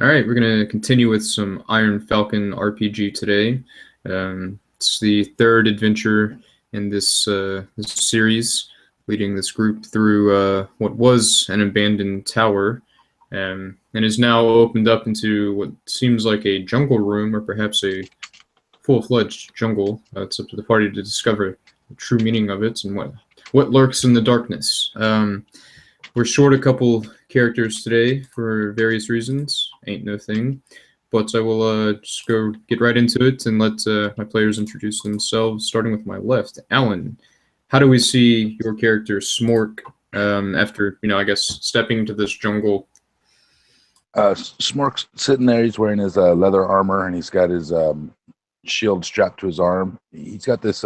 All right, we're going to continue with some Iron Falcon RPG today. It's the third adventure in this series, leading this group through what was an abandoned tower, and is now opened up into what seems like a jungle room, or perhaps a full-fledged jungle. It's up to the party to discover the true meaning of it and what lurks in the darkness. We're short a couple characters today for various reasons. Ain't no thing. But I will just go get right into it and let my players introduce themselves, starting with my left. Alan, how do we see your character Smork after, I guess, stepping into this jungle? Smork's sitting there. He's wearing his leather armor, and he's got his shield strapped to his arm. He's got this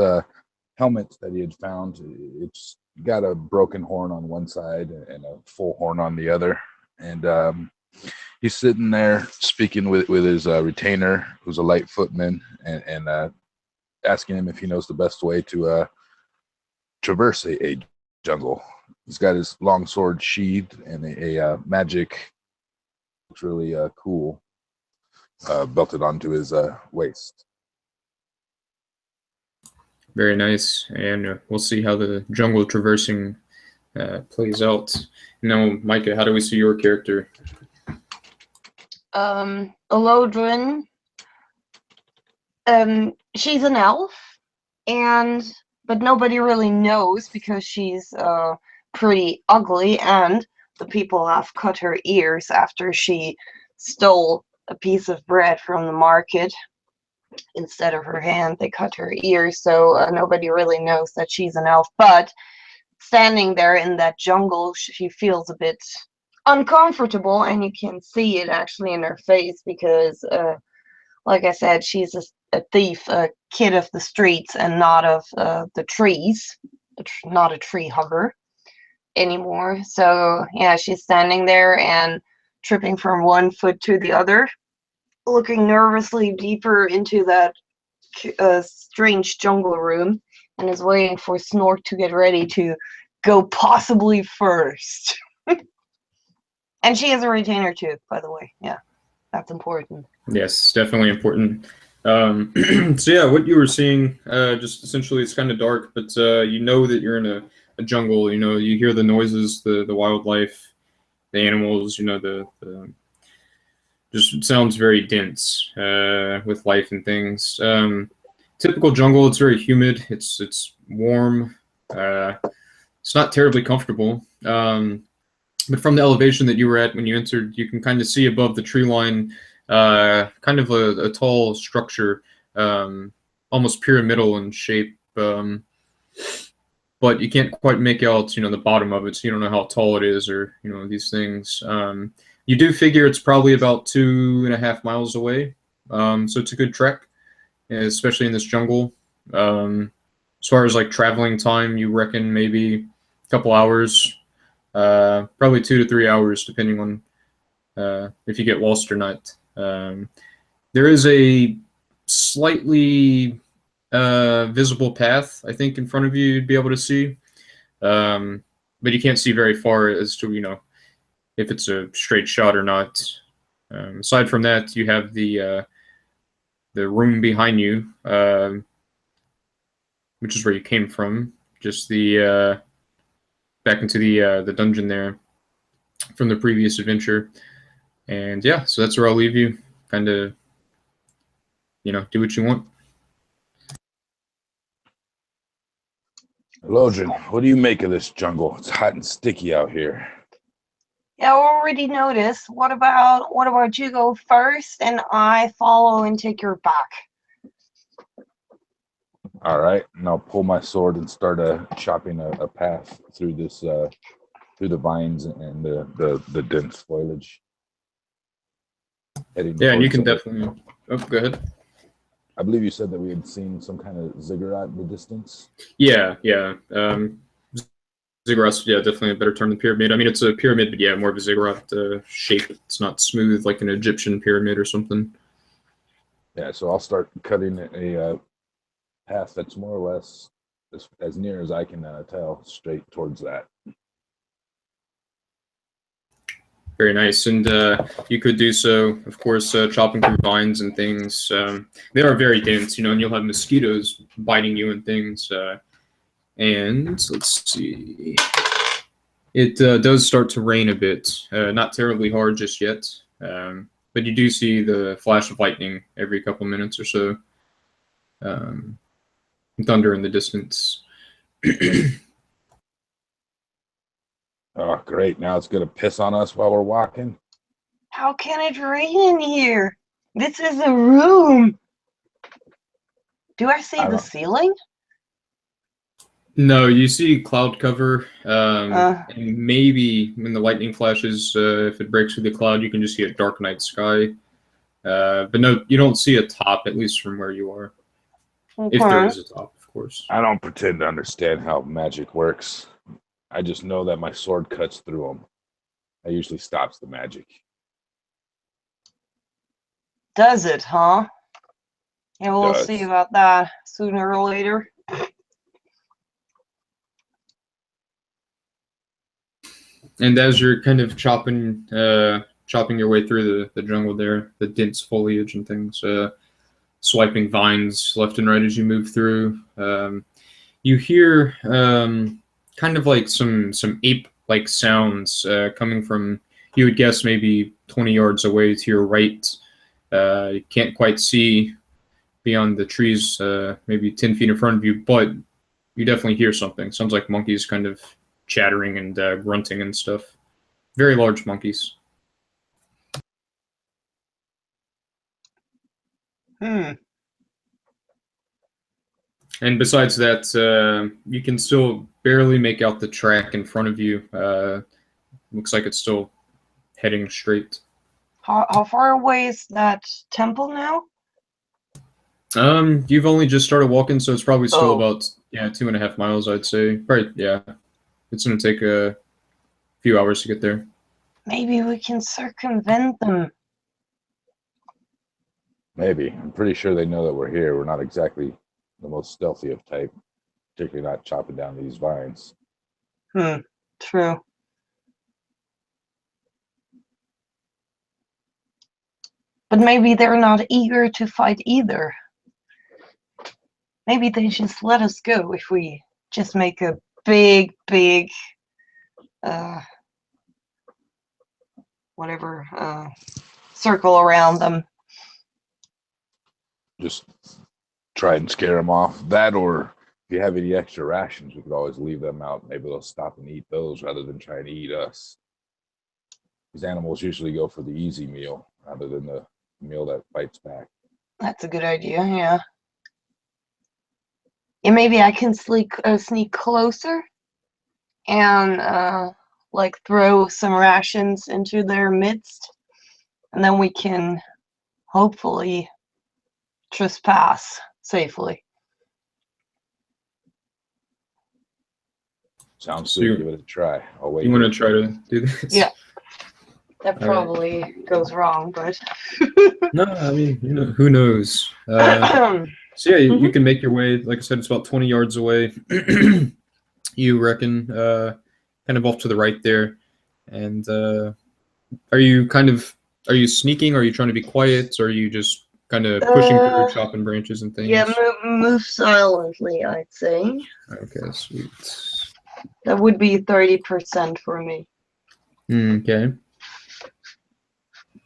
helmet that he had found. It's got a broken horn on one side and a full horn on the other. And he's sitting there speaking with his retainer, who's a light footman, and asking him if he knows the best way to traverse a jungle. He's got his long sword sheathed and a magic, looks really cool, belted onto his waist. Very nice, and we'll see how the jungle traversing plays out. Now, Micah, how do we see your character? Elodrin. She's an elf, but nobody really knows because she's pretty ugly, and the people have cut her ears after she stole a piece of bread from the market. Instead of her hand, they cut her ears, so nobody really knows that she's an elf. But standing there in that jungle, she feels a bit uncomfortable, and you can see it actually in her face because, like I said, she's a thief, a kid of the streets and not of the trees, not a tree hugger anymore. So yeah, she's standing there and tripping from one foot to the other, looking nervously deeper into that strange jungle room, and is waiting for Snork to get ready to go possibly first. And she has a retainer too, by the way. Yeah, that's important. Yes, definitely important. So yeah, what you were seeing, just essentially it's kind of dark, but you know that you're in a jungle. You hear the noises, the wildlife, the animals. Just sounds very dense with life and things. Typical jungle. It's very humid. It's warm. It's not terribly comfortable. But from the elevation that you were at when you entered, you can kind of see above the tree line, kind of a tall structure, almost pyramidal in shape. But you can't quite make out, the bottom of it, so you don't know how tall it is or, these things. You do figure it's probably about 2.5 miles away. So it's a good trek, especially in this jungle. As far as like traveling time, you reckon maybe a couple hours, probably 2 to 3 hours, depending on if you get lost or not. There is a slightly visible path, I think, in front of you you'd be able to see. But you can't see very far as to, if it's a straight shot or not. Aside from that, you have the room behind you, which is where you came from. Just the back into the dungeon there from the previous adventure. And yeah, so that's where I'll leave you. Kind of, do what you want. Elodrin, what do you make of this jungle? It's hot and sticky out here. Yeah, I already noticed. What about you go first and I follow and take your back? All right, and I'll pull my sword and start chopping a path through this through the vines and the dense foliage. Yeah, and you can definitely. Oh, go ahead. I believe you said that we had seen some kind of ziggurat in the distance. Yeah. Ziggurat's, yeah, definitely a better term than pyramid. I mean, it's a pyramid, but yeah, more of a ziggurat shape. It's not smooth like an Egyptian pyramid or something. Yeah, so I'll start cutting a path that's more or less as near as I can tell straight towards that. Very nice. And you could do so, of course, chopping through vines and things. They are very dense, and you'll have mosquitoes biting you and things. And let's see. It does start to rain a bit. Not terribly hard just yet. But you do see the flash of lightning every couple minutes or so. Thunder in the distance. Oh, great. Now it's going to piss on us while we're walking. How can it rain in here? This is a room. Do I see the ceiling? No, you see cloud cover. And maybe when the lightning flashes, if it breaks through the cloud, you can just see a dark night sky. But no, you don't see a top, at least from where you are. Okay. If there is a top, of course. I don't pretend to understand how magic works. I just know that my sword cuts through them. That usually stops the magic. Does it, huh? Yeah, we'll Does. see about that sooner or later. And as you're kind of chopping your way through the jungle there, the dense foliage and things, swiping vines left and right as you move through, you hear kind of like some ape-like sounds coming from, you would guess, maybe 20 yards away to your right. You can't quite see beyond the trees, maybe 10 feet in front of you, but you definitely hear something. Sounds like monkeys kind of chattering and grunting and stuff. Very large monkeys. And besides that, you can still barely make out the track in front of you. Looks like it's still heading straight. How far away is that temple now? You've only just started walking, so it's probably still about 2.5 miles, I'd say. Probably, yeah. It's gonna take a few hours to get there. Maybe we can circumvent them. Maybe. I'm pretty sure they know that we're here. We're not exactly the most stealthy of type, particularly not chopping down these vines. True. But maybe they're not eager to fight either. Maybe they just let us go if we just make a big circle around them. Just try and scare them off. That, or if you have any extra rations, we could always leave them out. Maybe they'll stop and eat those rather than trying to eat us. These animals usually go for the easy meal rather than the meal that fights back. That's a good idea, yeah. And maybe I can sneak closer and like throw some rations into their midst, and then we can hopefully trespass safely. Sounds good. Give it a try. I'll wait. You want to try to do this? Yeah. That probably goes wrong, but no, I mean, who knows? So yeah, you can make your way. Like I said, it's about 20 yards away. You reckon, kind of off to the right there. And are you sneaking? Are you trying to be quiet? Or are you just kind of pushing through, chopping branches and things? Yeah, move silently, I'd say. Okay, sweet. That would be 30% for me. Okay.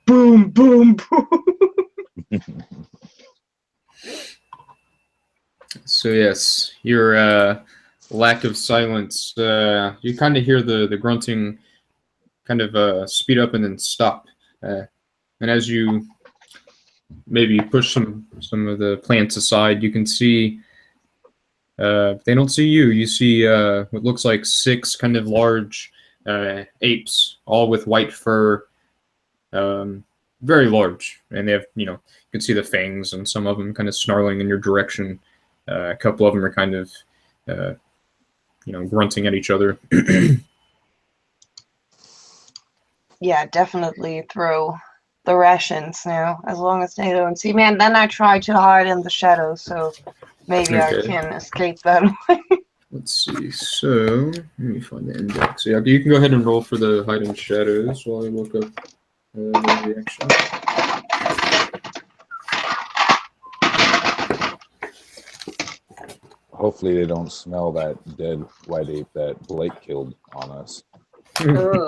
Boom, boom, boom. So yes, your lack of silence. You kind of hear the grunting kind of speed up and then stop. And as you maybe push some of the plants aside, you can see they don't see you. You see what looks like 6 kind of large apes, all with white fur. Very large, and they have, you can see the fangs, and some of them kind of snarling in your direction. A couple of them are kind of, grunting at each other. Yeah, definitely throw the rations now, as long as they don't see me. And then I try to hide in the shadows, so maybe I can escape that way. let's see. So let me find the index. Yeah, you can go ahead and roll for the hide and shadows while I look up the reaction. Hopefully they don't smell that dead white ape that Blake killed on us. 10,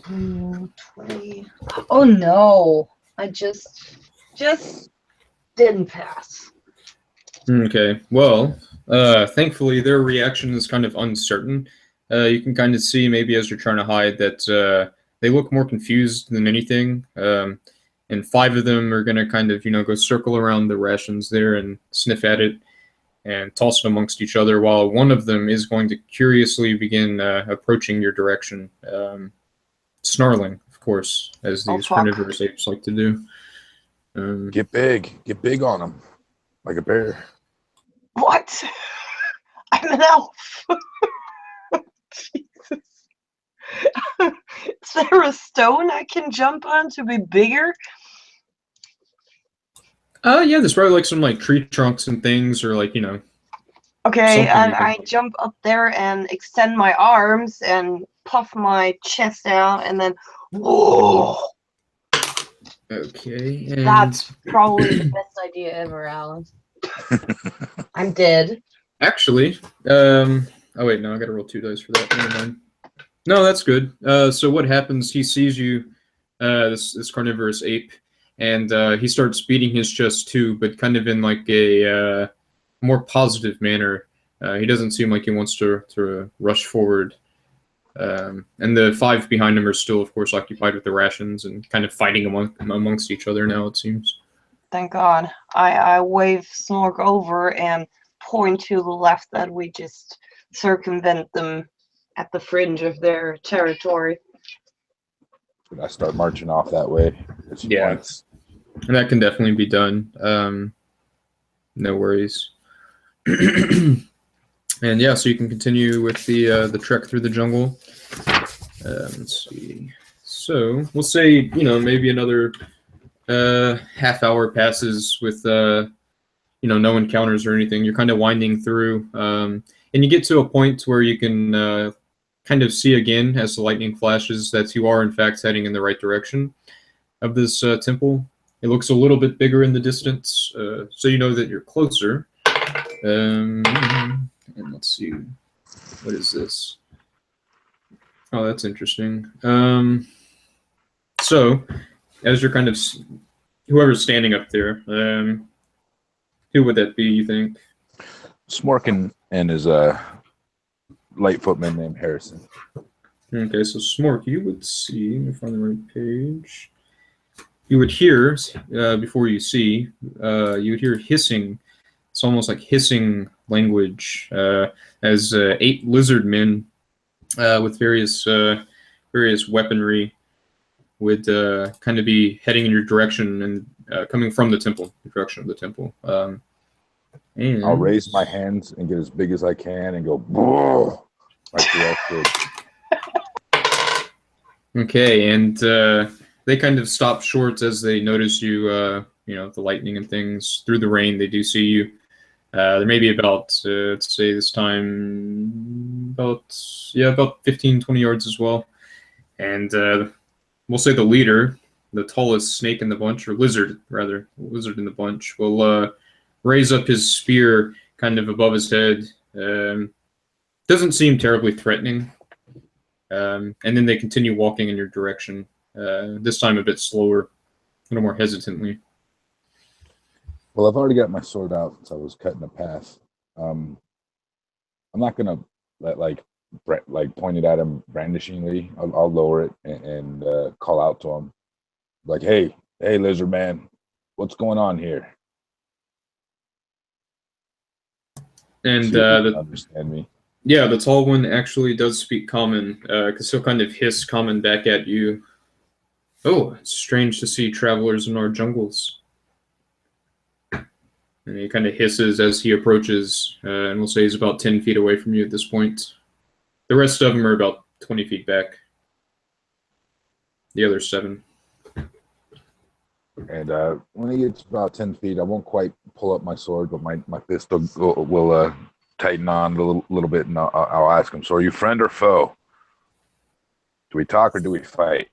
20. Oh no! I just didn't pass. Okay, well, thankfully their reaction is kind of uncertain. You can kind of see maybe as you're trying to hide that they look more confused than anything. And 5 of them are going to kind of, go circle around the rations there and sniff at it and toss it amongst each other, while one of them is going to curiously begin approaching your direction, snarling, of course, as these carnivorous apes like to do. Get big on them, like a bear. What? I'm an elf. Jesus. Is there a stone I can jump on to be bigger? Yeah, there's probably like some like tree trunks and things, or like, Okay, and I jump up there and extend my arms and puff my chest out, and then whoa. Okay, and That's probably the best idea ever, Alan. I'm dead. Actually, oh wait, no, I gotta roll 2 dice for that. Never mind. No, that's good. So what happens? He sees you, this carnivorous ape, and he starts beating his chest too, but kind of in like a more positive manner. He doesn't seem like he wants to rush forward. And the 5 behind him are still, of course, occupied with the rations and kind of fighting amongst each other now, it seems. Thank God. I wave Snork over and point to the left that we just circumvent them at the fringe of their territory. I start marching off that way. Yeah, and that can definitely be done. No worries. And yeah, so you can continue with the trek through the jungle. Let's see. So we'll say maybe another half hour passes with no encounters or anything. You're kind of winding through, and you get to a point where you can kind of see again as the lightning flashes that you are in fact heading in the right direction of this temple. It looks a little bit bigger in the distance, so you know that you're closer. And let's see, what is this? Oh, that's interesting. So as you're kind of whoever's standing up there, who would that be, you think? Smorkin and his light footman named Harrison. Okay, so Smork, you would see, let me find the right page. You would hear, before you see, you would hear hissing. It's almost like hissing language, as 8 lizard men with various weaponry would kind of be heading in your direction and coming from the temple, the direction of the temple. And I'll raise my hands and get as big as I can and go, "Whoa," like the elf did. Okay, and they kind of stop short as they notice you, the lightning and things. Through the rain, they do see you. There may be about, let's say this time, about 15, 20 yards as well. And we'll say the leader, the tallest snake in the bunch, or lizard in the bunch, will raise up his spear kind of above his head. Doesn't seem terribly threatening. And then they continue walking in your direction, this time a bit slower, a little more hesitantly. Well, I've already got my sword out since I was cutting a path. I'm not gonna let point it at him brandishingly. I'll lower it and call out to him, like, "Hey, lizard man, what's going on here?" And understand me. Yeah, the tall one actually does speak common, because he'll kind of hiss common back at you. "Oh, it's strange to see travelers in our jungles." And he kind of hisses as he approaches, and we'll say he's about 10 feet away from you at this point. The rest of them are about 20 feet back. The other 7. And when he gets about 10 feet, I won't quite pull up my sword, but my fist will tighten on a little bit, and I'll ask him, so are you friend or foe? Do we talk or do we fight?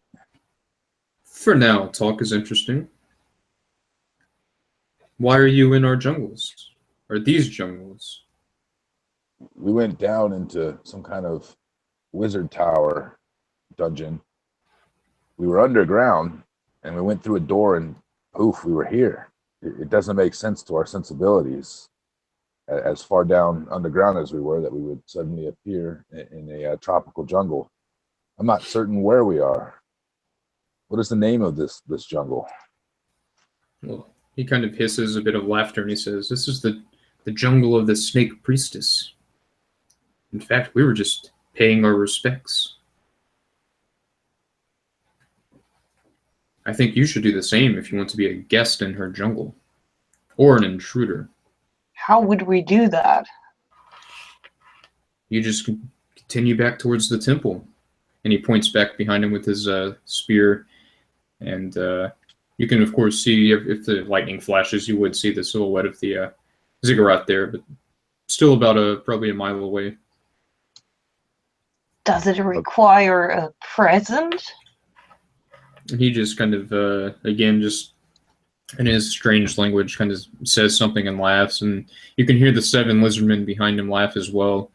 For now, talk is interesting. Why are you in our jungles? Or these jungles? We went down into some kind of wizard tower dungeon. We were underground, and we went through a door, and poof, we were here. It doesn't make sense to our sensibilities, as far down underground as we were, that we would suddenly appear in a tropical jungle. I'm not certain where we are. What is the name of this jungle? Well, he kind of hisses a bit of laughter and he says, "This is the jungle of the snake priestess. In fact, we were just paying our respects. I think you should do the same if you want to be a guest in her jungle. Or an intruder. How would we do that? You just continue back towards the temple." And he points back behind him with his spear. And you can, of course, see, if the lightning flashes, you would see the silhouette of the ziggurat there, but still about probably a mile away. Does it require a present? And he just kind of, again, just in his strange language, kind of says something and laughs. And you can hear the 7 lizardmen behind him laugh as well.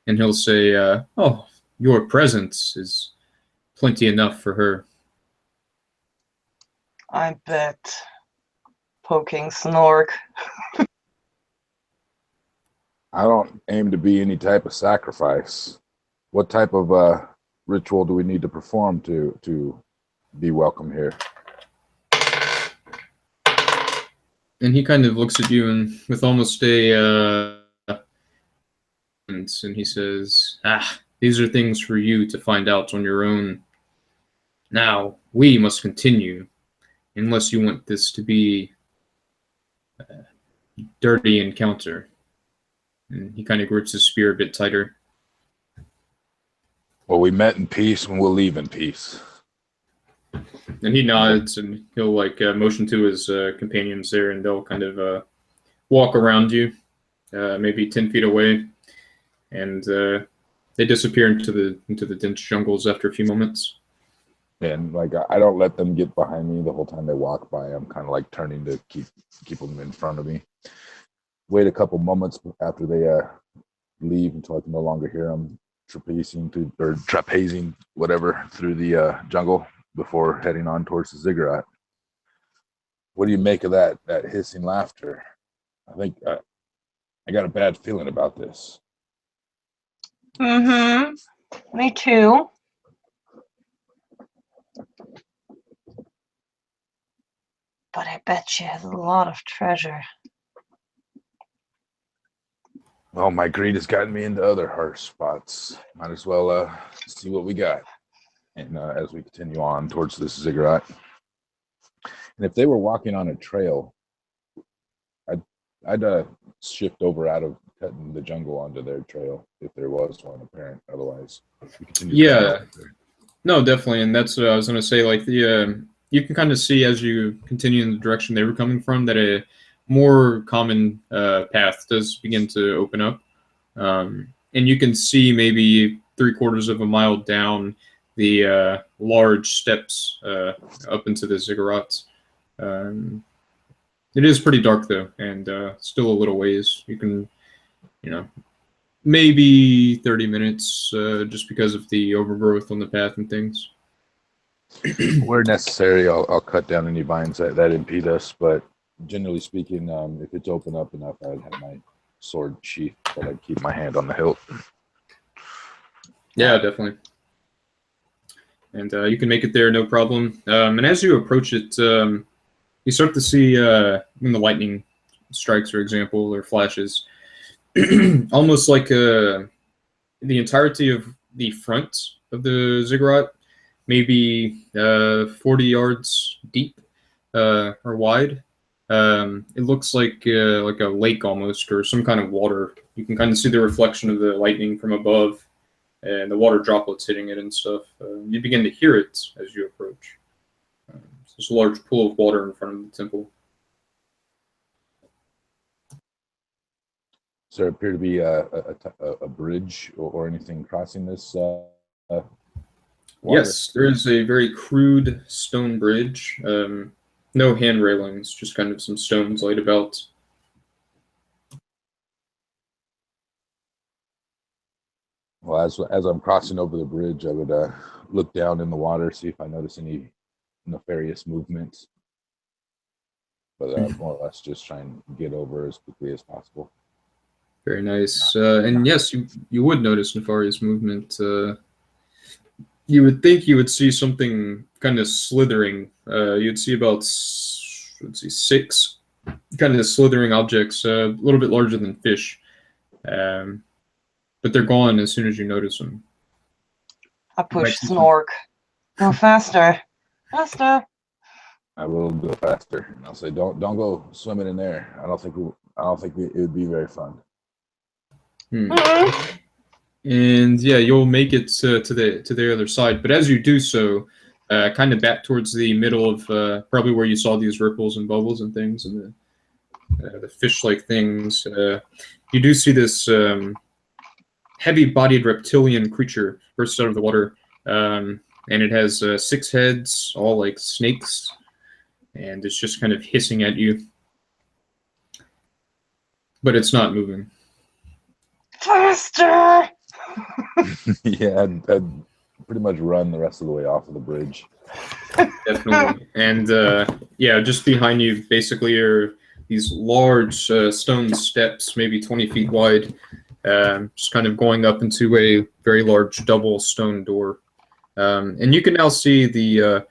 And he'll say, "Oh, your presence is plenty enough for her." I bet. Poking Snork. I don't aim to be any type of sacrifice. What type of ritual do we need to perform to be welcome here? And he kind of looks at you and with almost a and he says, "These are things for you to find out on your own. Now, we must continue, unless you want this to be a dirty encounter." And he kind of grips his spear a bit tighter. Well, we met in peace, and we'll leave in peace. And he nods, and he'll motion to his companions there, and they'll kind of walk around you, maybe 10 feet away, and they disappear into the dense jungles after a few moments. And I don't let them get behind me the whole time they walk by. I'm kind of turning to keep them in front of me. Wait a couple moments after they leave until I can no longer hear them trapezing whatever through the jungle before heading on towards the ziggurat. What do you make of that hissing laughter? I think I got a bad feeling about this. Mm-hmm. Me too. But I bet she has a lot of treasure. Well, my greed has gotten me into other harsh spots. Might as well see what we got. And as we continue on towards this ziggurat. And if they were walking on a trail, I'd shift over out of cutting the jungle onto their trail if there was one apparent. Otherwise, we continue. Yeah, no, definitely, and that's what I was going to say. You can kind of see as you continue in the direction they were coming from that a more common path does begin to open up, and you can see maybe 3/4 of a mile down the large steps up into the ziggurats. It is pretty dark though, and still a little ways. You can, maybe 30 minutes just because of the overgrowth on the path and things. Where necessary, I'll cut down any vines that impede us, but generally speaking, if it's open up enough, I'd have my sword sheath, but I'd keep my hand on the hilt. Yeah, definitely. And you can make it there, no problem. And as you approach it, you start to see when the lightning strikes, for example, or flashes, almost like the entirety of the front of the ziggurat, maybe 40 yards deep or wide. It looks like a lake almost, or some kind of water. You can kind of see the reflection of the lightning from above, and the water droplets hitting it and stuff. You begin to hear it as you approach. There's a large pool of water in front of the temple. Does there appear to be a bridge or anything crossing this water? Yes, there is a very crude stone bridge. No hand railings, just kind of some stones laid about. Well, as I'm crossing over the bridge, I would look down in the water, see if I notice any nefarious movements. But more or less just try and get over as quickly as possible. Very nice. And yes, you would notice nefarious movement. You would think you would see something kind of slithering. You'd see about, let's see, 6 kind of slithering objects, a little bit larger than fish. But they're gone as soon as you notice them. I push Snork. Go faster. Faster. I will go faster. And I'll say, don't go swimming in there. I don't think it would be very fun. And yeah, you'll make it to the other side. But as you do so, kind of back towards the middle of probably where you saw these ripples and bubbles and things, and the fish-like things, you do see this heavy-bodied reptilian creature burst out of the water, and it has 6 heads, all like snakes, and it's just kind of hissing at you. But it's not moving. Faster! Yeah, I'd pretty much run the rest of the way off of the bridge. Definitely. And yeah, just behind you basically are these large stone steps, maybe 20 feet wide, just kind of going up into a very large double stone door. And you can now see the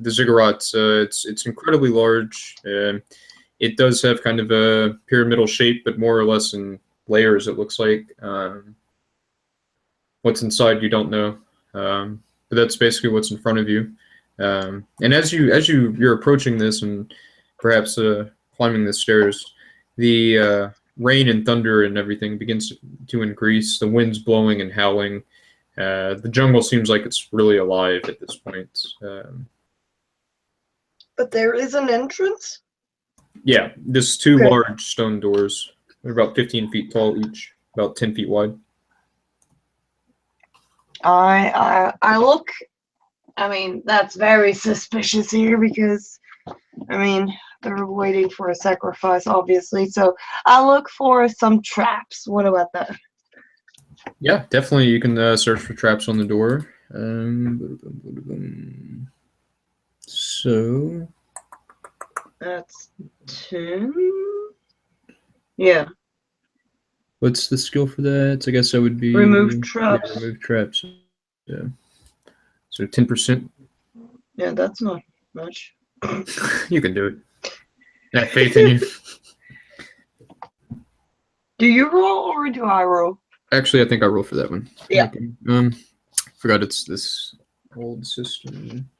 ziggurat. It's incredibly large. It does have kind of a pyramidal shape, but more or less in layers, it looks like. What's inside, you don't know. But that's basically what's in front of you. And as you're approaching this and perhaps climbing the stairs, the rain and thunder and everything begins to increase. The wind's blowing and howling. The jungle seems like it's really alive at this point. But there is an entrance? Yeah, there's 2 large stone doors. They're about 15 feet tall each, about 10 feet wide. I look. I mean, that's very suspicious here because, I mean, they're waiting for a sacrifice, obviously. So I look for some traps. What about that? Yeah, definitely. You can search for traps on the door. So That's 2. Yeah. what's the skill for that? I guess that would be Remove traps. Yeah, remove traps. Yeah. So 10%. Yeah, that's not much. You can do it. I have faith in you. Do you roll or do I roll? Actually, I think I roll for that one. Yeah. Okay. Forgot it's this old system.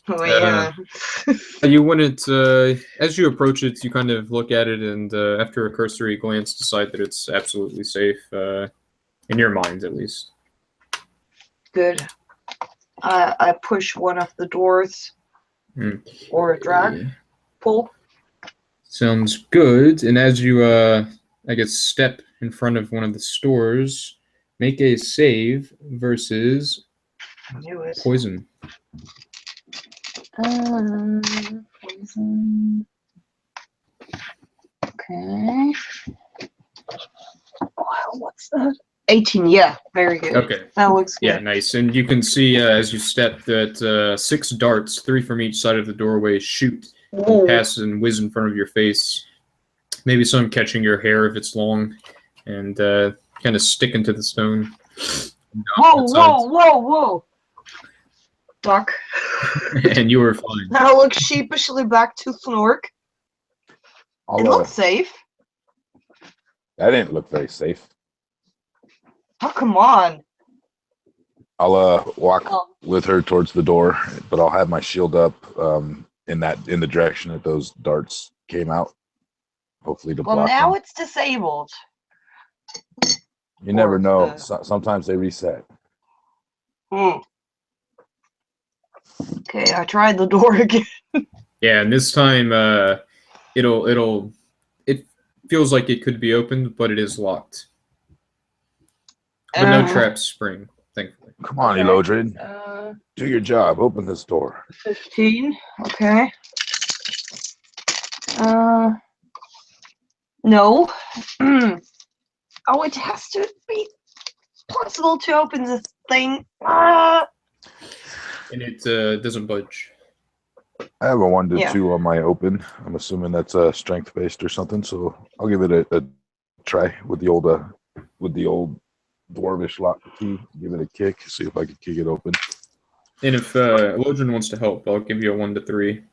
Oh, yeah. You wouldn't, as you approach it, you kind of look at it and after a cursory glance decide that it's absolutely safe, in your mind at least. Good. I push one of the doors. Or drag. Pull. Sounds good. And as you, I guess, step in front of one of the stores, make a save versus poison. Poison. Okay. Wow, what's that? 18. Yeah, very good. Okay. That looks good. Yeah, nice. And you can see as you step that 6 darts, 3 from each side of the doorway, shoot, and pass and whiz in front of your face. Maybe some catching your hair if it's long, and kind of stick into the stone. Whoa! Duck. And you were fine. I look sheepishly back to Snork. It looks safe. That didn't look very safe. Oh, come on. I'll walk with her towards the door, but I'll have my shield up in the direction that those darts came out. Hopefully to block Well, now them. it's disabled. You never Or know. the- Sometimes they reset. Hmm. Okay, I tried the door again. Yeah, and this time it feels like it could be opened, but it is locked. But no traps spring, thankfully. Come on, Okay. Elodrid. Do your job. Open this door. 15. Okay. No. Oh, it has to be possible to open this thing. And it doesn't budge. I have a 1 to Yeah. 2 on my open. I'm assuming that's strength based or something. So I'll give it a try with the old dwarvish lock key. Give it a kick. See if I can kick it open. And if Elodrin wants to help, I'll give you a 1 to 3.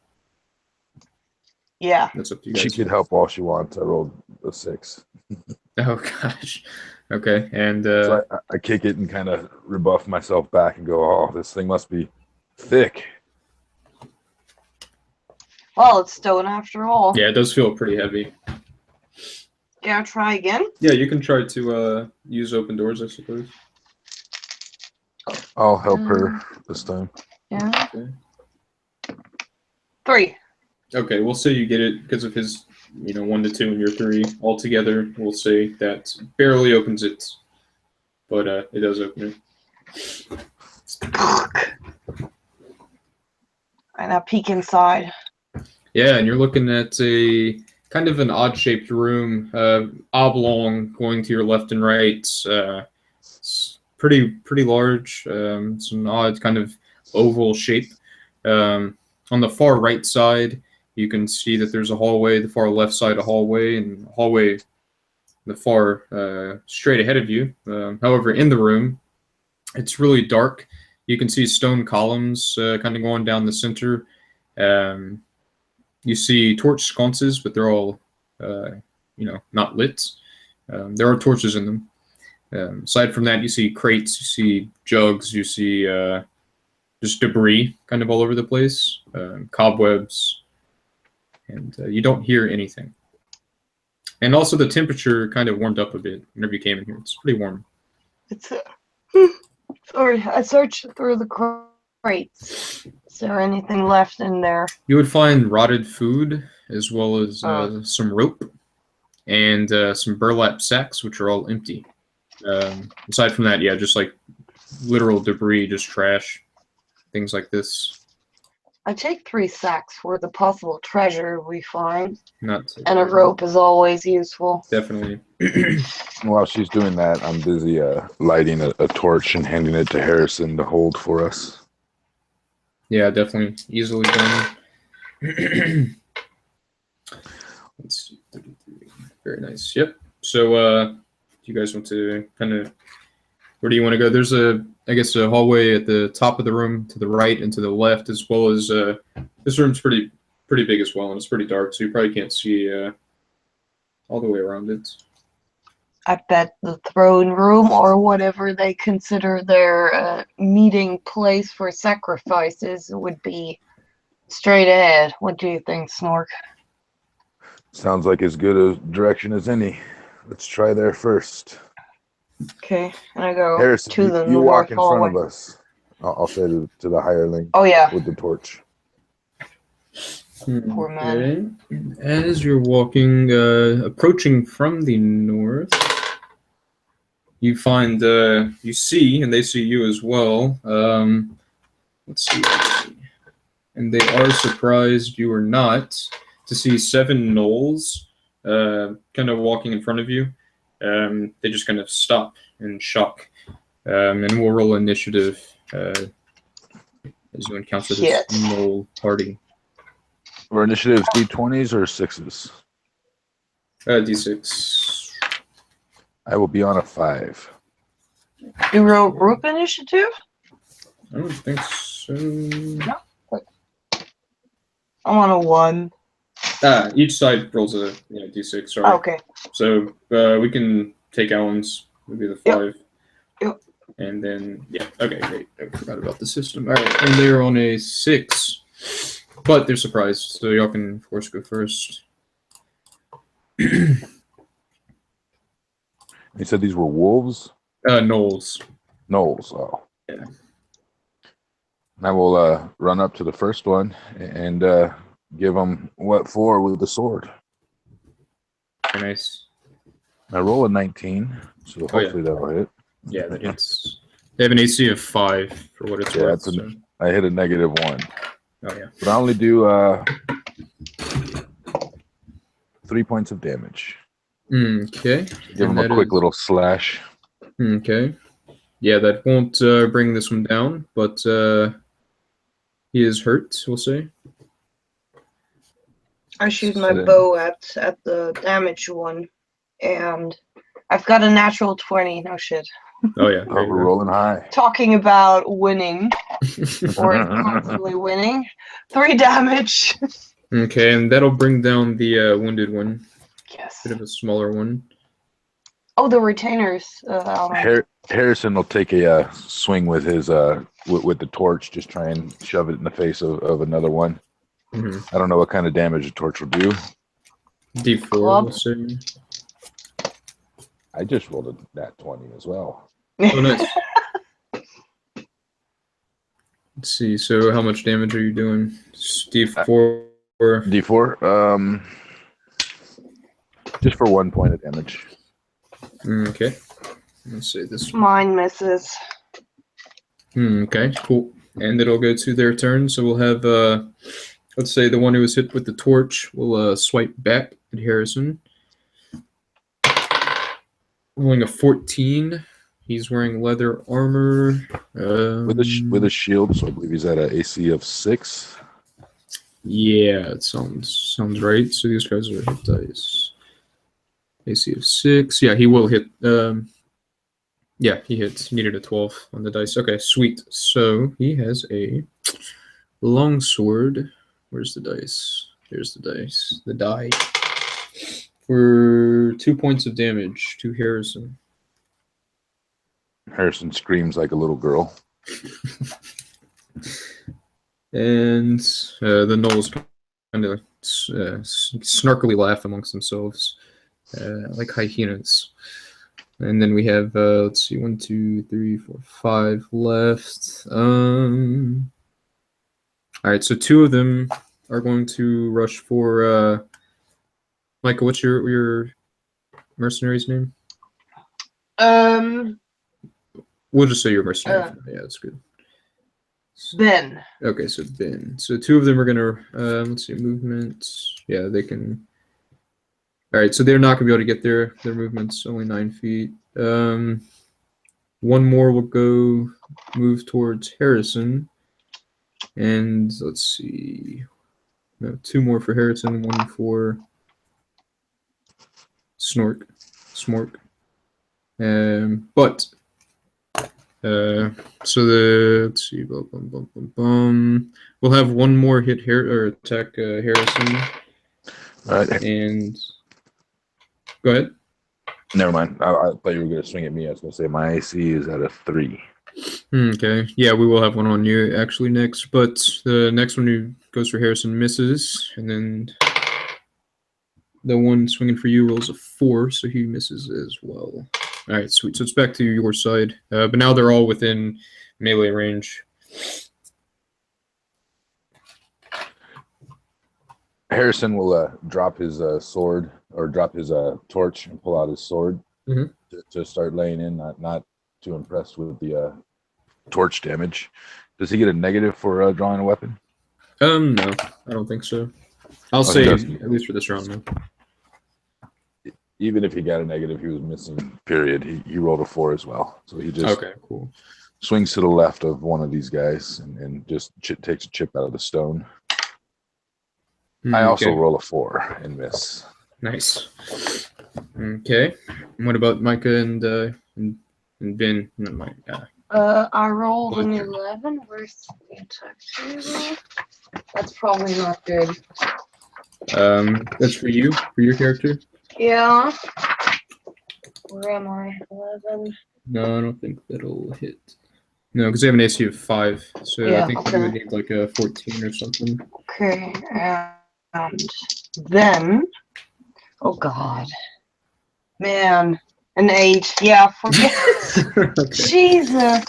Yeah. That's up to you guys. She could help all she wants. I rolled a 6. Oh gosh. Okay, and So I kick it and kind of rebuff myself back and go, oh, this thing must be thick. Well, it's stone after all. yeah, it does feel pretty heavy. Can I try again? Yeah, you can try to use open doors, I suppose. I'll help her this time. Yeah. Okay. 3. Okay, we'll say you get it because of his, 1 to 2 and your 3. Altogether, we'll say that barely opens it, but it does open it. And I peek inside. Yeah, and you're looking at a kind of an odd-shaped room, oblong, going to your left and right. It's pretty large. It's an odd kind of oval shape. On the far right side, you can see that there's a hallway. The far left side, a hallway, and a hallway the far straight ahead of you. However, in the room, it's really dark. You can see stone columns kind of going down the center. You see torch sconces, but they're all, not lit. There are torches in them. Aside from that, you see crates, you see jugs, you see just debris kind of all over the place, cobwebs, and you don't hear anything. And also the temperature kind of warmed up a bit whenever you came in here. It's pretty warm. It's sorry, I searched through the crates. Is there anything left in there? You would find rotted food as well as some rope and some burlap sacks, which are all empty. Aside from that, yeah, just like literal debris, just trash, things like this. I take 3 sacks for the possible treasure we find. Not And a rope is always useful. definitely. While she's doing that, I'm busy lighting a torch and handing it to Harrison to hold for us. Yeah, definitely easily done. Let's see. 33. Very nice. Yep. So, do you guys want to kind of, where do you want to go? There's a hallway at the top of the room to the right and to the left, as well as this room's pretty big as well, and it's pretty dark, so you probably can't see all the way around it. I bet the throne room, or whatever they consider their meeting place for sacrifices, would be straight ahead. What do you think, Snork? Sounds like as good a direction as any. Let's try there first. Okay, and I go Harrison, to the you north walk in hallway. front of us. I'll say to the hireling Oh yeah, with the torch. poor man. Okay. As you're walking, approaching from the north, you find, you see, and they see you as well. Let's see. And they are surprised you are not to see 7 gnolls kind of walking in front of you. They just kind of stop in shock. And we'll roll initiative as you encounter this gnoll party. Or initiatives D20s or 6s? D6. I will be on a 5. You wrote group initiative? I don't think so. No. I'm on a 1. Each side rolls a D6. Sorry. Oh, okay. So we can take Alan's. Maybe the 5. Yep. And then okay, great. I forgot about the system. All right, and they're on a 6, but they're surprised, so y'all can of course go first. You said these were wolves? Gnolls. Gnolls. Oh. Yeah. I will run up to the first one and give him what for with the sword. Very nice. I roll a 19, so hopefully that'll hit. Yeah, that hits. They have an AC of 5 for what it's worth. So. I hit a -1. Oh yeah. But I only do 3 points of damage. Okay. Give him a quick little slash. Okay. Yeah, that won't bring this one down, but he is hurt, we'll say. I shoot my bow at the damaged one, and I've got a natural 20. No shit. Oh yeah, we're rolling high. Talking about winning, or constantly winning. 3 damage. Okay, and that'll bring down the wounded one. Yes. Bit of a smaller one. Oh, the retainers. Harrison will take a swing with his with the torch, just try and shove it in the face of another one. I don't know what kind of damage a torch will do. D4, we'll say. I just rolled a nat 20 as well. Oh, nice. Let's see. So, how much damage are you doing? D4. D4. Just for 1 point of damage. Okay. Let's see this. Mine misses. Okay. Cool. And it'll go to their turn. So we'll have. Let's say the one who was hit with the torch will swipe back at Harrison. Rolling a 14. He's wearing leather armor. With a shield, so I believe he's at an AC of 6. Yeah, it sounds right. So these guys are hit dice. AC of 6. Yeah, he will hit. Yeah, he hits. He needed a 12 on the dice. Okay, sweet. So he has a longsword. Where's the dice? Here's the dice. The die. For 2 points of damage to Harrison. Harrison screams like a little girl. And the gnolls kind of snarkily laugh amongst themselves, like hyenas. And then we have, let's see, 1, 2, 3, 4, 5 left. All right, so 2 of them are going to rush for Michael. What's your mercenary's name? We'll just say your mercenary. Yeah, that's good. Ben. Okay, so Ben. So 2 of them are gonna let's see, movement. Yeah, they can. All right, so they're not gonna be able to get their movement's only 9 feet. 1 more will move towards Harrison. And let's see. No, 2 more for Harrison, 1 for Smork. But so let's see. We'll have 1 more hit here or attack Harrison. All right. And go ahead. Never mind. I thought you were going to swing at me. I was going to say my AC is at a 3. Okay. Yeah, we will have 1 on you actually next, but the next one who goes for Harrison misses, and then the one swinging for you rolls a 4, so he misses as well. All right, sweet. So it's back to your side, but now they're all within melee range. Harrison will drop his sword or drop his torch and pull out his sword to start laying in. Not too impressed with the torch damage. Does he get a negative for drawing a weapon? No, I don't think so. I'll say at least for this round, no. Even if he got a negative, he was missing. Period. He rolled a 4 as well, so he just cool. Swings to the left of one of these guys and just takes a chip out of the stone. I also roll a 4 and miss. Nice. Okay. What about Micah and Ben? Not Micah. I rolled an 11. Where's the attack table? That's probably not good. That's for you, for your character. Yeah. Where am I? 11. No, I don't think that'll hit. No, because they have an AC of 5, so yeah, I think you would need like a 14 or something. Okay, and then, oh god, man, An 8. Yeah, forget. Okay. Jesus.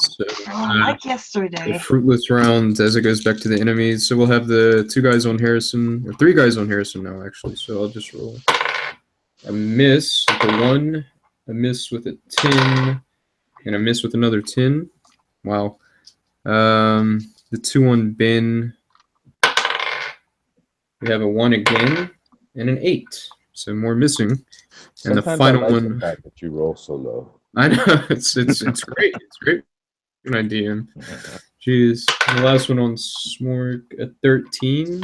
So, Like the yesterday. fruitless round as it goes back to the enemies. So we'll have the 2 guys on Harrison, or 3 guys on Harrison now, actually. So I'll just roll a miss with a 1, a miss with a 10, and a miss with another 10. Wow. The 2 on Ben. We have a 1 again, and an 8. So more missing. And the Sometimes final I like one. the fact that you roll so low. I know it's great. It's great. My DM. Jeez. The last one on Smork at 13.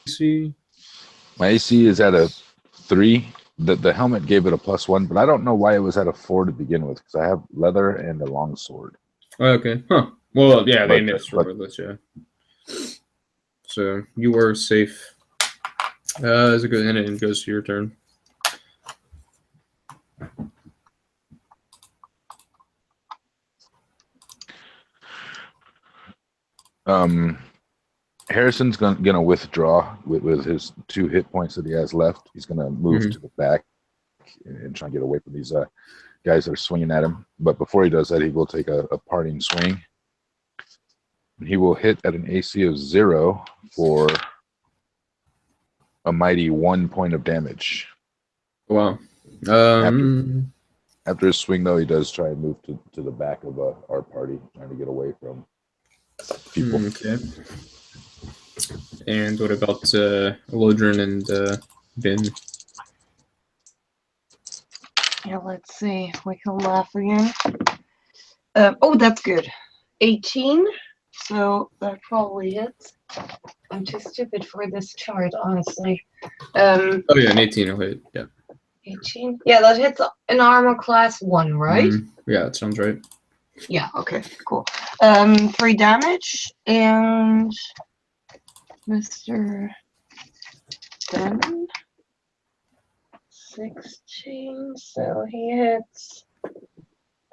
See. My AC is at a 3. The helmet gave it a +1, but I don't know why it was at a 4 to begin with because I have leather and a long sword. Okay. Huh. Well, yeah, they But- missed but- regardless. Yeah. So you are safe. As it goes, and it goes to your turn. Harrison's gonna withdraw with his 2 hit points that he has left. He's gonna move to the back and try and get away from these guys that are swinging at him. But before he does that, he will take a parting swing. And he will hit at an AC of 0 for a mighty 1 point of damage. Wow. After his swing, though, he does try and move to the back of our party, trying to get away from people. Okay. And what about Elodrin and Ben? Yeah, let's see. We can laugh again. Oh, that's good. 18. So that probably hits. I'm too stupid for this chart, honestly. Oh yeah, an 18 will hit. Yeah. 18. Yeah, that hits an armor class 1, right? Yeah, that sounds right. Yeah. Okay. Cool. 3 damage, and Mr. Ben 16. So he hits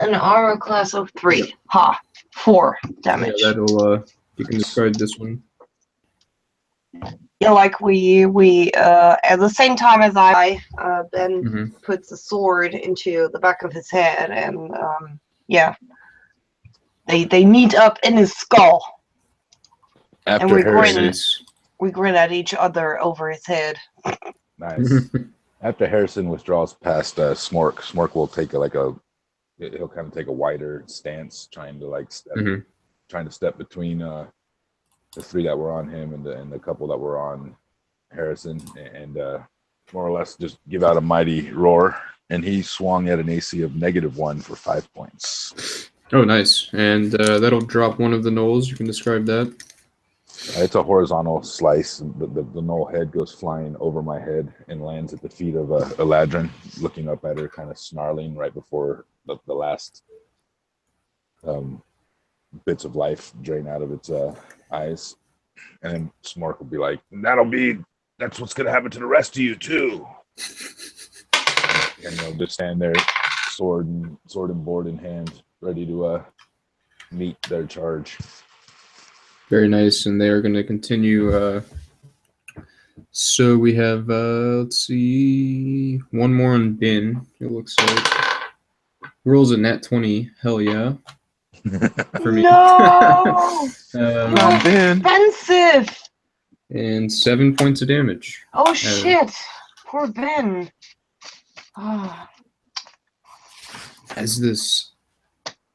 an armor class of 3. Ha. 4 damage. Yeah, that'll. You can describe this one. Yeah, like we at the same time as Ben puts a sword into the back of his head, and yeah, they meet up in his skull, and After we Harrison, grin at each other over his head. nice. After Harrison withdraws past Smork will take he'll kind of take a wider stance, trying to step between the 3 that were on him and the couple that were on Harrison, and more or less just give out a mighty roar. And he swung at an AC of -1 for 5 points. Oh, nice. And that'll drop one of the gnolls. You can describe that. It's a horizontal slice. And the gnoll head goes flying over my head and lands at the feet of Eladrin, looking up at her, kind of snarling right before the last bits of life drain out of its eyes. And then Smork will be like, that's what's gonna happen to the rest of you too. And just stand there, sword and board in hand, ready to meet their charge. Very nice. And they are going to continue. So we have, let's see, one more on Ben, it looks like. Rolls a nat 20. Hell yeah. For me. No! Ben. Expensive! And 7 points of damage. Oh shit! Poor Ben. Ah. As this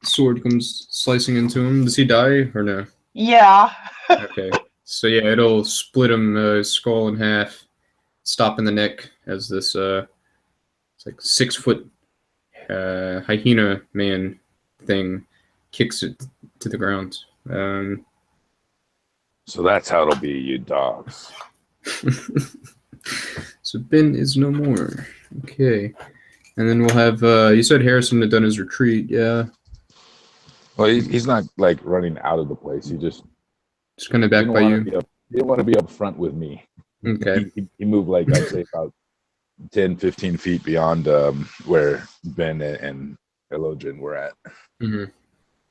sword comes slicing into him, does he die or no? Yeah. Okay. So yeah, it'll split him skull in half, stop in the neck as this it's like 6-foot hyena man thing kicks it to the ground. So that's how it'll be, you dogs. So Ben is no more. Okay. And then we'll have, you said Harrison had done his retreat, yeah. Well, he's not like running out of the place. He just kind of back by you. He didn't want to be up front with me. Okay. He moved like, I'd say about 10, 15 feet beyond where Ben and Elodrin were at.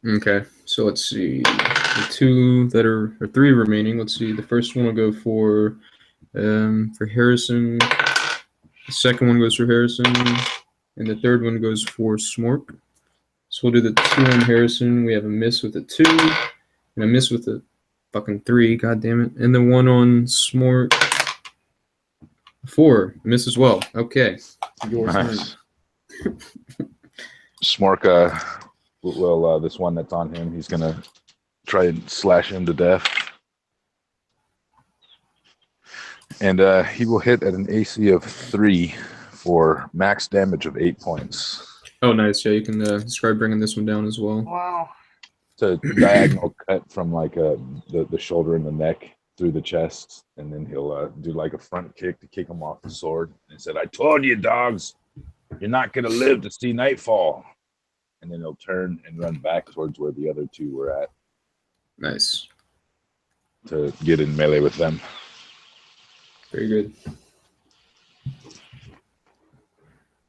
Okay. So let's see. The 2 that are, or 3 remaining. Let's see. The first one will go for Harrison. The second one goes for Harrison, and the third one goes for Smork. So we'll do the 2 on Harrison. We have a miss with a 2, and a miss with a fucking 3. God damn it! And the 1 on Smork. 4, miss as well. Okay, your Nice. turn. Smork, this one that's on him, he's gonna try and slash him to death. And he will hit at an AC of 3 for max damage of 8 points. Oh, nice. Yeah, you can describe bringing this one down as well. Wow. It's a diagonal cut from like the shoulder and the neck through the chest, and then he'll do like a front kick to kick him off the sword. And said, "I told you, dogs, you're not gonna live to see nightfall." And then he'll turn and run back towards where the other 2 were at. Nice. To get in melee with them. Very good.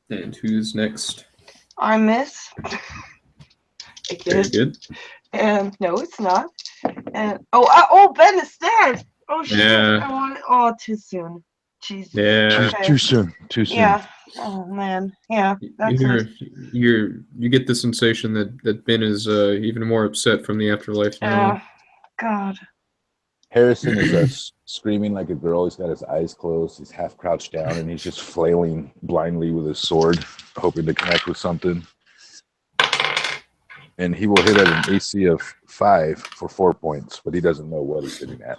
And who's next? I miss. Very Again. good. And no, it's not. And oh, Ben is dead. Oh shit! Yeah. Too soon. Jesus. Yeah. Okay. Too soon. Yeah. Oh man. Yeah. That's it. You get the sensation that Ben is even more upset from the afterlife now. God. Harrison is screaming like a girl. He's got his eyes closed. He's half crouched down, and he's just flailing blindly with his sword, hoping to connect with something. And he will hit at an AC of 5 for 4 points, but he doesn't know what he's hitting at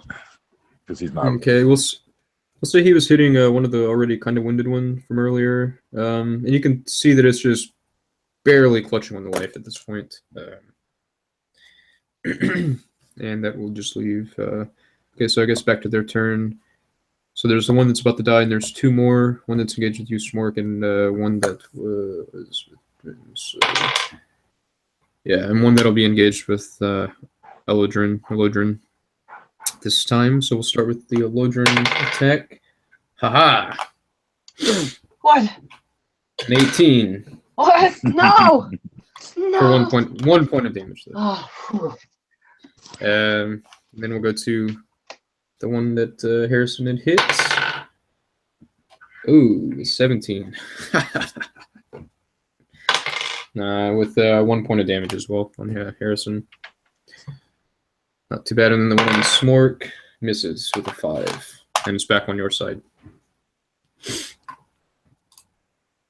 because he's not. Okay, we'll say he was hitting one of the already kind of winded one from earlier, and you can see that it's just barely clutching on the life at this point. And that will just leave. Okay, so I guess back to their turn. So there's the one that's about to die, and there's 2 more. One that's engaged with you, Smork, and one that was. Yeah, and one that'll be engaged with Elodrin this time. So we'll start with the Elodrin attack. Haha! What? An 18. What? No! No! For 1 point of damage. Though. Oh. Then we'll go to the one that Harrison had hit. Ooh, 17. With 1 point of damage as well on Harrison. Not too bad. And then the one on Smork misses with a 5. And it's back on your side.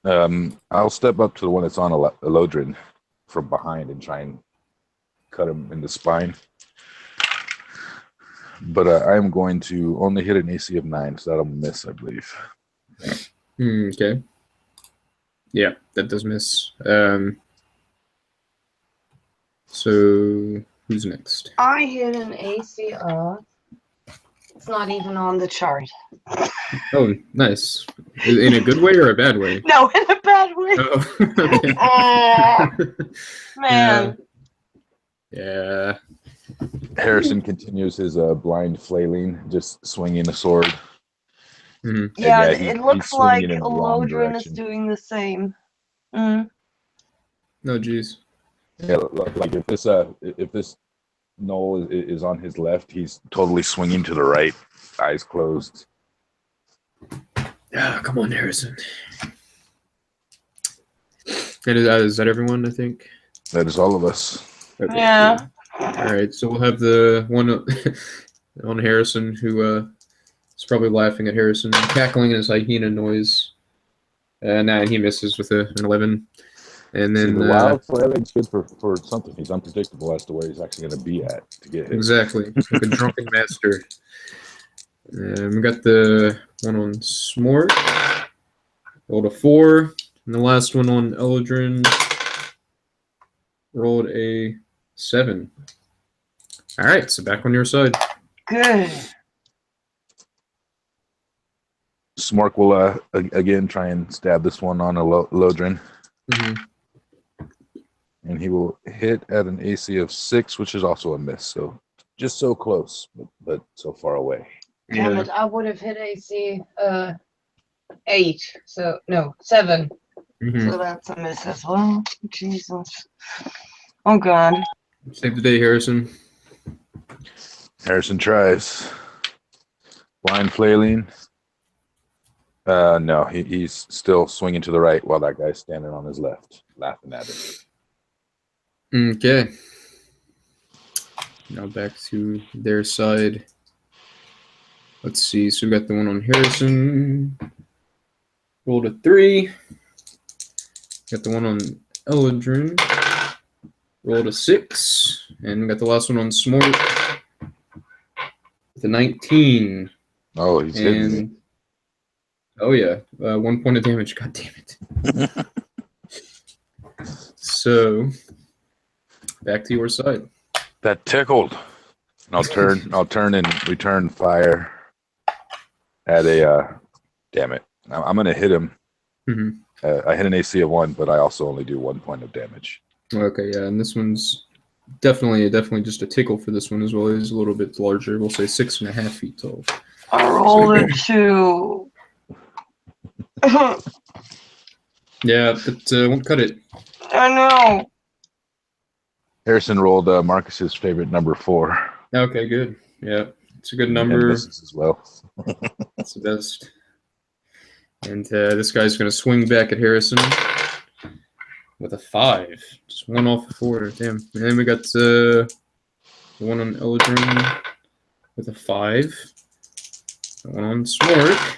I'll step up to the one that's on Elodrin from behind and try and cut him in the spine. But I'm going to only hit an AC of 9, so that'll miss, I believe. Okay. Yeah, that does miss. So who's next? I hit an AC of. It's not even on the chart. Oh, nice. In a good way or a bad way? No, in a bad way. Oh, okay. Oh, man. Yeah. Harrison continues his blind flailing, just swinging a sword. Mm-hmm. Yeah, And it looks he's like swinging in the wrong Elodrin is direction. doing the same. Mm. No, geez. Yeah, like if this knoll is on his left, he's totally swinging to the right, eyes closed. Yeah, come on, Harrison. And is that everyone, I think? That is all of us. Okay, Yeah. cool. All right, so we'll have the one on Harrison who is probably laughing at Harrison, cackling in his hyena noise. And he misses with an 11. And then See, the wild flailing's good for something. He's unpredictable as to where he's actually going to be at to get hit. Exactly. It's like a drunken master. We got the one on Smork. Rolled a 4. And the last one on Elodrin rolled a 7. All right, so back on your side. Good. Smork will again try and stab this one on Elodrin. Mm-hmm. And he will hit at an AC of 6, which is also a miss. So just so close, but so far away. Damn it, I would have hit AC 8. So, no, 7. Mm-hmm. So that's a miss as well. Jesus. Oh, God. Save the day, Harrison. Harrison tries. Blind flailing. No, he's still swinging to the right while that guy's standing on his left, laughing at him. Okay. Now back to their side. Let's see. So we got the one on Harrison. Rolled a 3. Got the one on Eldrin. Rolled a 6. And we got the last one on Smart with a 19. Oh, he's hitting me. Oh, yeah. 1 point of damage. God damn it. So, back to your side. That tickled. I'll turn and return fire at a. Damn it! I'm gonna hit him. I hit an AC of 1, but I also only do 1 point of damage. Okay, yeah, and this one's definitely just a tickle for this one as well. He's a little bit larger. We'll say 6.5 feet tall. I rolled a 2. Yeah, but won't cut it. I know. Harrison rolled Marcus's favorite number 4. Okay, good. Yeah, it's a good number. As well. That's the best. And this guy's going to swing back at Harrison with a 5. Just 1 off of 4. Damn. And then we got the one on Eldrin with a 5. The one on Smork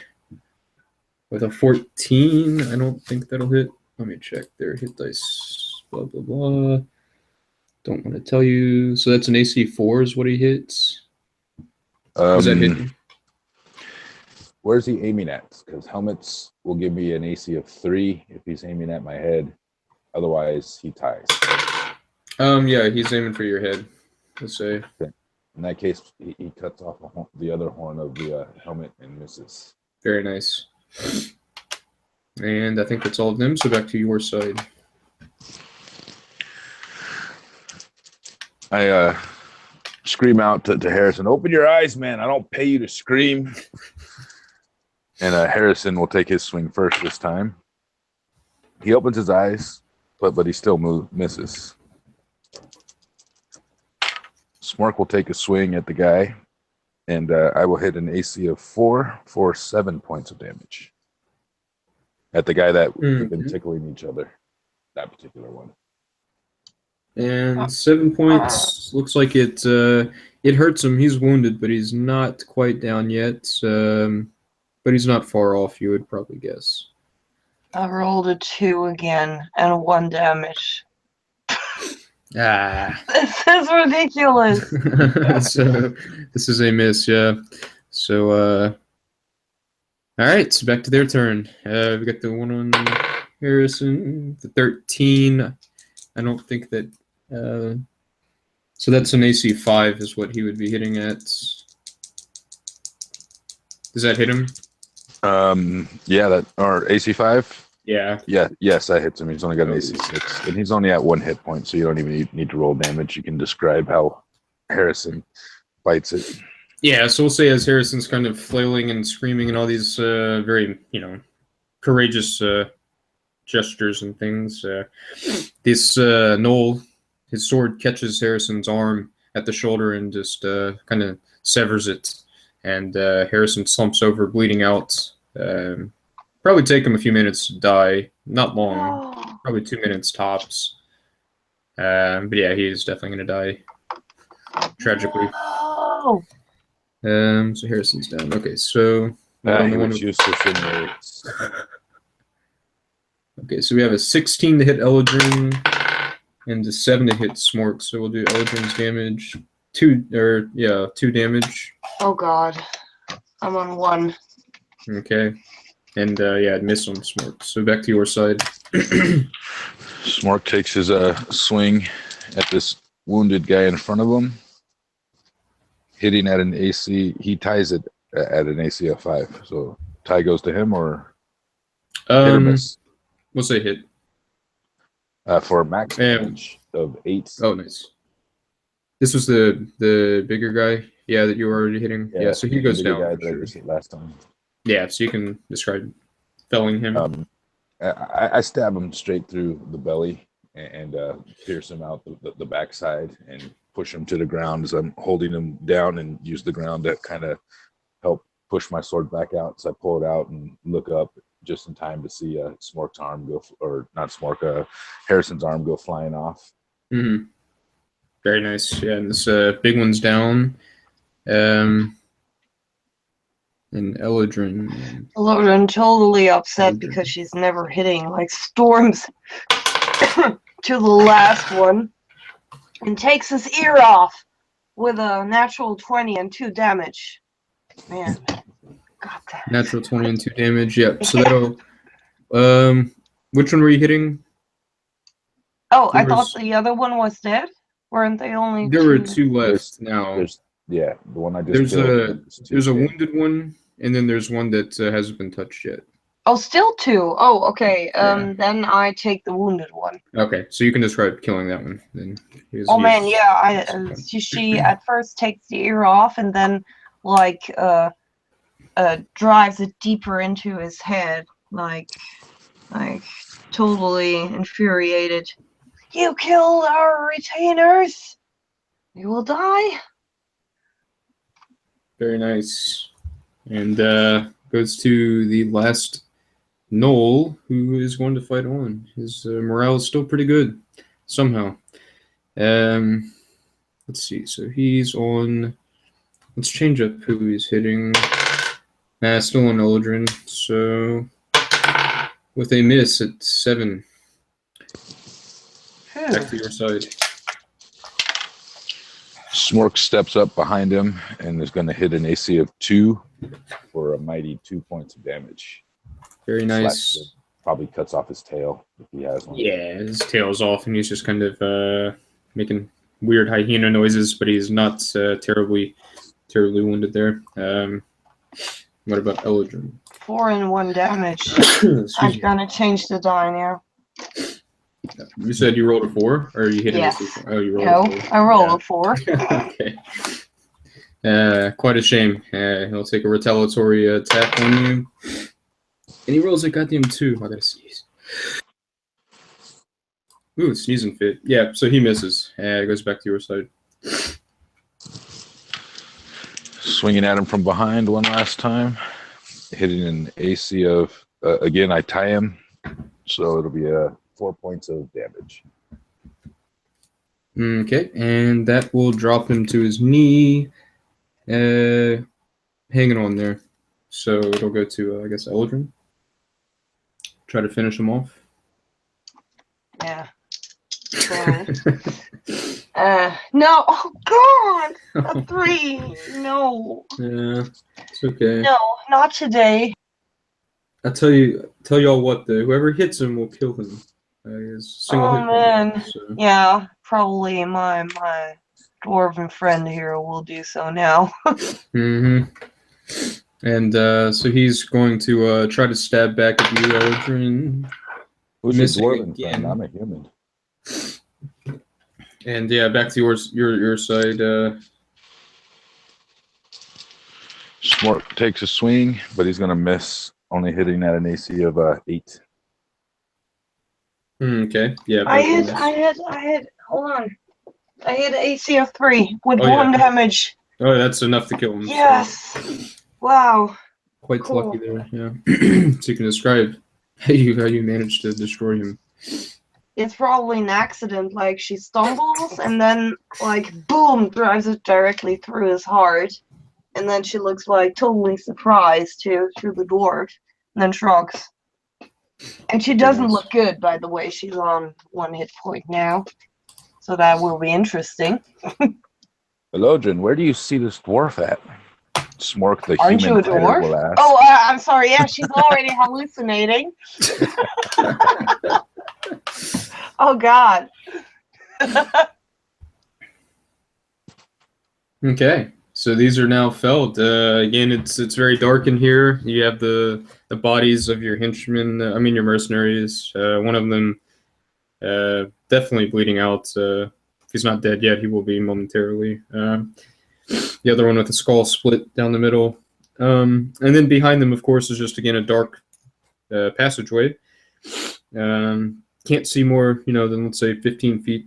with a 14. I don't think that'll hit. Let me check their hit dice. Blah, blah, blah. Don't want to tell you. So that's an AC 4 is what he hits. Does that hit you? Where's he aiming at? Because helmets will give me an AC of 3 if he's aiming at my head. Otherwise, he ties. Yeah, he's aiming for your head. Let's say. Okay. In that case, he cuts off the other horn of the helmet and misses. Very nice. And I think that's all of them. So back to your side. I scream out to Harrison, "Open your eyes, man. I don't pay you to scream." And Harrison will take his swing first this time. He opens his eyes, but he still misses. Smork will take a swing at the guy, and I will hit an AC of 4 for 7 points of damage. At the guy that we've been tickling each other, that particular one. And 7 points. Looks like it hurts him. He's wounded, but he's not quite down yet. But he's not far off, you would probably guess. I rolled a 2 again and 1 damage. This is ridiculous. So this is a miss, yeah. So all right, so back to their turn. We got the one on Harrison, the 13. I don't think that so that's an AC 5 is what he would be hitting at. Does that hit him? Yeah, that or AC 5. Yeah. Yes, that hits him. He's only got an AC 6, and he's only at 1 hit point, so you don't even need to roll damage. You can describe how Harrison fights it. Yeah, so we'll say as Harrison's kind of flailing and screaming and all these very, courageous gestures and things. This Noel, his sword catches Harrison's arm at the shoulder and just kind of severs it. And Harrison slumps over, bleeding out. Probably take him a few minutes to die. Not long. Probably 2 minutes tops. But yeah, he is definitely going to die. Tragically. No. So Harrison's down. Okay, so... he was useless anyways. Okay, so we have a 16 to hit Eldrin and a 7 to hit Smork. So we'll do Eldrin's damage. 2 damage. Oh god. I'm on 1. Okay. And miss on Smork. So back to your side. Smork takes his swing at this wounded guy in front of him. Hitting at an AC, he ties it at an AC of 5. So tie goes to him or hit or miss? We'll say hit. For a max damage of 8. Oh, nice. This was the bigger guy, that you were already hitting. Yeah, so he goes down. Guy that I just hit last time. Yeah, so you can describe felling him. I stab him straight through the belly and pierce him out the backside and push him to the ground as I'm holding him down and use the ground to kind of help push my sword back out. So I pull it out and look up just in time to see Smork's arm go, or not Smork, Harrison's arm go flying off. Mm-hmm. Very nice. Yeah, and this big one's down. And Eladrin. Eladrin totally upset Eladrin. because she's never hitting like storms to the last one, and takes his ear off with a natural 20 and 2 damage. Man, got that. Natural 20 and 2 damage. Yep. So that'll. Which one were you hitting? Oh, I thought the other one was dead. Weren't they only? There were 2 left now. Yeah, the one I just killed. There's a wounded one, and then there's one that hasn't been touched yet. Oh, still 2. Oh, okay. Yeah. Then I take the wounded one. Okay, so you can describe killing that one. Then. Man, yeah. She at first takes the ear off, and then like drives it deeper into his head, like totally infuriated. You killed our retainers. You will die. Very nice. And goes to the last Knoll, who is going to fight on. His morale is still pretty good, somehow. Let's see. So he's on. Let's change up who he's hitting. Still on Eladrin. So with a miss at 7. Back to your side. Smork steps up behind him and is going to hit an AC of 2 for a mighty 2 points of damage. Very nice. Probably cuts off his tail if he has one. Yeah, his tail's off, and he's just kind of making weird hyena noises, but he's not terribly wounded there. What about Eladrin? 4 and 1 damage. I'm gonna change the die now. You said you rolled a 4, or you hit Yeah. it? Oh, you rolled a 4. I rolled a 4. Okay. Quite a shame. He'll take a retaliatory attack on you. And he rolls a goddamn 2. I gotta sneeze. Ooh, sneezing fit. Yeah, so he misses. Goes back to your side. Swinging at him from behind one last time. Hitting an AC of, again, I tie him. So it'll be 4 points of damage. Okay, and that will drop him to his knee. Hanging on there. So it'll go to, I guess, Eladrin. Try to finish him off. Yeah. No. Oh, God. A 3. No. Yeah, it's okay. No, not today. I tell y'all what, though. Whoever hits him will kill him. Single hit man. So. Yeah, probably my dwarven friend here will do so now. Mm-hmm. And so he's going to try to stab back at you, Eladrin. Who's your dwarven friend? I'm a human. And yeah, back to your side. Smork takes a swing, but he's going to miss, only hitting at an AC of 8. Okay. Yeah. I hit. Hold on. I hit AC of 3 with 1 damage. Oh, that's enough to kill him. Yes. So. Wow. Quite Cool. lucky there. Yeah. So you can describe how you managed to destroy him. It's probably an accident. Like she stumbles and then like boom drives it directly through his heart, and then she looks like totally surprised to the dwarf, and then shrugs. And she doesn't look good, by the way. She's on 1 hit point now, so that will be interesting. Eladrin, where do you see this dwarf at? Smork, the Aren't you human a dwarf? will ask. Oh, I'm sorry. Yeah, she's already hallucinating. Oh God. Okay, so these are now felled. Again, it's very dark in here. You have the bodies of your henchmen. Your mercenaries. One of them definitely bleeding out. If he's not dead yet, he will be momentarily. The other one with the skull split down the middle. And then behind them, of course, is just, again, a dark passageway. Can't see more, than, let's say, 15 feet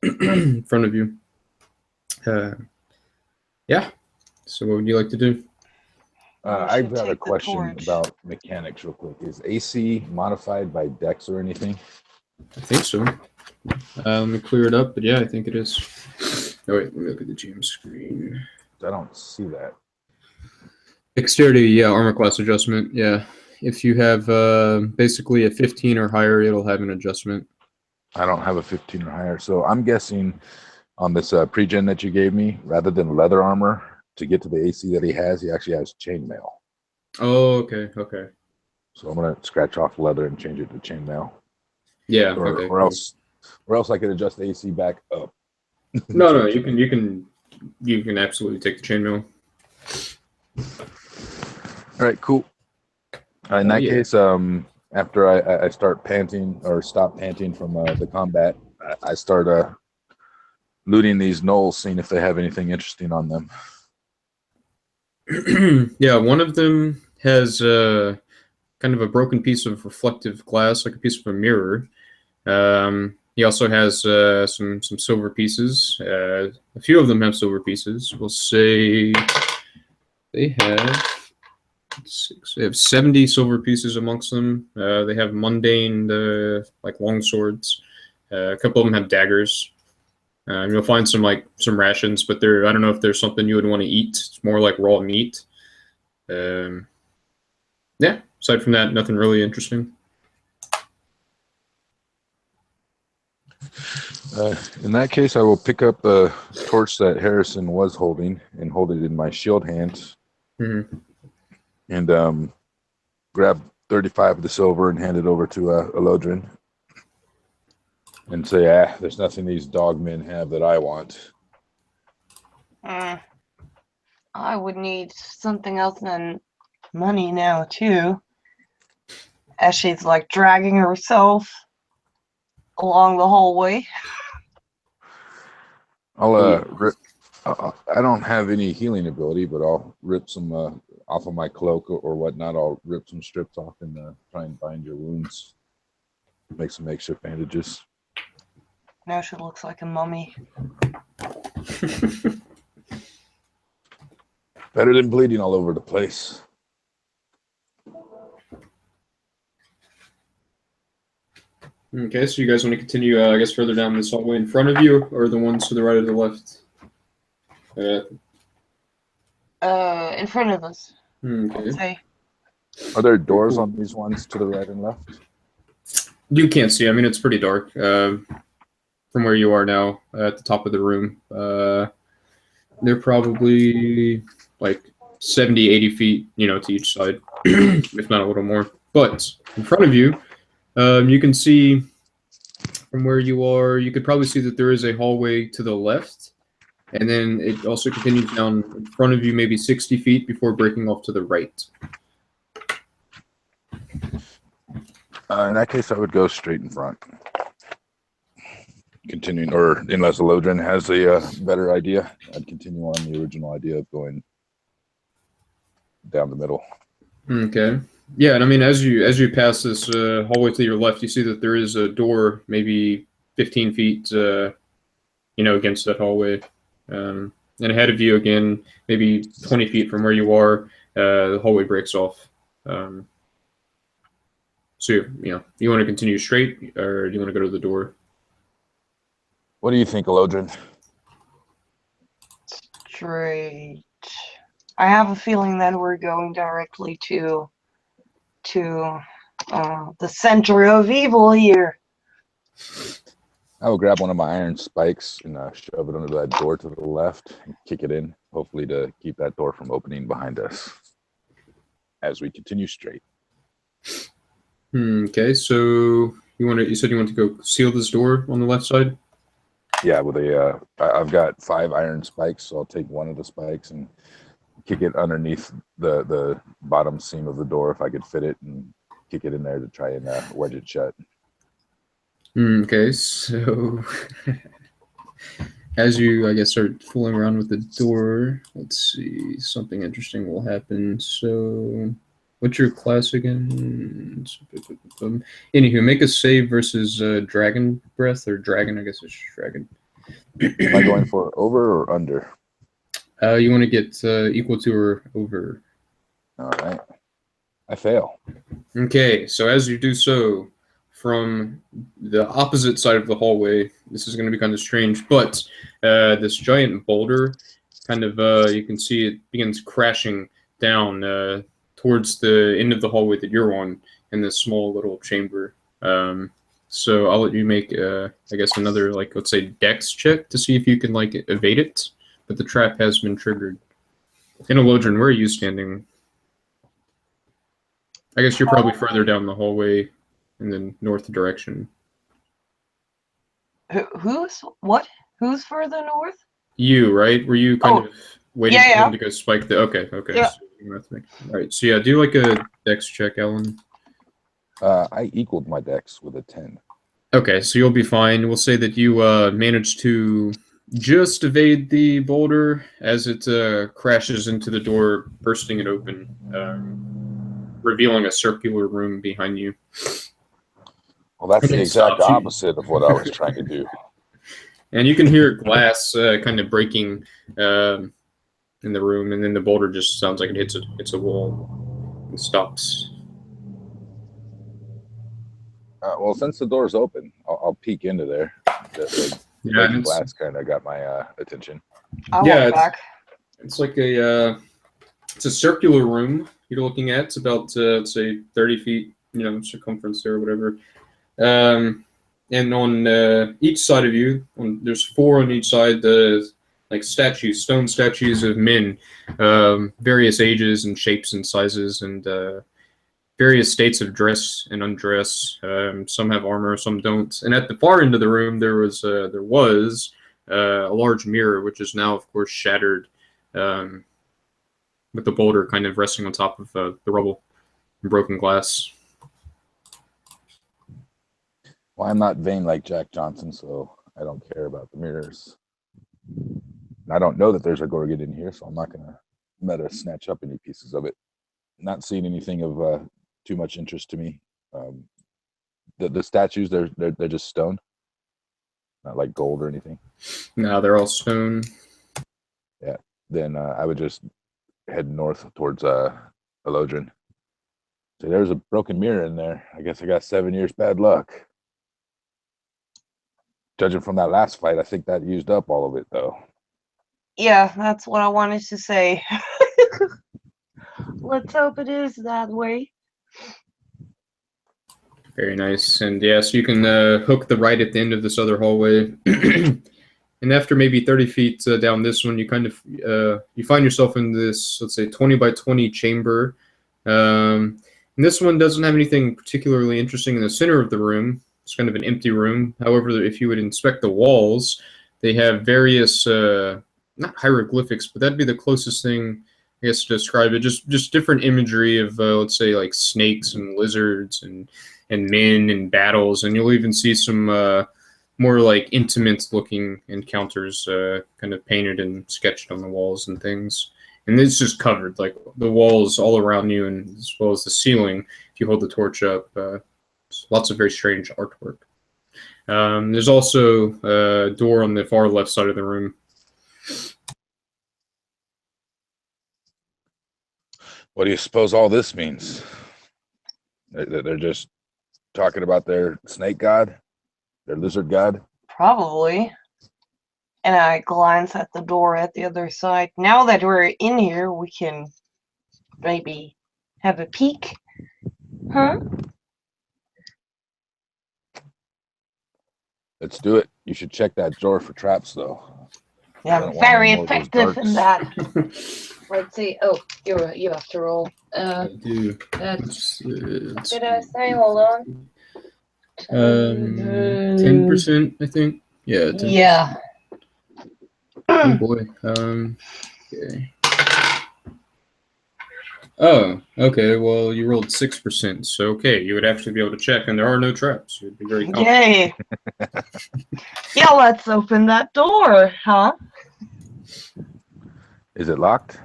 in front of you. Yeah. So what would you like to do? We I've should got a take the question torch. about mechanics real quick. Is AC modified by dex or anything? I think so. Let me clear it up, but yeah, I think it is. Oh wait, let me look at the GM screen. I don't see that. Dexterity, yeah, armor class adjustment, yeah. If you have basically a 15 or higher, it'll have an adjustment. I don't have a 15 or higher. So I'm guessing on this pre-gen that you gave me, rather than leather armor, to get to the AC that he actually has chainmail. Oh, okay, okay. So I'm gonna scratch off leather and change it to chainmail. Yeah, Or, okay. or else I could adjust the AC back up. No, you can absolutely take the chainmail. All right, cool. In that case, after I start panting or stop panting from the combat, I start looting these gnolls, seeing if they have anything interesting on them. Yeah, one of them has kind of a broken piece of reflective glass, like a piece of a mirror. He also has some silver pieces. A few of them have silver pieces. We'll say they have They have 70 silver pieces amongst them. They have mundane, like long swords. A couple of them have daggers. You'll find some rations, but I don't know if there's something you would want to eat. It's more like raw meat. Yeah. Aside from that, nothing really interesting. In that case, I will pick up the torch that Harrison was holding and hold it in my shield hand, and grab 35 of the silver and hand it over to Elodrin and say, there's nothing these dogmen have that I want. I would need something else than money now, too. As she's like dragging herself along the hallway. I don't have any healing ability, but I'll rip some off of my cloak or whatnot. I'll rip some strips off and try and bind your wounds. Make some makeshift bandages. Now she looks like a mummy. Better than bleeding all over the place. Okay, so you guys want to continue, I guess, further down this hallway in front of you, or the ones to the right or the left? In front of us. Okay. I'd say. Are there doors on these ones to the right and left? You can't see. I mean, it's pretty dark from where you are now at the top of the room. They're probably like 70, 80 feet, to each side, if not a little more. But in front of you, you can see from where you are, you could probably see that there is a hallway to the left. And then it also continues down in front of you, maybe 60 feet before breaking off to the right. In that case, I would go straight in front. Continuing, or unless Elodrin has a better idea, I'd continue on the original idea of going down the middle. Okay. Yeah, and I mean, as you pass this hallway to your left, you see that there is a door, maybe 15 feet, against that hallway. And ahead of you, again, maybe 20 feet from where you are, the hallway breaks off. So, you want to continue straight, or do you want to go to the door? What do you think, Elodrin? Straight. I have a feeling that we're going directly to the center of evil here. I will grab one of my iron spikes and shove it under that door to the left and kick it in, hopefully to keep that door from opening behind us as we continue straight. Okay, so you said you want to go seal this door on the left side? Yeah, with I've got 5 iron spikes, so I'll take one of the spikes and kick it underneath the bottom seam of the door if I could fit it, and kick it in there to try and wedge it shut. Okay, so as you, I guess, start fooling around with the door, let's see, something interesting will happen. So, what's your class again? Anywho, make a save versus dragon breath, or dragon, I guess it's dragon. Am I going for over or under? You want to get equal to or over. All right. I fail. Okay, so as you do so, from the opposite side of the hallway, this is going to be kind of strange, but this giant boulder, kind of, you can see it begins crashing down towards the end of the hallway that you're on in this small little chamber. So I'll let you make, I guess, another, like, let's say, dex check to see if you can, like, evade it, but the trap has been triggered. And Elodrin, where are you standing? I guess you're probably further down the hallway in the north direction. Who's further north? You, right? Were you kind of waiting for him to go spike the... Okay. Yeah. So, all right, so yeah, do like a dex check, Ellen. I equaled my dex with a 10. Okay, so you'll be fine. We'll say that you managed to just evade the boulder as it crashes into the door, bursting it open, revealing a circular room behind you. Well, that's the exact opposite of what I was trying to do. And you can hear glass kind of breaking in the room, and then the boulder just sounds like it hits a wall and stops. Well, since the door's open, I'll peek into there. The glass kind of got my attention. I'll walk back. It's like it's a circular room you're looking at. It's about say 30 feet, circumference there or whatever. And on each side of you, there's 4 on each side. Like statues, stone statues of men, various ages and shapes and sizes, and various states of dress and undress. Some have armor, some don't. And at the far end of the room, there was a large mirror, which is now, of course, shattered, with the boulder kind of resting on top of the rubble and broken glass. Well, I'm not vain like Jack Johnson, so I don't care about the mirrors. I don't know that there's a Gorgon in here, so I'm not going to meta snatch up any pieces of it. Not seeing anything of too much interest to me. The statues, they're just stone, not like gold or anything. No, they're all stone. Yeah. Then I would just head north towards Elodrin. So there's a broken mirror in there. I guess I got 7 years bad luck. Judging from that last fight, I think that used up all of it, though. Yeah, that's what I wanted to say. Let's hope it is that way. Very nice. And yeah, so you can hook the right at the end of this other hallway. And after maybe 30 feet down this one, you kind of you find yourself in this, let's say, 20 by 20 chamber. And this one doesn't have anything particularly interesting in the center of the room. It's kind of an empty room. However, if you would inspect the walls, they have various, not hieroglyphics, but that'd be the closest thing, I guess, to describe it. Just different imagery of, let's say, like snakes and lizards and men and battles. And you'll even see some more like intimate-looking encounters kind of painted and sketched on the walls and things. And it's just covered, like the walls all around you, and as well as the ceiling. If you hold the torch up, lots of very strange artwork. There's also a door on the far left side of the room. What do you suppose all this means? They're just talking about their snake god, their lizard god? Probably. And I glance at the door at the other side. Now that we're in here, we can maybe have a peek. Huh? Let's do it. You should check that drawer for traps, though. Yeah, I'm very effective in that. Let's see. Oh, you have to roll. I do. That's, did I say? Hold on. 10%, I think. Yeah. 10%. Yeah. Oh boy. Okay. Oh, okay. Well, you rolled 6%, so okay, you would actually be able to check, and there are no traps. You'd be very confident. Yay! Yeah, let's open that door, huh? Is it locked?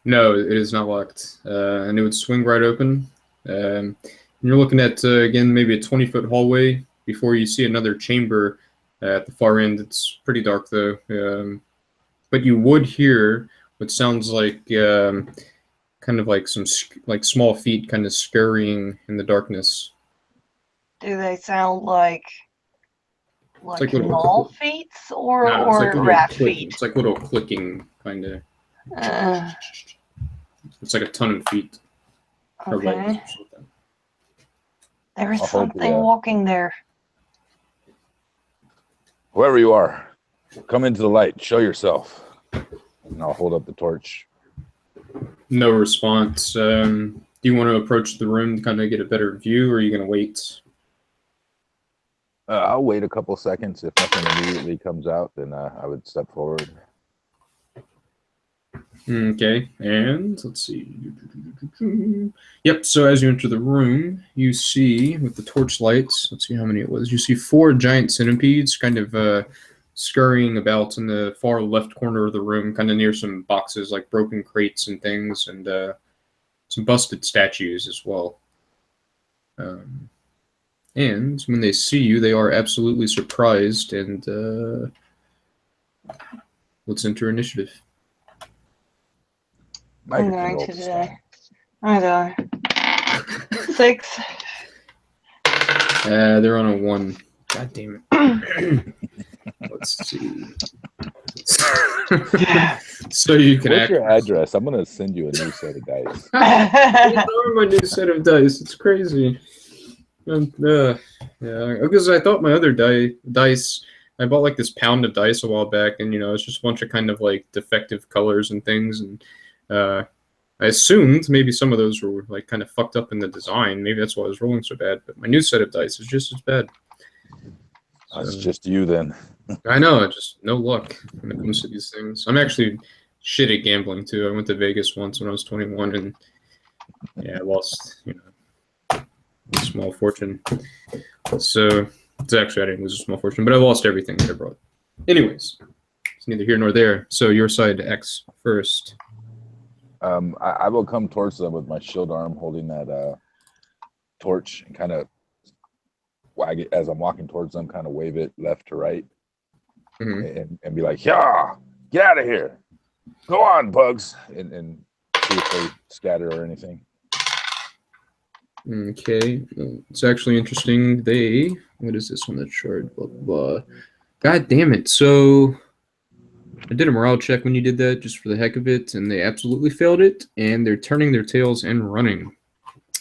No, it is not locked, and it would swing right open. You're looking at again maybe a 20-foot hallway before you see another chamber at the far end. It's pretty dark though, but you would hear what sounds like kind kind of like some like small feet kind of scurrying in the darkness. Do they sound like like gnoll feet or no, it's like rat feet? It's like little clicking kind of. Uh, It's like a ton of feet or legs okay. or something. There is I'll hold something the, walking there. Whoever you are, come into the light. Show yourself. And I'll hold up the torch. No response. Do you want to approach the room to kind of get a better view, or are you going to wait? I'll wait a couple seconds. If nothing immediately comes out, then I would step forward. Okay, and let's see. Yep, so as you enter the room, you see, with the torch lights, let's see how many it was, you see 4 giant centipedes kind of scurrying about in the far left corner of the room, kind of near some boxes, like broken crates and things, and some busted statues as well. And when they see you, they are absolutely surprised, and let's enter initiative. I'm going to die. I die. 6. They're on a 1. God damn it. Let's see. So you can What's your address? I'm going to send you a new set of dice. my new set of dice. It's crazy. Yeah, because I thought my other dice, I bought like this pound of dice a while back, and it's just a bunch of kind of like defective colors and things, and I assumed maybe some of those were like kind of fucked up in the design. Maybe that's why I was rolling so bad. But my new set of dice is just as bad. That's just you then. I know, just no luck when it comes to these things. I'm actually shit at gambling too. I went to Vegas once when I was 21, and I lost, a small fortune. So it's actually I didn't lose a small fortune, but I lost everything that I brought. Anyways, it's neither here nor there. So your side X first. I will come towards them with my shield arm, holding that torch, and kind of wag it as I'm walking towards them. Kind of wave it left to right, and be like, "Yeah, get out of here! Go on, bugs!" And see if they scatter or anything. Okay, it's actually interesting. What is this on the chart? Blah, blah, blah. God damn it! So I did a morale check when you did that, just for the heck of it, and they absolutely failed it, and they're turning their tails and running.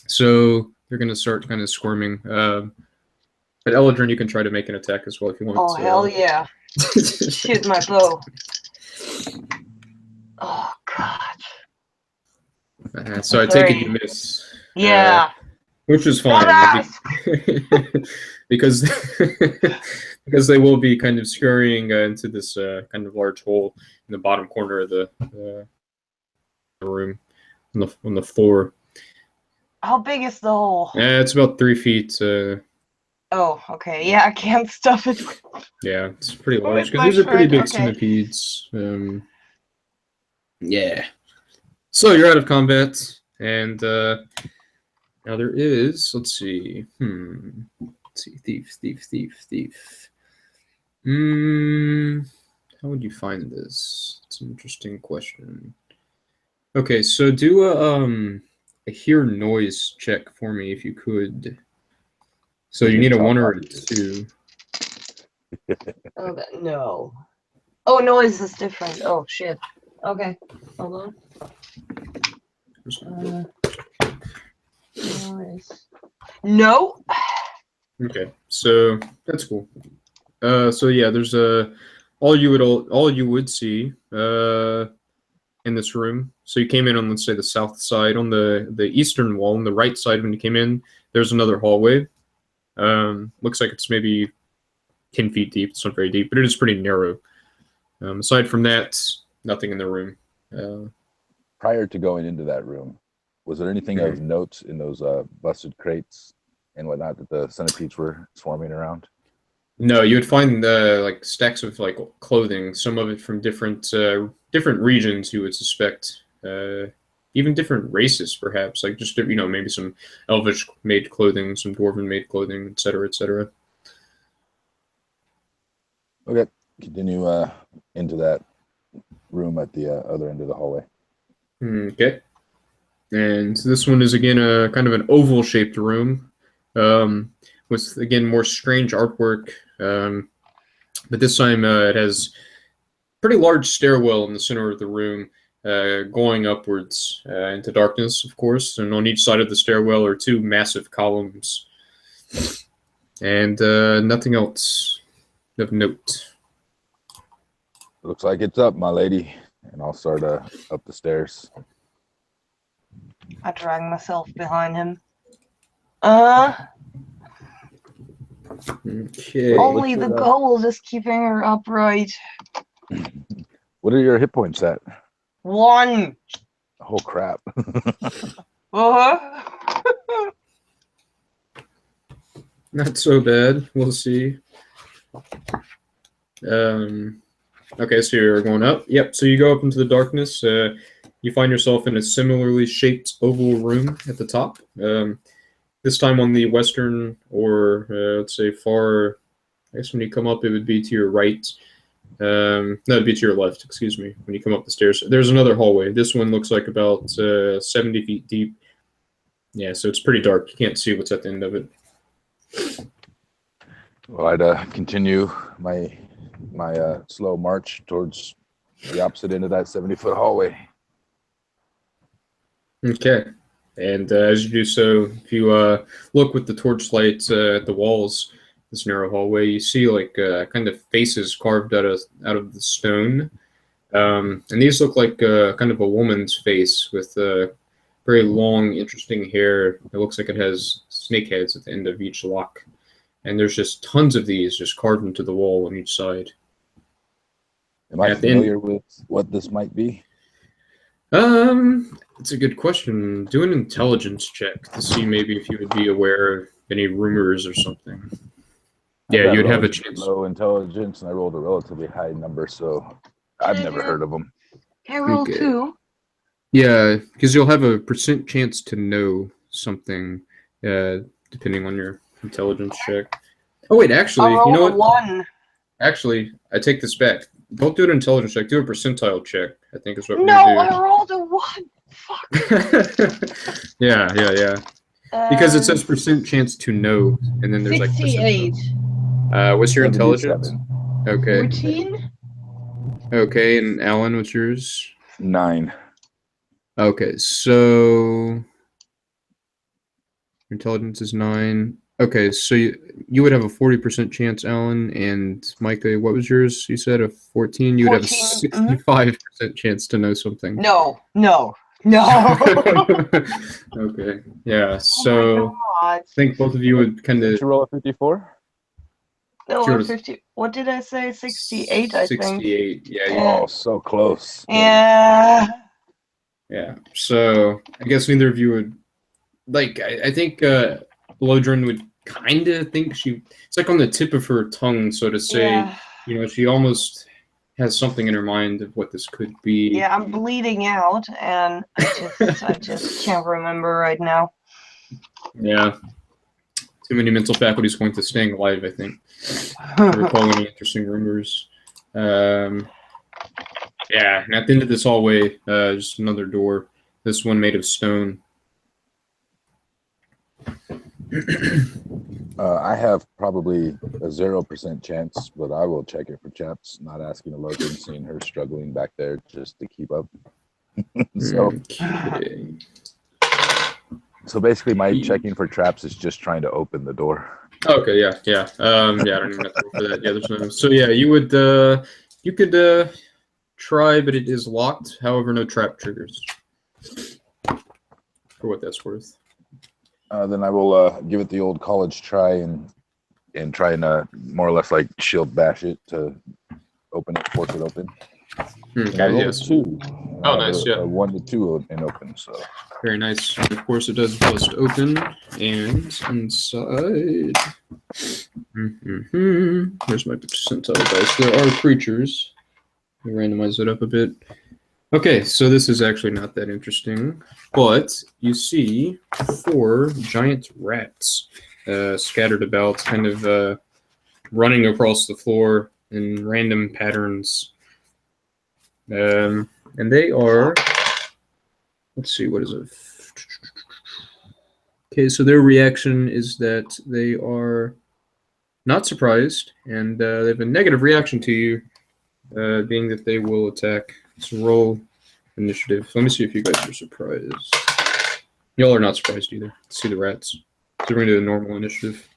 So they're going to start kind of squirming. But Eladrin, you can try to make an attack as well if you want. Oh, hell yeah. Shoot my bow. Oh, God. So I take it you miss. Yeah. Which is fine. Because they will be kind of scurrying into this kind of large hole in the bottom corner of the room on the floor. How big is the hole? It's about 3 feet. Oh, okay. Yeah, I can't stuff it. Yeah, it's pretty large because these are pretty big centipedes. Yeah. So you're out of combat, and now there is. Let's see. Let's see. Thief. How would you find this? It's an interesting question. Okay, so do a hear noise check for me if you could. So you need a 1 or a 2. Oh, no. Oh, noise is different. Oh, shit. Okay. Hold on. Noise. No. Okay, so that's cool. So yeah, there's all you would see in this room. So you came in on, let's say, the south side. On the eastern wall, on the right side when you came in, there's another hallway. Looks like it's maybe 10 feet deep. It's not very deep, but it is pretty narrow. Aside from that, nothing in the room. Prior to going into that room, was there anything of note in those busted crates and whatnot that the centipedes were swarming around? No, you would find like stacks of like clothing. Some of it from different regions. You would suspect, even different races, perhaps. Like just maybe some Elvish made clothing, some Dwarven made clothing, etc., etc. Okay, continue into that room at the other end of the hallway. Okay. And this one is again a kind of an oval-shaped room, with again more strange artwork. But this time it has a pretty large stairwell in the center of the room, going upwards into darkness, of course. And on each side of the stairwell are two massive columns, and nothing else of note. Looks like it's up, my lady. And I'll start up the stairs. I drag myself behind him. Okay. Only the gold is keeping her upright. What are your hit points at? 1. Oh, crap. Uh-huh. Not so bad. We'll see. Okay, so you're going up. Yep, so you go up into the darkness. You find yourself in a similarly shaped oval room at the top. This time on the western, or let's say far, I guess when you come up, it would be to your right. No, it'd be to your left, excuse me, when you come up the stairs. There's another hallway. This one looks like about 70 feet deep. Yeah, so it's pretty dark. You can't see what's at the end of it. Well, I'd continue my slow march towards the opposite end of that 70-foot hallway. Okay. And as you do so, if you look with the torchlight at the walls, this narrow hallway, you see like kind of faces carved out of the stone. And these look like kind of a woman's face with very long, interesting hair. It looks like it has snake heads at the end of each lock. And there's just tons of these just carved into the wall on each side. Am I familiar with what this might be? It's a good question. Do an intelligence check to see maybe if you would be aware of any rumors or something. Yeah, you'd have a chance. Low intelligence, and I rolled a relatively high number, so I've never heard of them. Can I roll 2? Yeah, because you'll have a % chance to know something, depending on your intelligence check. Oh wait, actually, you know what? 1. Actually, I take this back. Don't do an intelligence check. Do a percentile check, I think is what No, we do. I rolled a 1. Fuck. Yeah. Because it says % chance to know, and then there's 68. Like what's your intelligence? 77. Okay. 14? Okay, and Alan, what's yours? 9. Okay, so intelligence is 9. Okay, so you would have a 40% chance, Alan, and Micah, what was yours? You said a 14. You would have a 65% chance to know something. No. Okay, yeah. So I think both of you would kind of. Did you roll a 54? No, 50. What did I say? 68, I think. 68, yeah. Oh, so close. Yeah. Yeah, so I guess neither of you would. Like, I think Lodrin would kind of think it's like on the tip of her tongue, so to say. Yeah. You know, she almost has something in her mind of what this could be. Yeah, I'm bleeding out, and I just can't remember right now. Yeah. Too many mental faculties going to staying alive, I think. To recall any interesting rumors. Yeah, and at the end of this hallway, just another door. This one made of stone. I have probably a 0% chance, but I will check it for chaps. Not asking a Logan, seeing her struggling back there just to keep up. So basically, my checking for traps is just trying to open the door. Okay, yeah. I don't even have to go for that. Yeah, there's no. So yeah, you could try, but it is locked. However, no trap triggers. For what that's worth. Then I will give it the old college try and try and more or less like shield bash it to open it, force it open. Okay, yes. 2. Oh, nice, yeah. 1 to 2 and open. So very nice. And of course, it does bust open, and inside. Where's my percentile dice? There are creatures. Let me randomize it up a bit. Okay, so this is actually not that interesting, but you see 4 giant rats scattered about, kind of running across the floor in random patterns. And they are, let's see, what is it? Okay, so their reaction is that they are not surprised, and they have a negative reaction to you, being that they will attack. So roll initiative. Let me see if you guys are surprised. Y'all are not surprised either. See the rats. So we're going to do a normal initiative.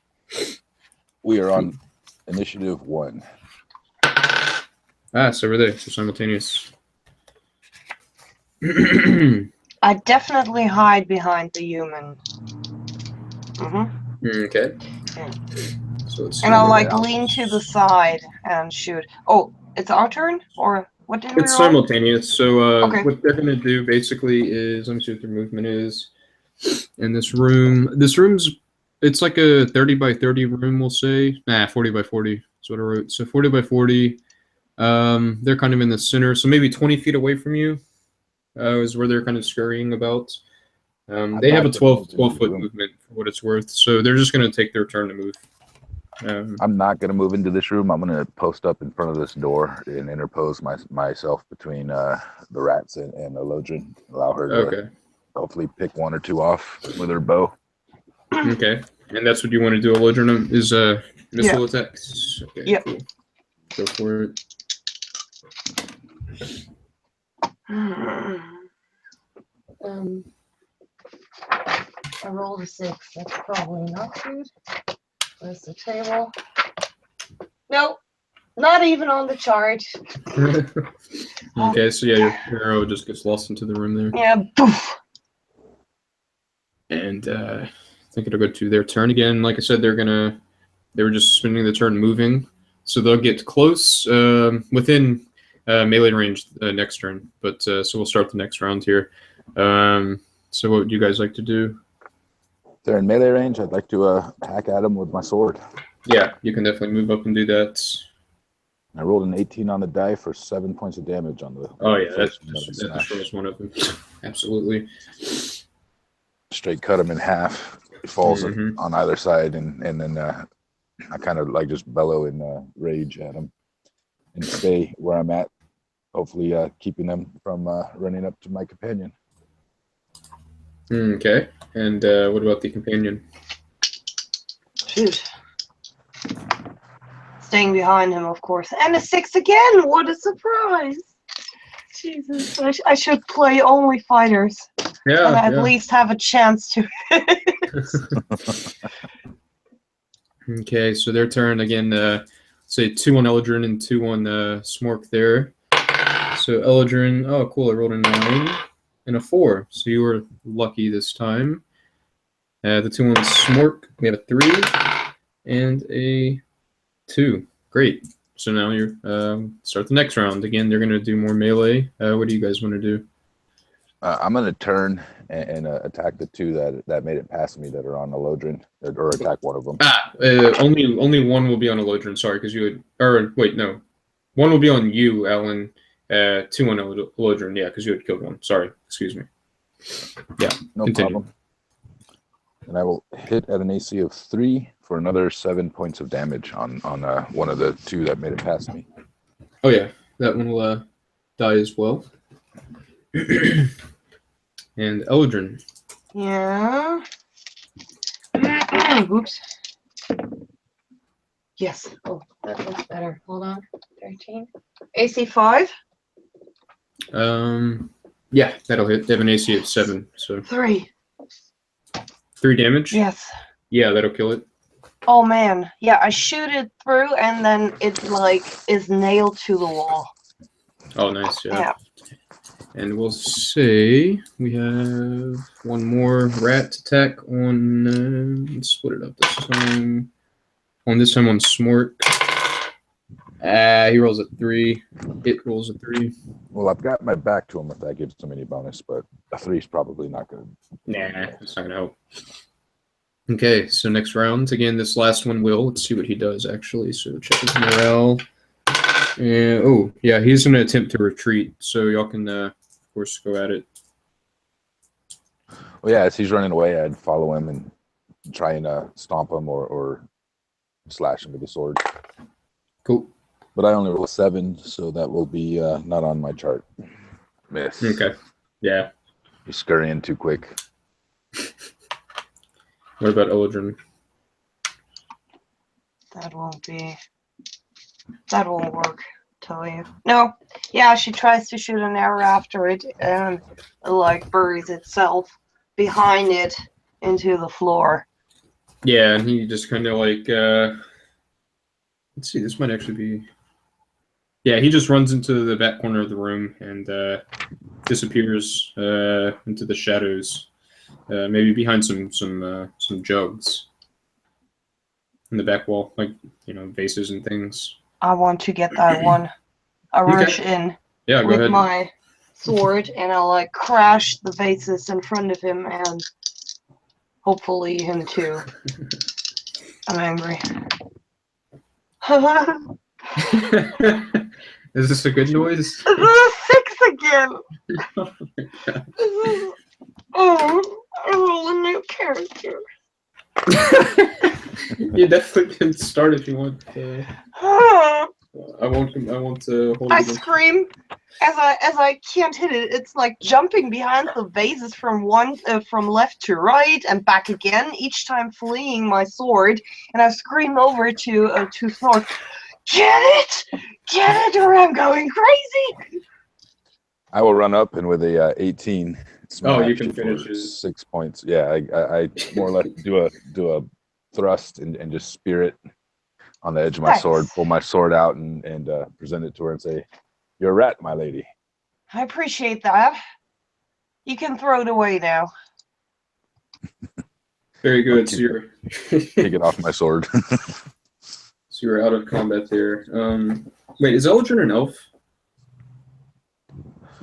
We are on initiative 1. Ah, so were they. So simultaneous. I definitely hide behind the human. Okay. Yeah. So let's And I'll see. like lean to the side and shoot. Oh, it's our turn? Or what did we It's roll? simultaneous. So Okay. what they're going to do basically is, let me see what their movement is. In this room, it's like a 30 by 30 room, we'll say. 40 by 40 is what I wrote. So 40 by 40. They're kind of in the center, so maybe 20 feet away from you is where they're kind of scurrying about. They have a 12-foot movement for what it's worth, so they're just going to take their turn to move. I'm not going to move into this room. I'm going to post up in front of this door and interpose myself between the rats and Elodrin. Allow her to hopefully pick one or two off with her bow. Okay, and that's what you want to do, Elodrin, is missile attacks? Okay, yep. Cool. Go for it. I rolled a 6. That's probably not good. Where's the table? Nope. Not even on the chart. Okay, so yeah, your arrow just gets lost into the room there. Yeah, poof. And I think it'll go to their turn again. Like I said, they were just spending the turn moving. So they'll get close within melee range next turn. But so we'll start the next round here. So what would you guys like to do? If they're in melee range, I'd like to hack at them with my sword. Yeah, you can definitely move up and do that. I rolled an 18 on the die for 7 points of damage on the. Oh yeah, that destroys one of them. Absolutely. Straight cut him in half. It falls on either side, and then I kind of like just bellow in rage at him and stay where I'm at. Hopefully, keeping them from running up to my companion. Okay, and what about the companion? Shoot. Staying behind him, of course. And a 6 again! What a surprise! Jesus, I should play only fighters. Yeah, and at least have a chance to. Okay, so their turn again. Say 2 on Eldrin and 2 on Smork there. So Eldrin, oh cool, I rolled a 9 and a 4, so you were lucky this time. The 2 on Smork, we have a 3 and a 2. Great. So now you start the next round. Again, they're going to do more melee. What do you guys want to do? I'm going to turn and attack the 2 that made it past me that are on Elodrin, or attack one of them. Only one will be on Elodrin. Sorry, because you would. Or wait, no, one will be on you, Alan. 2 on Elodrin. Yeah, because you had killed one. Sorry, excuse me. Yeah, no problem. And I will hit at an AC of 3 for another 7 points of damage on one of the 2 that made it past me. Oh yeah, that one will die as well. And Eldrin. Yeah. Oops. Yes. Oh, that looks better. Hold on. 13. AC 5. Yeah, that'll hit. They have an AC of 7, so 3. 3 damage. Yes. Yeah, that'll kill it. Oh man. Yeah, I shoot it through, and then it like is nailed to the wall. Oh, nice. Yeah. And we'll say we have one more rat attack on. Let's split it up this time. On Smork. He rolls a 3. It rolls a 3. Well, I've got my back to him if that gives him any bonus, but a 3 is probably not good. Nah, it's not gonna help. Okay, so next round. Again, this last one will. Let's see what he does actually. So check his morale. Oh, yeah, he's gonna attempt to retreat. So y'all can, of course, go at it. Well, yeah, as he's running away, I'd follow him and try and stomp him or slash him with a sword. Cool. But I only roll a 7, so that will be not on my chart. Miss. Okay. Yeah. He's scurrying too quick. What about Eldrin? That won't work. Tell you. No. Yeah, she tries to shoot an arrow after it and like buries itself behind it into the floor. Yeah, and he just kind of like, let's see, this might actually be. Yeah, he just runs into the back corner of the room and disappears into the shadows, maybe behind some jugs in the back wall, like vases and things. I want to get that one. I rush in Yeah, go with ahead. my sword and I'll like crash the vases in front of him and hopefully him too. I'm angry. Is this a good noise? This is 6 again. Oh my God. I roll a new character. You definitely can start if you want. I won't hold I it. scream as I can't hit it. It's like jumping behind the vases from left to right and back again, each time fleeing my sword. And I scream over to Thor, get it, or I'm going crazy. I will run up and with a 18. You can finish it. 6 points. Yeah, I more or less do a thrust and just spear it on the edge of my sword. Pull my sword out and present it to her and say, "You're a rat, my lady." I appreciate that. You can throw it away now. Very good. So you're take it off my sword. So you're out of combat there. Wait, is Eldrin an elf?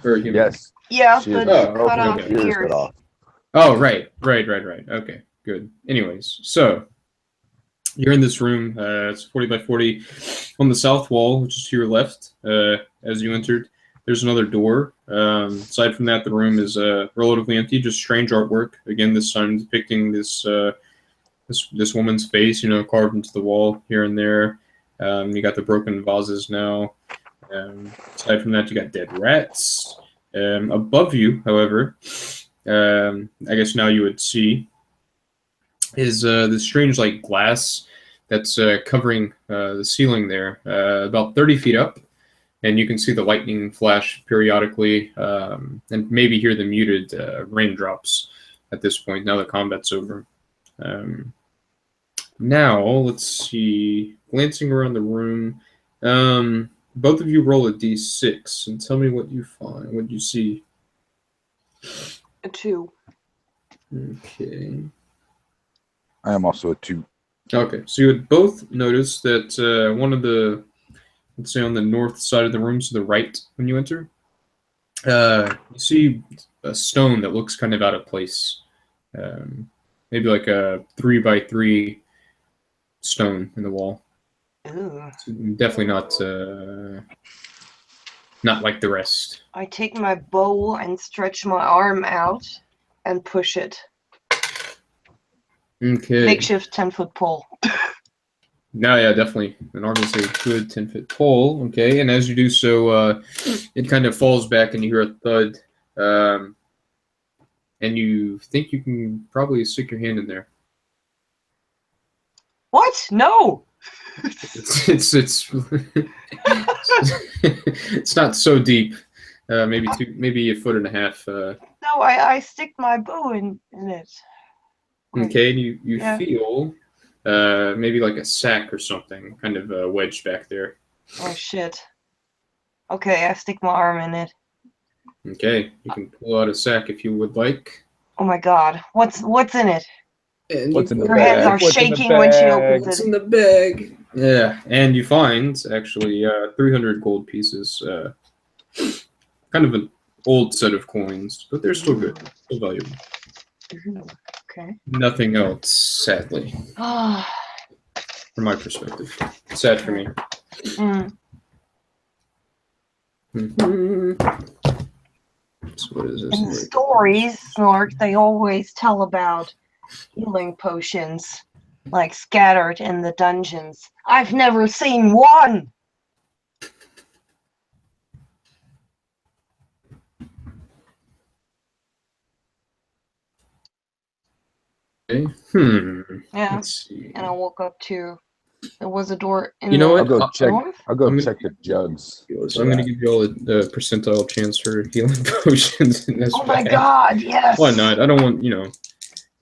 Or a human? Yes. Yeah, She but is cut off okay. ears. Oh, right. Okay, good. Anyways, so you're in this room. It's 40 by 40. On the south wall, which is to your left, as you entered, there's another door. Aside from that, the room is relatively empty. Just strange artwork. Again, this time depicting this woman's face, carved into the wall here and there. You got the broken vases now. Aside from that, you got dead rats. Above you, however, I guess now you would see is this strange like glass that's covering the ceiling there, about 30 feet up, and you can see the lightning flash periodically, and maybe hear the muted raindrops at this point. Now the combat's over. Now let's see. Glancing around the room, both of you roll a d6 and tell me what you find. What you see. A 2. Okay. I am also a 2. Okay, so you would both notice that one of the, let's say on the north side of the room, to the right when you enter, you see a stone that looks kind of out of place. Maybe like a 3 by 3 stone in the wall. Ooh. So definitely not like the rest. I take my bow and stretch my arm out and push it. Okay. Makeshift 10-foot pole. No, yeah, definitely. An arm is a good 10-foot pole. Okay, and as you do so, it kind of falls back and you hear a thud. And you think you can probably stick your hand in there. What? No! It's it's not so deep. Maybe a foot and a half. No, I stick my bow in it. Okay, and you feel maybe like a sack or something kind of wedged back there. Oh shit. Okay, I stick my arm in it. Okay, you can pull out a sack if you would like. Oh my god. What's in it? And What's in the Her bag? hands are shaking when she opens What's it. in the bag? Yeah, and you find actually 300 gold pieces. Kind of an old set of coins, but they're still good, still valuable. Okay. Nothing else, sadly, from my perspective. Sad for me. So what is this? In the stories, Snork, they always tell about healing potions, like scattered in the dungeons. I've never seen one! Yeah. Let's see. And I woke up to there was a door in You know the what? I'll go check. north. I'll go I'm gonna- check the jugs. So I'm going to give you all a percentile chance for healing potions in this Oh my bag. god, yes. Why not? I don't want,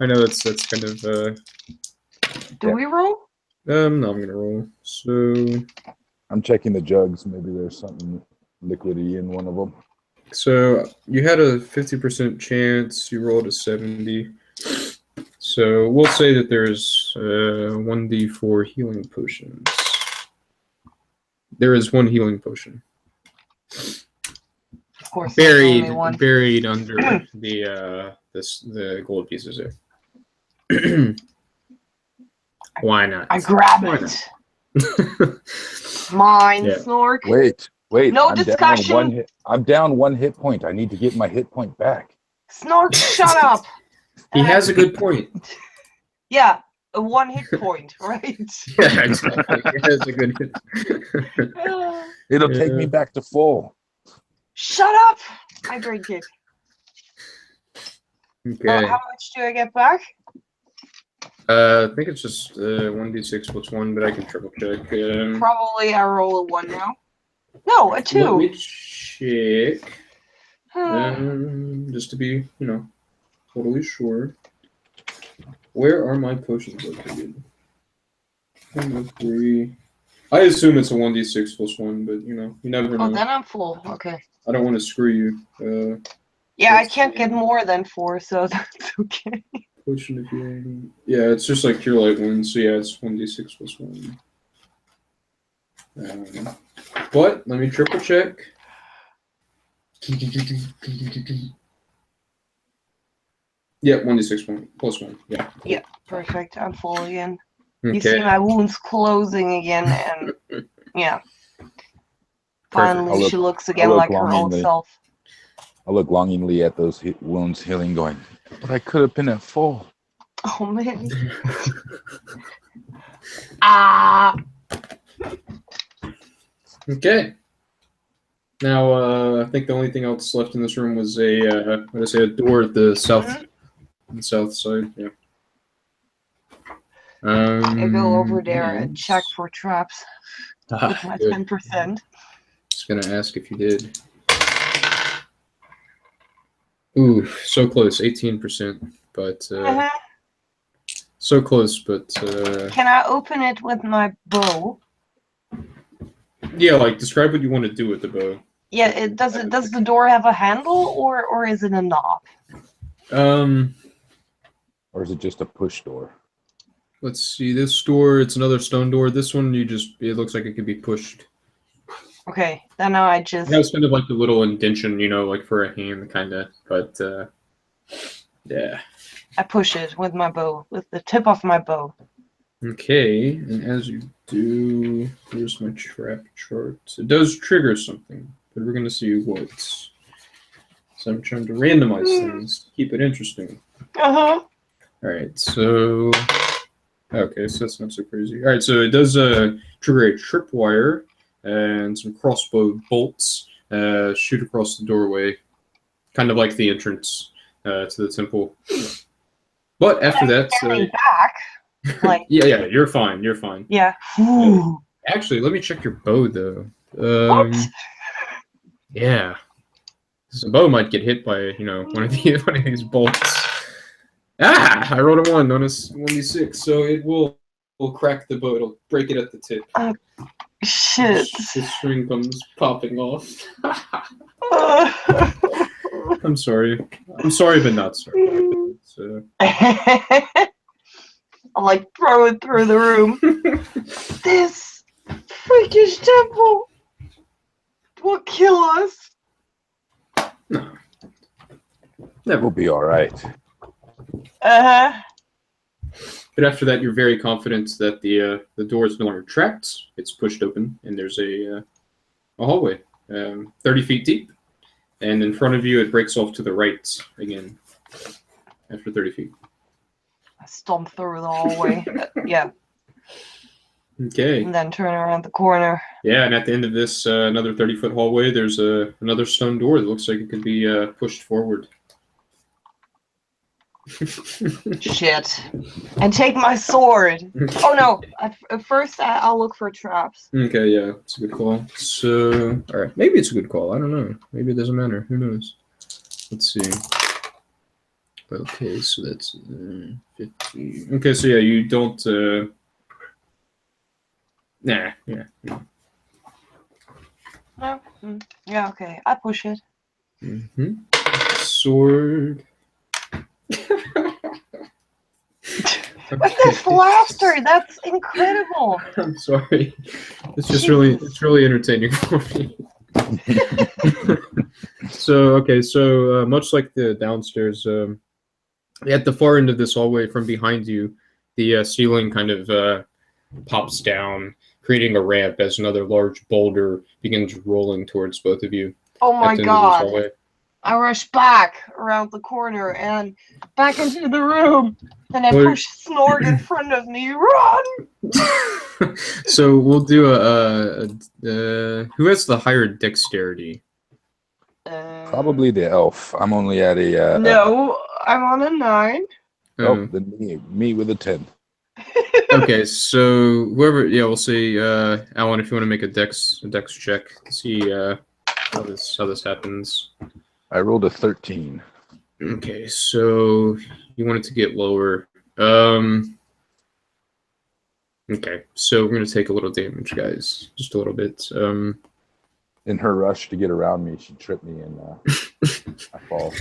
I know that's kind of, Do we roll? no, I'm going to roll. So I'm checking the jugs. Maybe there's something liquidy in one of them. So you had a 50% chance. You rolled a 70. So we'll say that there's 1d4 healing potions. There is one healing potion Of course, there's only buried one. buried under the gold pieces there. Why not? I grab Why it. Mine, Yeah. Snork. Wait. No I'm discussion. I'm down 1 hit point. I need to get my hit point back. Snork, shut up. He has a good point. Yeah, a 1 hit point, right? Yeah, exactly. He has a good hit. It'll take me Yeah. back to full. Shut up. I drink it. Okay. How much do I get back? I think it's just 1d6 plus 1, but I can triple check. Probably I roll a 1 now. No, a 2. Let me check. Just to be, totally sure. Where are my potions located? 1 of 3. I assume it's a 1d6 plus 1, but you never know. Oh, then I'm full. Okay. I don't want to screw you. Yeah, I let's can't see. get more than 4, so that's okay. Potion of healing. Yeah, it's just like cure light wounds, so yeah, it's 1d6 plus 1. But let me triple check. Yeah, 1d6 plus 1. Yeah. Yeah, perfect. I'm full again. You Okay. see my wounds closing again, and yeah. Finally, I'll look- she looks I'll again look like her old longingly. self. I look longingly at those wounds healing, going, but I could have been at full. Oh man. Ah. Okay. Now, I think the only thing else left in this room was a door at the south side. Yeah. I go over there yes. and check for traps with my Good. 10%. Just gonna ask if you did. Ooh, so close, 18%, but so close, but Can I open it with my bow? yeah, like describe what you want to do with the bow. Yeah, does the door have a handle or is it a knob? Or is it just a push door? Let's see. This door, it's another stone door. This one, it looks like it could be pushed. Okay, then I just It has kind of like a little indention, like for a hand, kind of. But yeah. I push it with my bow, with the tip of my bow. Okay, and as you do, here's my trap chart. It does trigger something, but we're gonna see what. So I'm trying to randomize things, keep it interesting. Uh-huh. All right, so okay, so that's not so crazy. All right, so it does trigger a tripwire and some crossbow bolts shoot across the doorway, kind of like the entrance to the temple. But after that, Standing back. Like yeah, you're fine. You're fine. yeah. Ooh. Actually, let me check your bow though. What? Yeah, the bow might get hit by one of these bolts. I rolled a 1 on a 1d6, so it will crack the bow. It'll break it at the tip. Shit. The string comes popping off. I'm sorry. I'm sorry, but not sorry. So. I'll like throw it through the room. This freakish temple will kill us. No. That will be all right. Uh-huh. But after that, you're very confident that the door is no longer trapped. It's pushed open, and there's a hallway, 30 feet deep. And in front of you, it breaks off to the right again after 30 feet. I stomp through the hallway. Yeah. Okay. And then turn around the corner. Yeah, and at the end of this another 30-foot hallway, there's another stone door that looks like it could be pushed forward. Shit. And take my sword. Oh no! At first, I'll look for traps. Okay, yeah, it's a good call. So, all right, maybe it's a good call. I don't know. Maybe it doesn't matter. Who knows? Let's see. Okay, so that's 50. Okay, so yeah, you don't. Nah, yeah. No. Yeah. Okay. I push it. Sword. What's this laughter? That's incredible. I'm sorry. It's just really entertaining for me. So okay, so much like the downstairs, at the far end of this hallway, from behind you, the ceiling kind of pops down, creating a ramp as another large boulder begins rolling towards both of you. Oh my at the end of this god. hallway. I rush back around the corner and back into the room. And I push Snorg in front of me. Run! So we'll do who has the higher dexterity? Probably the elf. I'm only at a. No, I'm on a 9. Oh, then me with a 10. Okay, so whoever, yeah, we'll say Alan, if you want to make a dex check to see how this happens. I rolled a 13. Okay, so you want it to get lower. Okay, so we're gonna take a little damage, guys, just a little bit. In her rush to get around me, she tripped me and I fall.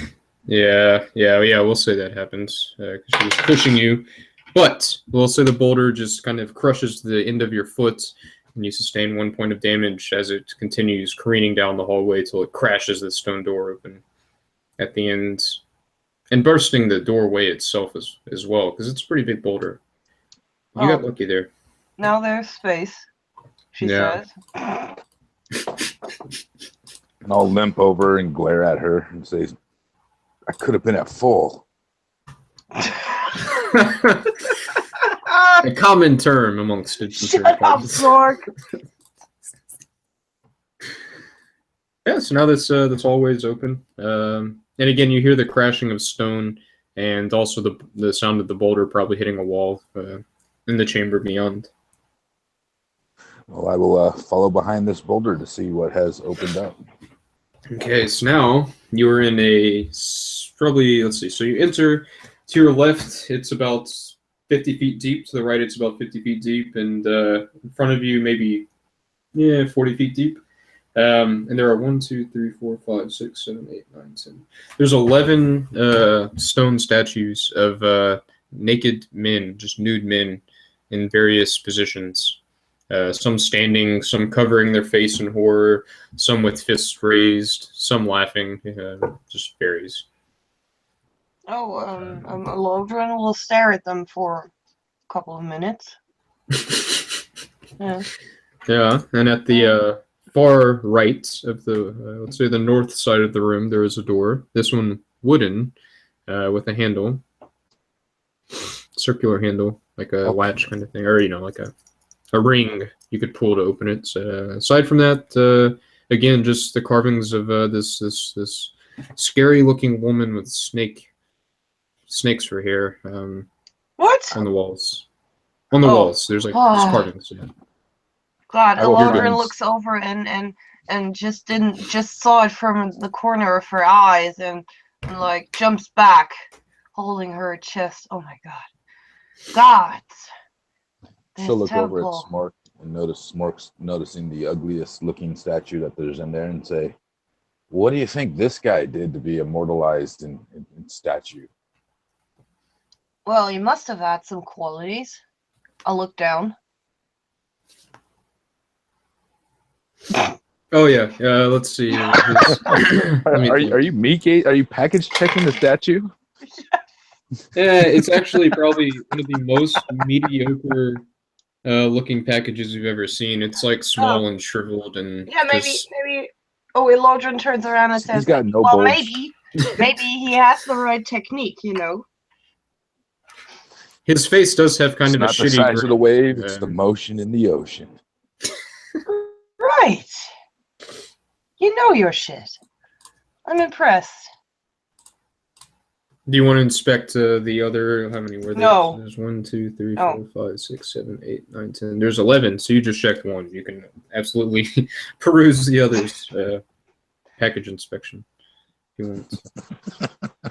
Yeah, we'll say that happens because she was pushing you. But we'll say the boulder just kind of crushes the end of your foot, and you sustain 1 point of damage as it continues careening down the hallway till it crashes the stone door open at the end, and bursting the doorway itself as well, because it's a pretty big boulder. You got lucky there. Now there's space, she says. And I'll limp over and glare at her and say, I could have been at full. A common term amongst Shut up, Snorg. Yeah, so now that's hallway's open. And again, you hear the crashing of stone and also the sound of the boulder probably hitting a wall in the chamber beyond. Well, I will follow behind this boulder to see what has opened up. Okay, so now you're in a probably, let's see, so you enter to your left, it's about 50 feet deep. To the right, it's about 50 feet deep. And in front of you, maybe 40 feet deep. And there are 1, 2, 3, 4, 5, 6, 7, 8, 9, 10. There's 11 stone statues of naked men, just nude men in various positions. Some standing, some covering their face in horror, some with fists raised, some laughing. Just varies. Lodrin will stare at them for a couple of minutes. Yeah, and at the far right of the, let's say the north side of the room, there is a door. This one wooden, with a handle, circular handle, like a latch kind of thing, or like a ring you could pull to open it. Aside from that, again, just the carvings of this scary-looking woman with snakes for hair. What? On the walls. On the walls, there's like carvings. Yeah. God, Elodrin looks over and just saw it from the corner of her eyes and like jumps back, holding her chest. Oh my God. God. She'll look over at Smork and notice Smork's noticing the ugliest looking statue that there's in there and say, what do you think this guy did to be immortalized in statue? Well, he must have had some qualities. I'll look down. Oh yeah, let's see. Are you package checking the statue? Yeah, it's actually probably one of the most mediocre looking packages you've ever seen. It's like small and shriveled and maybe. Oh, Elodrin turns around and says, he's got no bulge. maybe he has the right technique, His face does have kind of a shitty. It's not the size of the wave; it's the motion in the ocean. Right. You know your shit. I'm impressed. Do you want to inspect the other? How many were there? No. So there's 1, 2, 3, Oh. 4, 5, 6, 7, 8, 9, 10. There's 11. So you just checked one. You can absolutely peruse the others. Package inspection. If you want.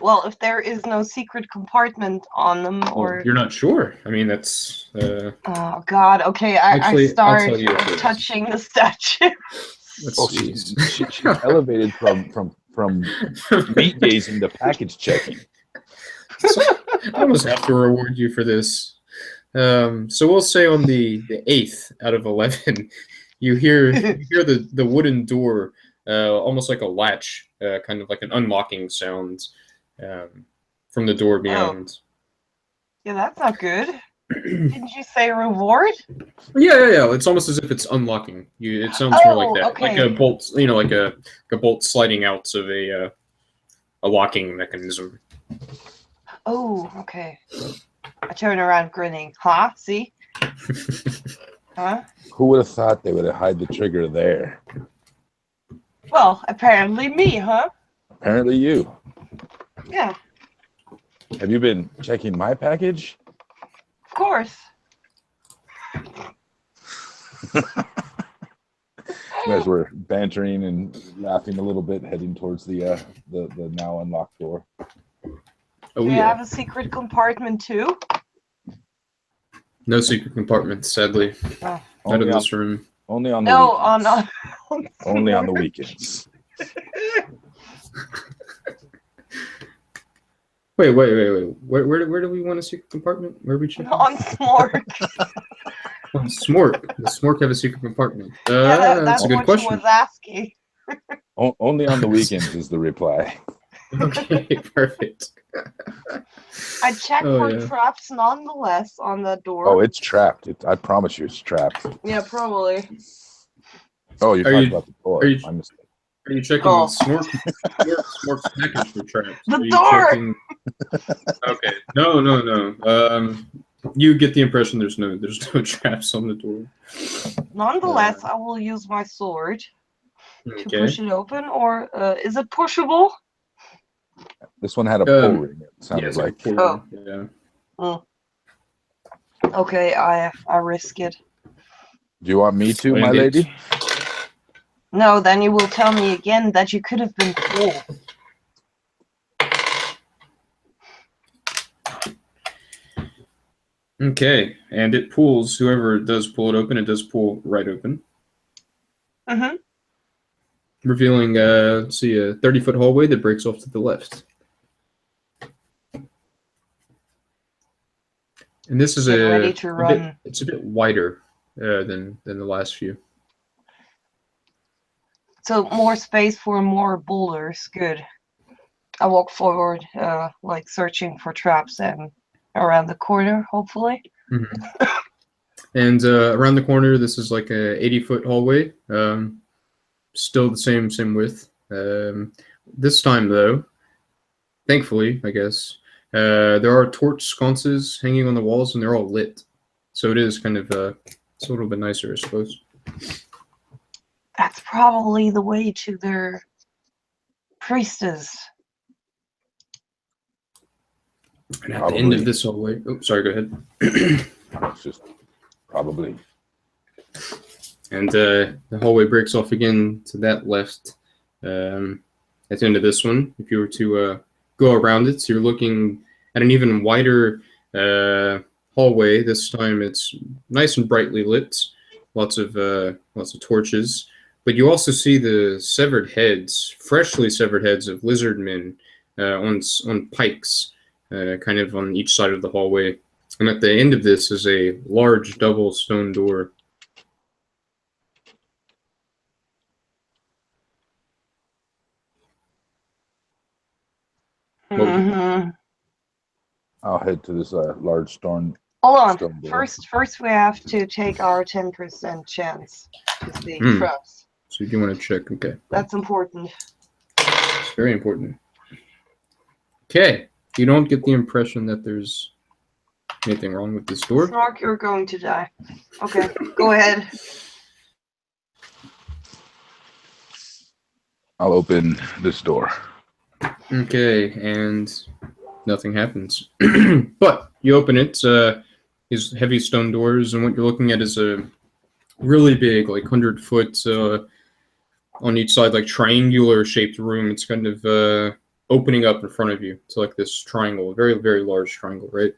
Well, if there is no secret compartment on them, or You're not sure. I mean, that's. oh God. Okay, Actually, I start I'll tell you what it is. touching the statue. Let's see. She's elevated from meat gazing to package checking. I almost have to reward you for this. So we'll say on the 8th out of 11, you hear the wooden door, almost like a latch, kind of like an unlocking sound from the door beyond. Yeah, that's not good. Didn't you say reward? Yeah. It's almost as if it's unlocking. It sounds more like that, okay. like a bolt. Like a bolt sliding out of a locking mechanism. Oh, okay. I turn around grinning. Huh? See? Huh? Who would have thought they would have hide the trigger there? Well, apparently me, huh? Apparently you. Yeah, Have you been checking my package? of course. You guys were bantering and laughing a little bit, heading towards the now unlocked door. Oh Do you yeah. have a secret compartment too? No secret compartments, sadly. Oh. Not in this room. Only on the No, weekends. on Only on the weekends. Wait. Where do we want a secret compartment? Where are we checking? on Smork. On Smork. Does Smork have a secret compartment? Yeah, That's a good what question. she was asking. Only on the weekends is the reply. Okay, perfect. I checked Oh, for yeah. traps nonetheless on the door. Oh, it's trapped. I promise you, it's trapped. Yeah, probably. Oh, you're Are talking you- about the door. are you- My mistake. Are you checking Oh. Smork's package for traps? The Are you door! checking- Okay. No. You get the impression there's no traps on the door. Nonetheless, I will use my sword to Okay. push it open, or is it pushable? This one had a pull ring. It sounded Yes, like. Oh. Yeah. Okay, I risk it. Do you want me to, my Indeed. lady? No, then you will tell me again that you could have been full. Okay, and it pulls. Whoever does pull it open, it does pull right open, Mm-hmm. revealing a 30-foot hallway that breaks off to the left. And this is Get ready to run. it's a bit wider than the last few. So more space for more boulders. Good. I walk forward, like searching for traps and around the corner, hopefully. Mm-hmm. And around the corner, this is like a 80-foot hallway. Still the same width. This time, though, thankfully, I guess, there are torch sconces hanging on the walls, and they're all lit. So it is kind of it's a little bit nicer, I suppose. That's probably the way to their priestess. And at the end of this hallway, oh, sorry, go ahead. It's just probably. And the hallway breaks off again to that left. At the end of this one, if you were to go around it, so you're looking at an even wider hallway. This time it's nice and brightly lit, lots of torches. But you also see the severed heads, freshly severed heads of lizard men on pikes, kind of on each side of the hallway. And at the end of this is a large double stone door. Mm-hmm. I'll head to this large stone. Hold on. Stone door. First we have to take our 10% chance to see traps. So you do want to check, okay. That's important. It's very important. Okay. You don't get the impression that there's anything wrong with this door. Snark, you're going to die. Okay, go ahead. I'll open this door. Okay, and nothing happens. But you open it, these heavy stone doors, and what you're looking at is a really big, like 100-foot on each side, like triangular shaped room. It's kind of opening up in front of you to like this triangle, a very, very large triangle, right?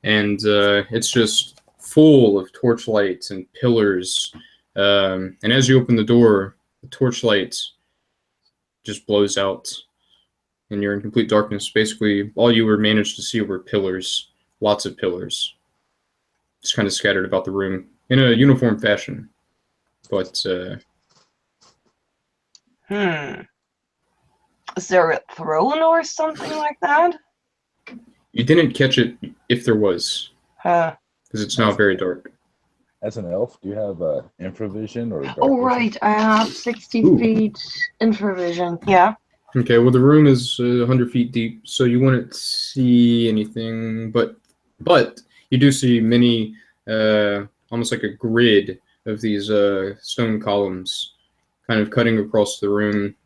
And it's just full of torchlights and pillars. And as you open the door, the torchlight just blows out, and you're in complete darkness. Basically, all you were managed to see were pillars, lots of pillars, just kind of scattered about the room in a uniform fashion. But is there a throne or something like that? you didn't catch it if there was, Huh. because it's now very dark. As an elf, do you have infravision or dark Oh, vision? right. I have 60 Ooh. feet infravision. Yeah. Okay, well, the room is 100 feet deep, so you wouldn't see anything, but you do see many, almost like a grid of these stone columns kind of cutting across the room,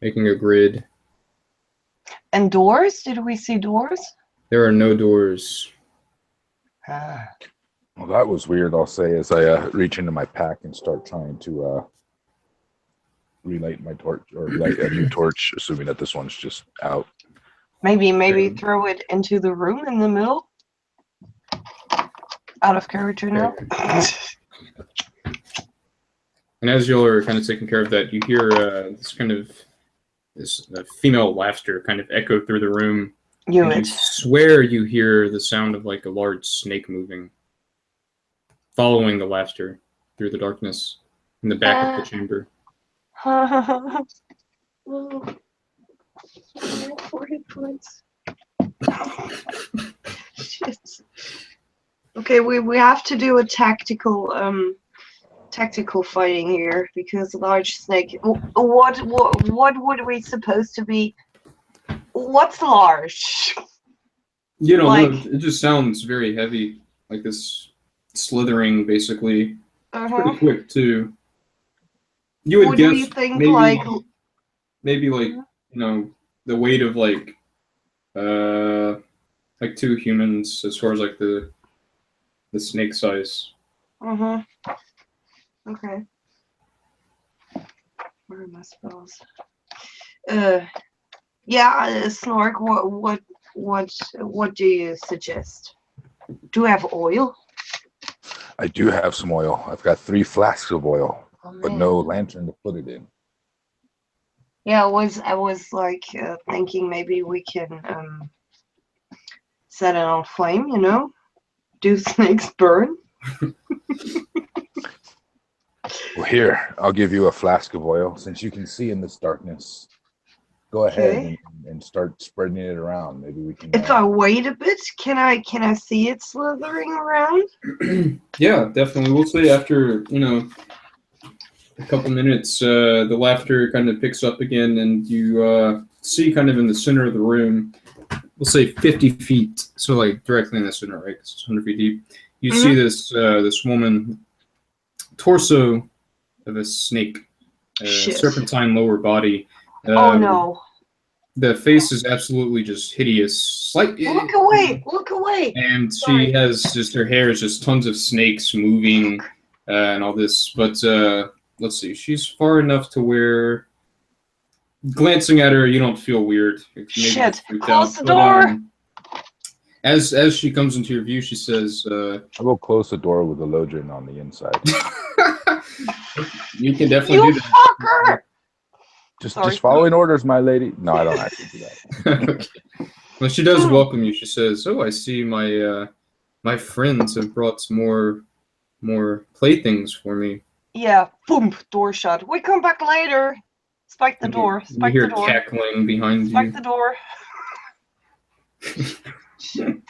making a grid. And doors? Did we see doors? There are no doors. Well, that was weird, I'll say, as I reach into my pack and start trying to relight my torch, or light a new torch, assuming that this one's just out. Maybe throw it into the room in the middle? Out of character now? And as y'all are kind of taking care of that, you hear this female laughter kind of echo through the room. You swear you hear the sound of like a large snake moving, following the laughter through the darkness in the back of the chamber. 4 hit points. Shit. Okay, we have to do a tactical fighting here, because large snake. What would we supposed to be? What's large? You don't know. It just sounds very heavy, like this slithering, basically. It's pretty quick too. You would guess you think maybe the weight of like 2 humans as far as like the snake size. Okay. Where are my spells? Yeah, Snork. What do you suggest? Do you have oil? I do have some oil. I've got 3 flasks of oil, but no lantern to put it in. Yeah, I was like thinking maybe we can set it on flame. Do snakes burn? Well, here, I'll give you a flask of oil. Since you can see in this darkness, go ahead and start spreading it around. Maybe we can... If I wait a bit, can I see it slithering around? Yeah, definitely. We'll say after, a couple minutes, the laughter kind of picks up again, and you see kind of in the center of the room, we'll say 50 feet, so like directly in the center, right? 'Cause it's 100 feet deep. You see this woman, torso of a snake, serpentine lower body. Oh no! The face is absolutely just hideous. Look away! Look away! And she has just, her hair is just tons of snakes moving and all this. But let's see, she's far enough to where glancing at her, you don't feel weird. Shit! Close the door! As she comes into your view, she says, I will close the door with a lodrin on the inside. You can definitely do that. Fucker! Just following orders, my lady. No, I don't actually do that. Okay. Well, she does welcome you. She says, "Oh, I see my friends have brought some more playthings for me." Yeah, boom, door shut. We come back later. Spike the door. Spike you the door. You hear cackling behind Spike you. the door. Shit.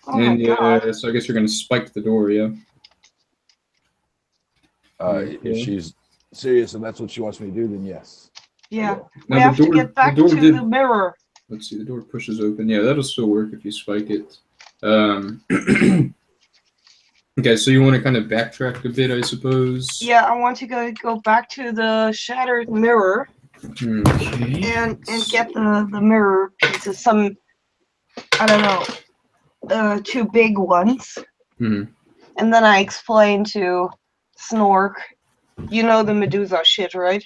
Oh and my God. So I guess you're gonna spike the door, yeah. If she's serious and that's what she wants me to do, then yes. Yeah. Now We have to get back to the mirror. Let's see, the door pushes open. Yeah, that'll still work if you spike it. Okay, so you want to kind of backtrack a bit, I suppose? Yeah, I want to go back to the shattered mirror. Okay. and get the mirror pieces. Some, I don't know, 2 big ones. Hmm. And then I explain to Snork, you know the Medusa shit, right?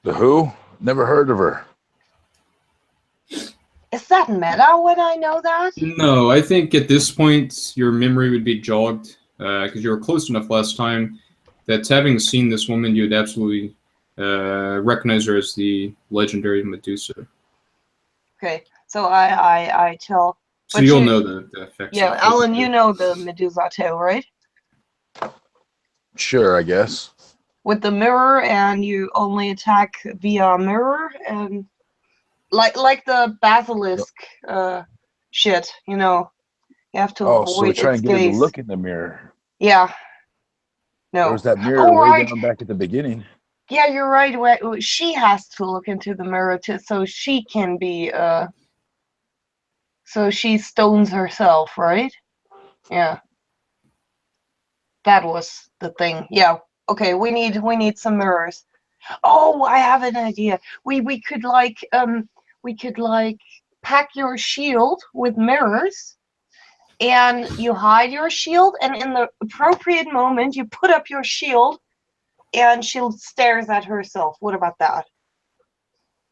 The who? Never heard of her. Is that meta when I know that? No, I think at this point your memory would be jogged because you were close enough last time that having seen this woman, you'd absolutely recognize her as the legendary Medusa. Okay, so I tell. So But you'll you, know the effects. yeah, of Alan, you know the Medusa too, right? Sure, I guess. With the mirror, and you only attack via mirror, and like the basilisk shit, you know. You have to Oh, so we avoid try its and get her to gaze. look in the mirror. Yeah. There No. was that mirror Oh, way right. down back at the beginning. Yeah, you're right. She has to look into the mirror so she can be so she stones herself, right? Yeah. That was the thing. Yeah. Okay, we need some mirrors. Oh, I have an idea. We could like pack your shield with mirrors, and you hide your shield, and in the appropriate moment you put up your shield and she stares at herself. What about that?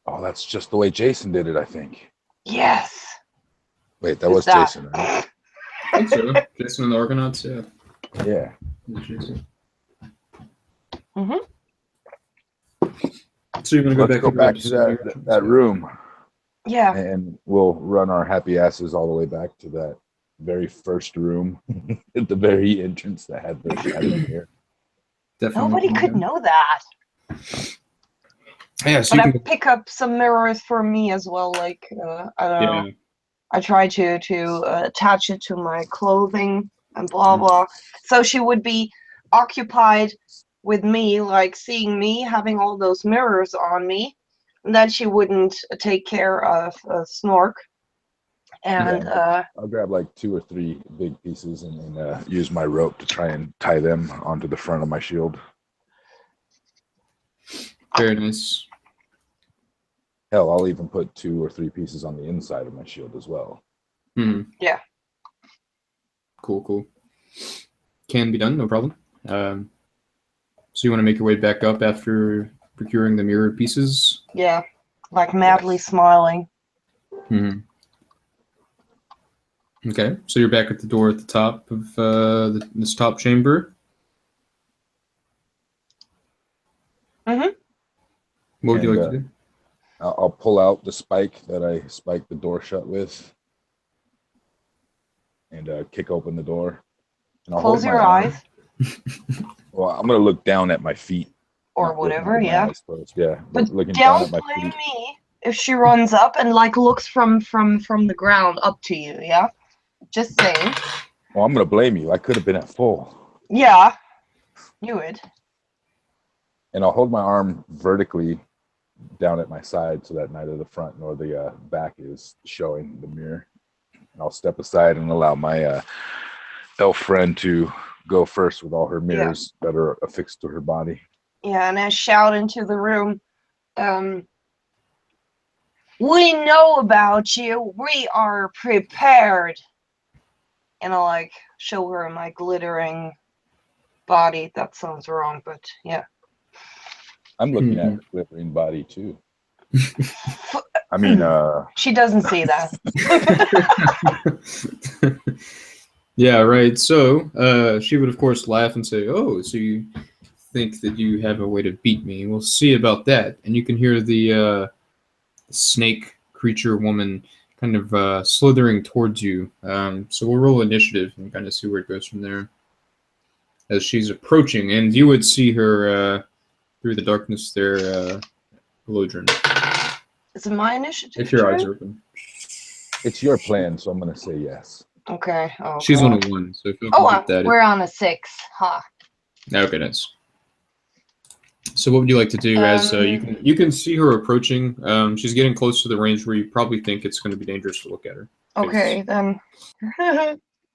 Oh, that's just the way Jason did it, I think. Yes. Wait, that Is was that Jason, right? I think so. Jason and the Argonauts, yeah. Yeah. Mm-hmm. So you're gonna go Let's back go into back to that room, Yeah. and we'll run our happy asses all the way back to that very first room at the very entrance that had the shattered mirror. Definitely. Nobody could know that. Yeah, so But you I can. pick up some mirrors for me as well. Like I don't know. Yeah. I try to attach it to my clothing and blah blah. So she would be occupied with me, like seeing me having all those mirrors on me, and then she wouldn't take care of Snork. And I'll grab like 2 or 3 big pieces and use my rope to try and tie them onto the front of my shield. Very nice. Hell, I'll even put 2 or 3 pieces on the inside of my shield as well. Yeah. Cool. Can be done, no problem. So you want to make your way back up after procuring the mirror pieces? Yeah. Like madly smiling. Okay, so you're back at the door at the top of this top chamber. Mm-hmm. What would you like to do? I'll pull out the spike that I spiked the door shut with and kick open the door. And I'll Close hold my your arm. eyes. Well, I'm going to look down at my feet. Or whatever, my yeah. eyes closed. Yeah, But looking down at don't my blame feet. me if she runs up and like looks from the ground up to you, yeah? Just saying. Well, I'm going to blame you. I could have been at full. Yeah. Knew it. And I'll hold my arm vertically down at my side so that neither the front nor the back is showing the mirror. And I'll step aside and allow my elf friend to go first with all her mirrors that are affixed to her body. Yeah, and I shout into the room, we know about you. We are prepared. And I'll like show her my glittering body. That sounds wrong, but yeah. I'm looking at her glittering body too. I mean, she doesn't see that. Yeah, right. So she would, of course, laugh and say, "Oh, so you think that you have a way to beat me? We'll see about that." And you can hear the snake creature woman kind of slithering towards you. So we'll roll initiative and kind of see where it goes from there. As she's approaching, and you would see her through the darkness there, Lodrin. Is it my initiative? If your eyes are open. it's your plan, so I'm going to say yes. Okay. Oh, She's God. on a 1, so if you can beat that. We're on a 6. Huh. Okay, nice. So what would you like to do as you can see her approaching? She's getting close to the range where you probably think it's going to be dangerous to look at her. Okay, then.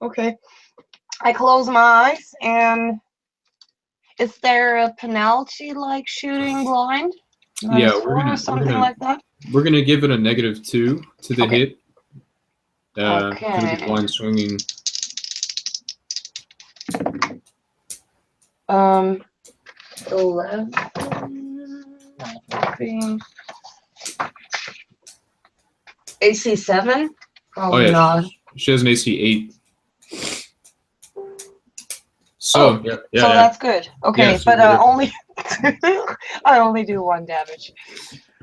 Okay. I close my eyes, and is there a penalty like shooting blind? Yeah, -4 or something like that. we're gonna give it a -2 to the Okay. hit. Gonna Okay. be blind swinging. 11. AC 7? Probably not. She has an AC 8. So Oh, yeah, so that's good. Okay, Yeah, so but you get only I only do 1 damage.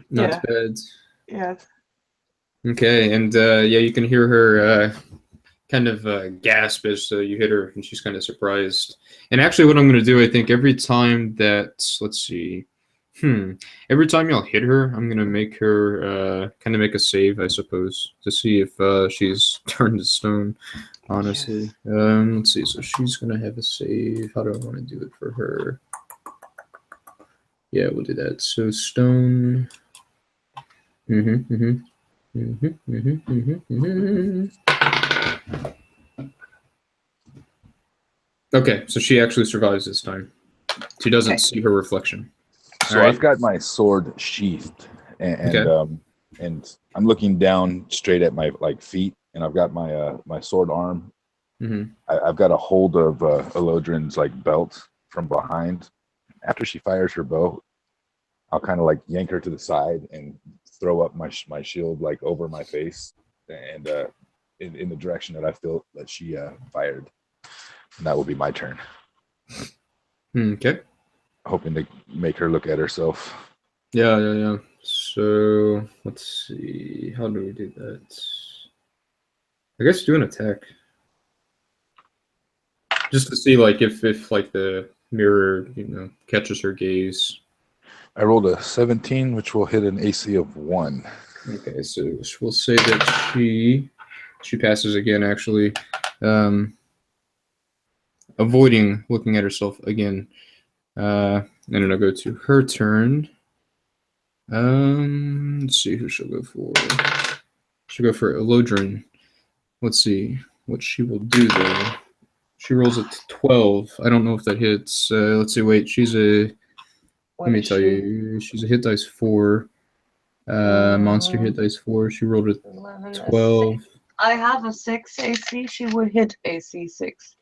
not Yeah. bad. Yeah. Okay, and yeah, you can hear her kind of gasp as you hit her, and she's kind of surprised. And actually, what I'm going to do, I think, every time that, let's see, every time y'all hit her, I'm going to make her kind of make a save, I suppose, to see if she's turned to stone, honestly. Yes. Let's see, so she's going to have a save. How do I want to do it for her? Yeah, we'll do that. So stone. Okay, so she actually survives this time. She doesn't see her reflection. So All right. I've got my sword sheathed, and Okay. and I'm looking down straight at my feet, and I've got my my sword arm. I've got a hold of Elodrin's belt from behind. After she fires her bow, I'll kind of yank her to the side and throw up my shield over my face and in the direction that I feel that she fired. And that will be my turn. Okay. Hoping to make her look at herself. Yeah. So let's see. How do we do that? I guess do an attack. Just to see if the mirror, catches her gaze. I rolled a 17, which will hit an AC of 1. Okay, so we'll say that she passes again, actually. Avoiding looking at herself again. And then I'll go to her turn. Let's see who she'll go for. She'll go for Elodrin. Let's see what she will do though. She rolls a 12. I don't know if that hits. Let's see. Wait, she's a. Let me tell you. She's a hit dice 4. Monster hit dice 4. She rolled a 12. I have a 6 AC. She would hit AC 6.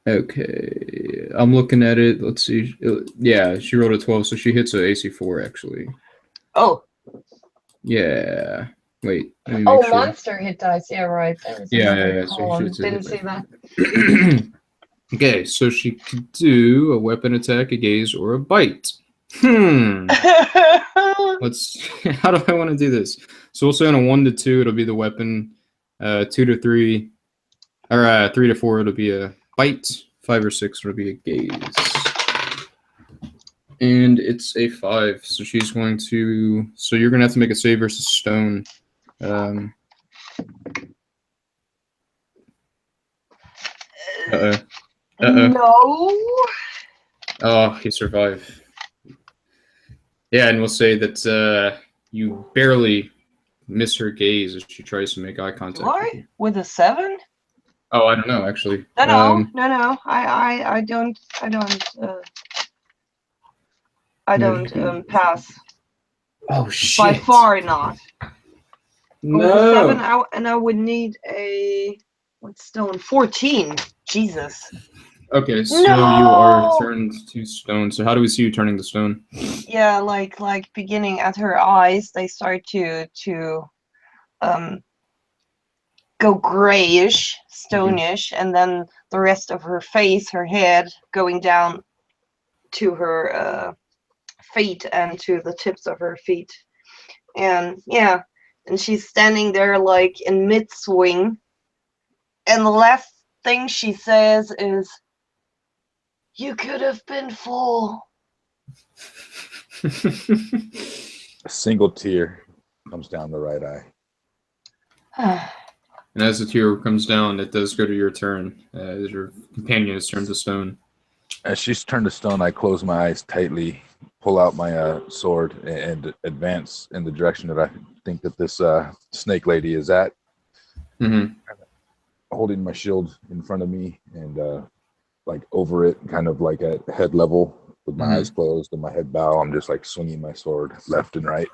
Okay, I'm looking at it. Let's see. Yeah, she rolled a 12, so she hits a AC 4 actually. Oh. Yeah. Wait. Let me make sure. Monster hit dice. Yeah, right. Yeah. So didn't see that. Okay, so she could do a weapon attack, a gaze, or a bite. Let's. How do I want to do this? So we'll say on a 1 to 2, it'll be the weapon. 2 to 3, or 3 to 4, it'll be a bite. 5 or 6, it'll be a gaze. And it's a 5, so she's going to. So you're going to have to make a save versus stone. No. Oh, he survived. Yeah, and we'll say that you barely miss her gaze as she tries to make eye contact with you. With a 7? Oh, I don't know, actually. No. I don't pass. Oh, shit. By far not. No. With a 7, and I would need a stone? 14. Jesus. Okay, so you are turned to stone. So how do we see you turning to stone? Yeah, like beginning at her eyes, they start to go grayish, stonish, and then the rest of her face, her head, going down to her feet and to the tips of her feet. And yeah, and she's standing there in mid-swing, and the last thing she says is, "You could have been full." A single tear comes down the right eye. And as the tear comes down, it does go to your turn. As your companion is turned to stone. As she's turned to stone, I close my eyes tightly, pull out my sword, and advance in the direction that I think that this snake lady is at. Holding my shield in front of me and over it, kind of at head level, with my eyes closed and my head bow. I'm just like swinging my sword left and right,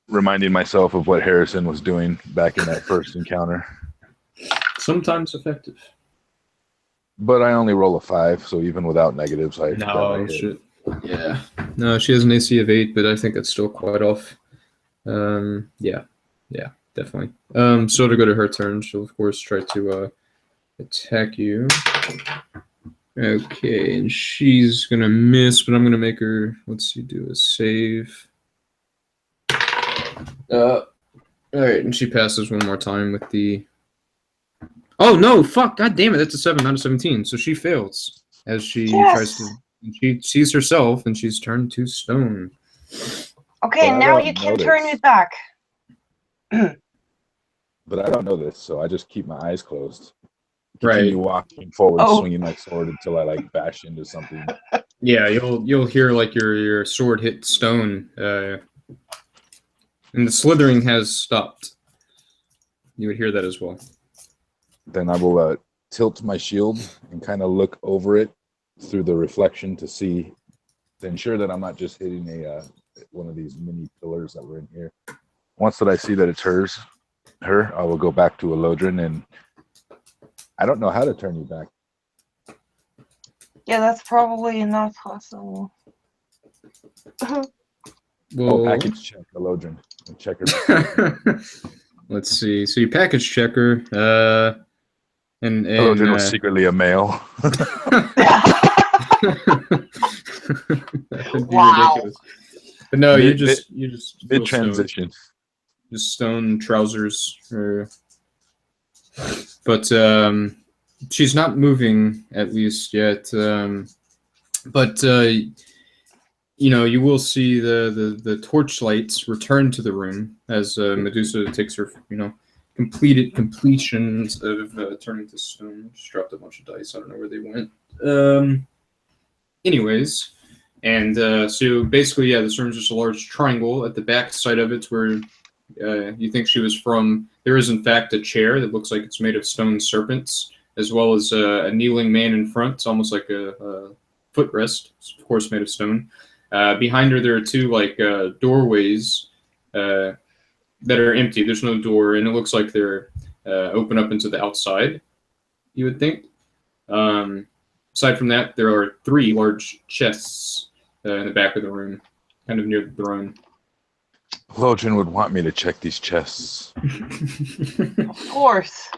reminding myself of what Harrison was doing back in that first encounter. Sometimes effective. But I only roll a 5, so even without negatives, I No, shit. Yeah. No, she has an AC of 8, but I think it's still quite off. Yeah, definitely. So to go to her turn, she'll of course try to attack you. Okay, and she's gonna miss, but I'm gonna make her, let's see, do a save. Alright, and she passes one more time with the... Oh no, fuck, god damn it, that's a 7, not a 17. So she fails as she tries to... She sees herself and she's turned to stone. Okay, But now you can turn it back. But I don't know this, so I just keep my eyes closed. Right. Continue walking forward, swinging my sword until I like bash into something. Yeah, you'll hear like your sword hit stone, and the slithering has stopped. You would hear that as well. Then I will tilt my shield and kind of look over it through the reflection to see, to ensure that I'm not just hitting a one of these mini pillars that were in here. Once that I see that it's her, I will go back to Elodrin, and I don't know how to turn you back. Yeah, that's probably not possible. Well, package check Elodrin. Check her. Let's see. So you package check her, and Elodrin was secretly a male. That would be ridiculous. But no, you just mid transition. Just stone trousers, but she's not moving at least yet. But you know, you will see the torchlights return to the room as Medusa takes her, you know, completions of turning to stone. Just dropped a bunch of dice. I don't know where they went. Anyways, and so basically, yeah, this room's just a large triangle. At the back side of it's where you think she was from. There is, in fact, a chair that looks like it's made of stone serpents, as well as a kneeling man in front. It's almost like a footrest, of course, made of stone. Behind her, there are two like doorways that are empty. There's no door, and it looks like they're open up into the outside, you would think. Aside from that, there are 3 large chests in the back of the room, kind of near the throne. Elodrin would want me to check these chests. Of course.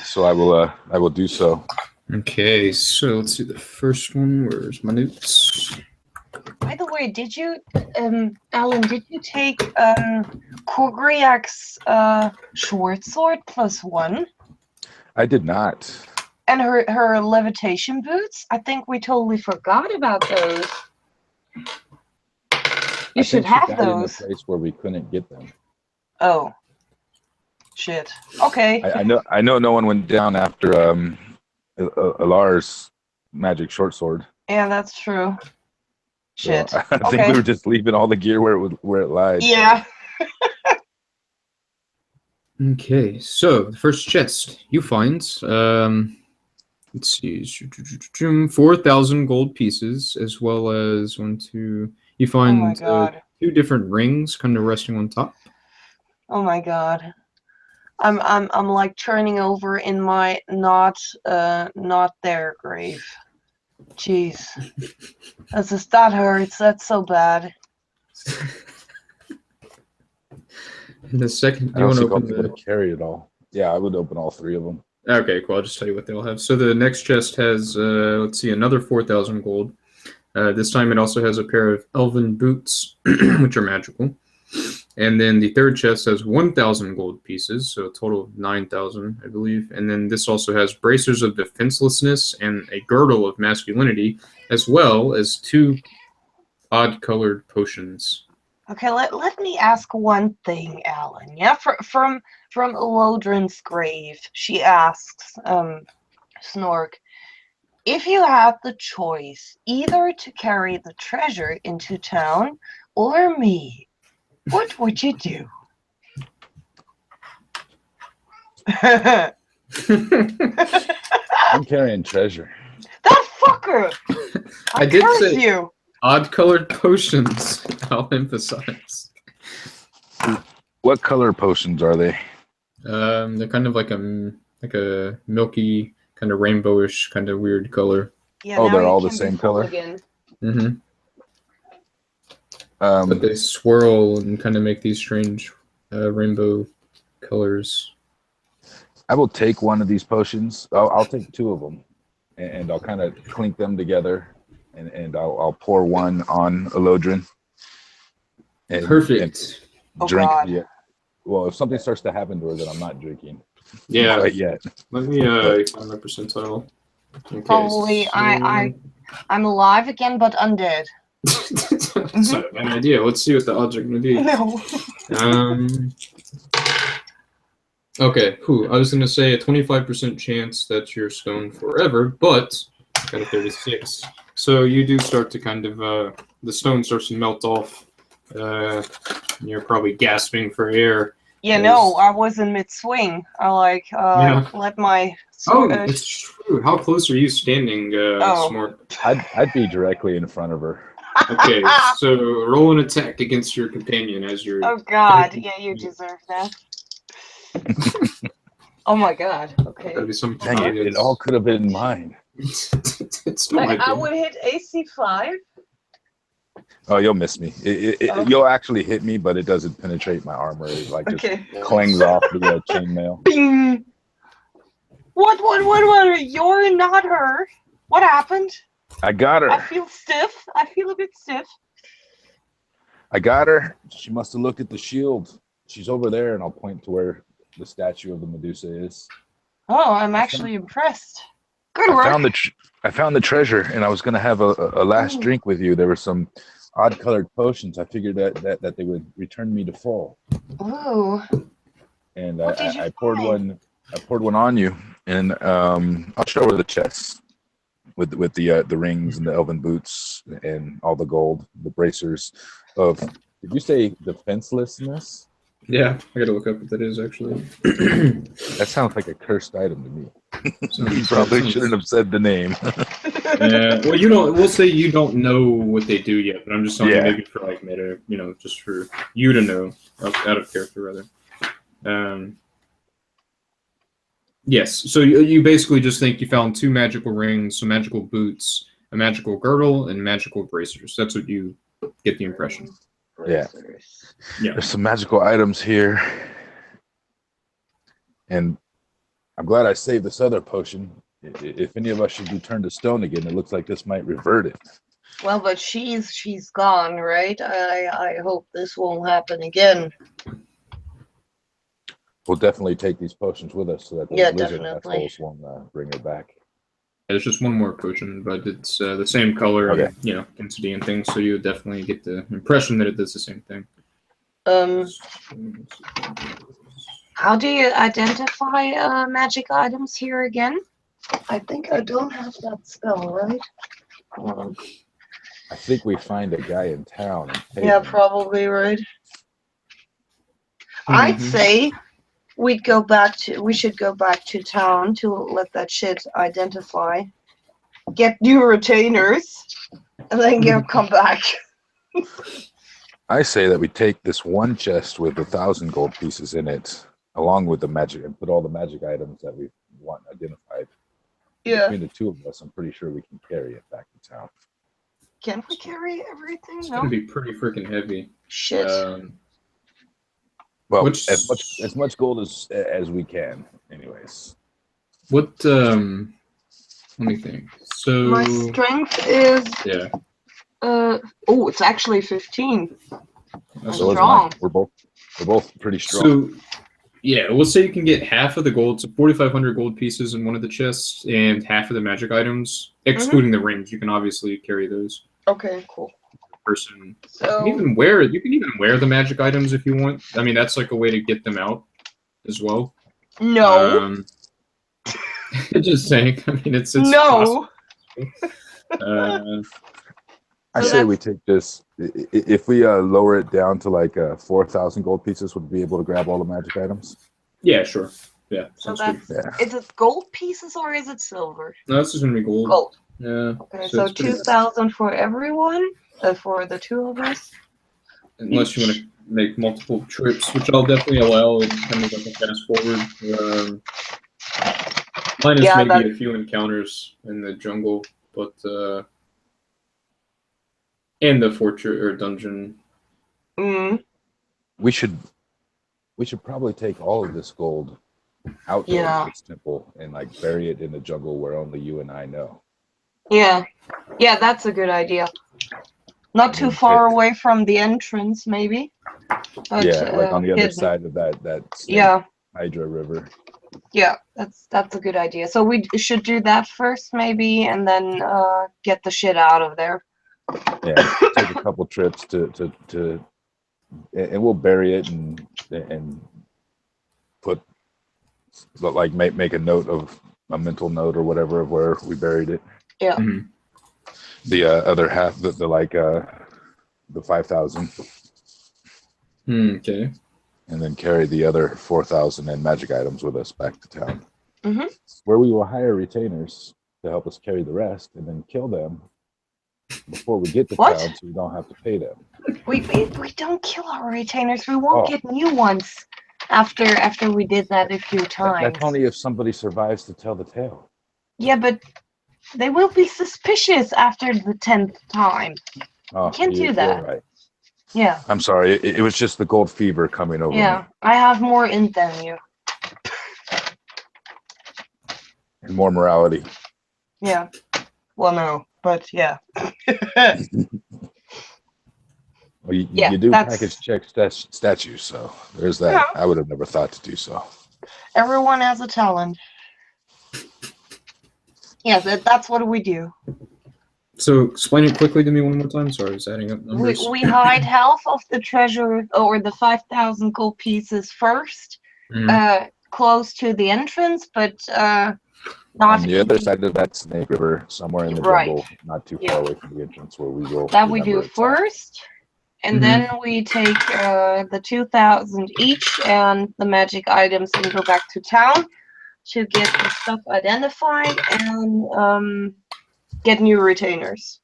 So I will do so. Okay, so let's see the first one. Where's my notes? By the way, did you, Alan, did you take Kogriak's short sword +1? I did not. And her levitation boots? I think we totally forgot about those. You should have those. In a place where we couldn't get them. Oh, shit. Okay. I know. No one went down after Alar's magic short sword. Yeah, that's true. Shit. So I think we were just leaving all the gear where it lied. Yeah. Okay, so the first chest you find, let's see, 4,000 gold pieces, as well as you find 2 different rings kind of resting on top. Oh my god. I'm like turning over in my not there grave. Jeez. That hurts. That's so bad. And the second, you want to open the carry it all. Yeah, I would open all 3 of them. Okay, cool. I'll just tell you what they all have. So the next chest has, let's see, another 4,000 gold. This time it also has a pair of elven boots, which are magical. And then the third chest has 1,000 gold pieces, so a total of 9,000, I believe. And then this also has bracers of defenselessness and a girdle of masculinity, as well as 2 odd-colored potions. Okay, let me ask one thing, Alan. Yeah, from Elodrin's grave, she asks Snork, if you had the choice either to carry the treasure into town or me, what would you do? I'm carrying treasure. That fucker! I did curse say you. odd-colored potions. I'll emphasize. What color potions are they? They're kind of like a milky, kind of rainbowish, kind of weird color. Yeah, Oh, now they're you all the can be same full color? again. Mm-hmm. But they swirl and kind of make these strange rainbow colors. I will take one of these potions. I'll take 2 of them, and I'll kind of clink them together, and I'll pour one on Elodrin. And, Perfect. Oh, drink God. the. Well, if something starts to happen to her, then I'm not drinking. Yeah. Quite yet. Let me find my percentile. Okay, Probably I'm alive again, but undead. That's not a bad idea. Let's see what the odds are going to be. No. Okay. I was going to say a 25% chance that you're stoned forever, but got a 36. So you do start to kind of the stone starts to melt off. You're probably gasping for air. Yeah, no, I was in mid-swing. I let my... It's true. How close are you standing, Smart? I'd be directly in front of her. Okay, so roll an attack against your companion as you're... Oh, God. Yeah, you deserve that. Oh, my God. Okay. That'd be some... Dang it all could have been mine. I would hit AC 5. Oh, you'll miss me. You'll actually hit me, but it doesn't penetrate my armor. It just clangs off the chainmail. Bing! What? You're not her. What happened? I got her. I feel stiff. I feel a bit stiff. I got her. She must have looked at the shield. She's over there, and I'll point to where the statue of the Medusa is. Oh, I'm actually impressed. Good work. I found the treasure, and I was going to have a last drink with you. There were some odd-colored potions. I figured that they would return me to full. Ooh. And I poured one. I poured one on you, and I'll show her the chest with the rings and the elven boots and all the gold, the bracers of. Did you say defenselessness? Yeah, I gotta look up what that is actually. That sounds like a cursed item to me. You probably shouldn't have said the name. Yeah, well, you don't. We'll say you don't know what they do yet, but I'm just telling you maybe for like meta, just for you to know, out of character rather. Yes, so you basically just think you found 2 magical rings, some magical boots, a magical girdle, and magical bracers. That's what you get the impression. Yeah. There's some magical items here, and I'm glad I saved this other potion. If any of us should be turned to stone again, it looks like this might revert it. Well, but she's gone, right? I hope this won't happen again. We'll definitely take these potions with us so that the lizard assholes won't bring her back. There's just one more potion, but it's the same color, and, density and things, so you would definitely get the impression that it does the same thing. How do you identify magic items here again? I think I don't have that spell, right? I think we find a guy in town. And pay him. Probably right. I'd say we should go back to town to let that shit identify, get new retainers, and then come back. I say that we take this one chest with 1,000 gold pieces in it, along with the magic, and put all the magic items that we want identified. Yeah. Between the 2 of us, I'm pretty sure we can carry it back to town. Can we carry everything? It's gonna be pretty freaking heavy. Shit. Well, as much gold as we can, anyways. What? Let me think. So my strength is it's actually 15. That's strong. We're both pretty strong. So yeah, we'll say you can get half of the gold, so 4,500 gold pieces in one of the chests, and half of the magic items, excluding the rings. You can obviously carry those. Okay, cool. Person. So you can even wear the magic items if you want. I mean, that's like a way to get them out as well. No. Just saying. I mean, it's no. I say we take this. If we lower it down to like 4,000 gold pieces, would we be able to grab all the magic items? Yeah, sure. Yeah. So that's is it gold pieces or is it silver? No, this is gonna be gold. Gold. Yeah. Okay, So so it's pretty. 2,000 for everyone, for the two of us. Unless you want to make multiple trips, which I'll definitely allow. It's kind of like a fast forward. Minus Yeah, maybe a few encounters in the jungle, but and the fortress or dungeon. We should probably take all of this gold out Yeah. of this temple and like bury it in a jungle where only you and I know. Yeah, that's a good idea. Not too far away from the entrance, maybe. But, yeah, like on the other hidden. side of that Snake Yeah, Hydra River. yeah, that's a good idea. So we should do that first, maybe, and then get the shit out of there. Yeah, take a couple trips to and we'll bury it and put like make a note of a mental note or whatever of where we buried it. Yeah. Mhm. The other half, the 5,000. Okay. And then carry the other 4,000 and magic items with us back to town, where we will hire retainers to help us carry the rest, and then kill them before we get to town, so we don't have to pay them. We don't kill our retainers. We won't get new ones after we did that a few times. That's only if somebody survives to tell the tale. Yeah, but they will be suspicious after the 10th time. Oh, you can't do that. You're right. Yeah. I'm sorry. It was just the gold fever coming over me. I have more int than you. And more morality. Yeah. Well, no, but yeah. Well, you do package check statues, so there's that. Yeah. I would have never thought to do so. Everyone has a talent. Yeah, that's what we do. So explain it quickly to me one more time. Sorry, I was adding up numbers. We hide half of the treasure or the 5,000 gold pieces first, close to the entrance, but not on the other side of that Snake River, somewhere in the jungle, not too far away from the entrance, where we will. That we do first, and then we take the 2,000 each and the magic items and go back to town to get the stuff identified and get new retainers.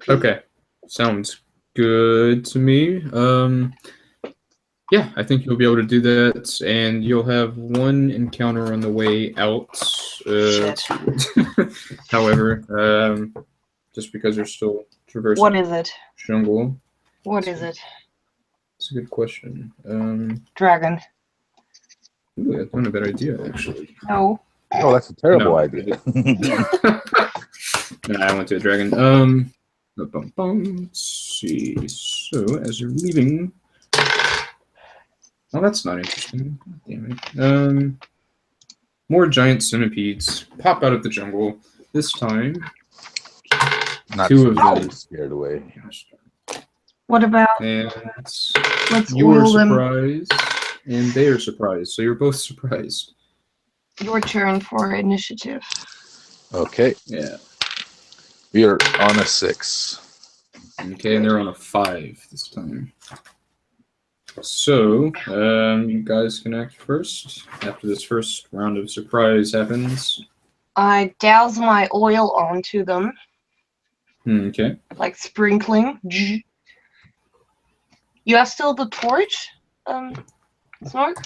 Okay, sounds good to me. Yeah, I think you'll be able to do that, and you'll have one encounter on the way out. However, just because you're still traversing. What is it? Jungle. What is it? It's a good question. Dragon. Ooh, that's not a bad idea, actually. No. Oh, that's a terrible idea. Nah, I went to a dragon. Let's see. So, as you're leaving... Oh, that's not interesting. Damn it. More giant centipedes pop out of the jungle. This time, not two of them scared away. What about? And let's you're surprised, and they are surprised. So you're both surprised. Your turn for initiative. Okay. Yeah. We are on a 6. Okay, and they're on a 5 this time. So, you guys can act first. After this first round of surprise happens. I douse my oil onto them. Okay. Like sprinkling. You have still the torch, Snark?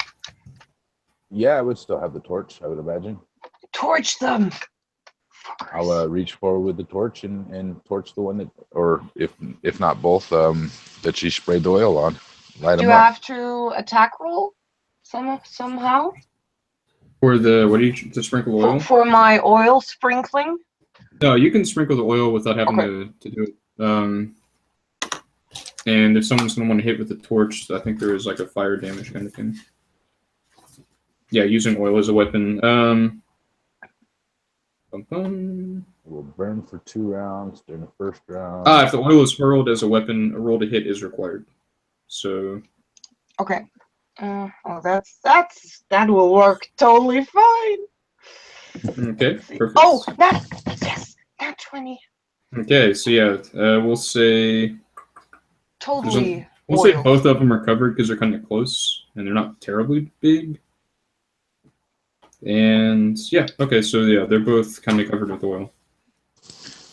Yeah, I would still have the torch, I would imagine. Torch them! I'll reach forward with the torch and torch the one that, or if not both, that she sprayed the oil on. Light Do you have to attack roll somehow? For the, what do you, to sprinkle oil? For my oil sprinkling? No, you can sprinkle the oil without having to do it. And if someone's going to want to hit with the torch, I think there is like a fire damage kind of thing. Yeah, using oil as a weapon. Will burn for 2 rounds during the first round. If the oil is hurled as a weapon, a roll to hit is required. So. Okay. Oh, that will work totally fine. Okay, perfect. Oh, nat 20. Okay, so yeah, we'll say. Totally. We'll say both of them are covered because they're kind of close and they're not terribly big. And yeah, okay, so yeah, they're both kind of covered with oil.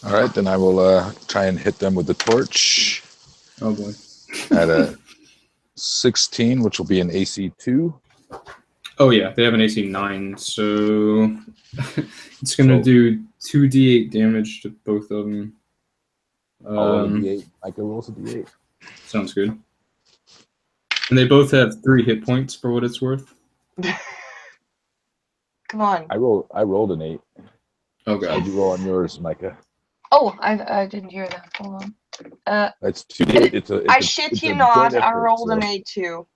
All right, then I will try and hit them with the torch Oh boy. at a 16, which will be an AC 2. Oh yeah, they have an AC 9, so it's gonna do 2d8 damage to both of them. I'll roll a D8. Micah rolls a D8. Sounds good. And they both have 3 hit points for what it's worth. Come on. I rolled an 8. Oh god. How'd you roll on yours, Micah? Oh, I didn't hear that. Hold on. That's 2D8. I shit you not. I rolled an 8 too.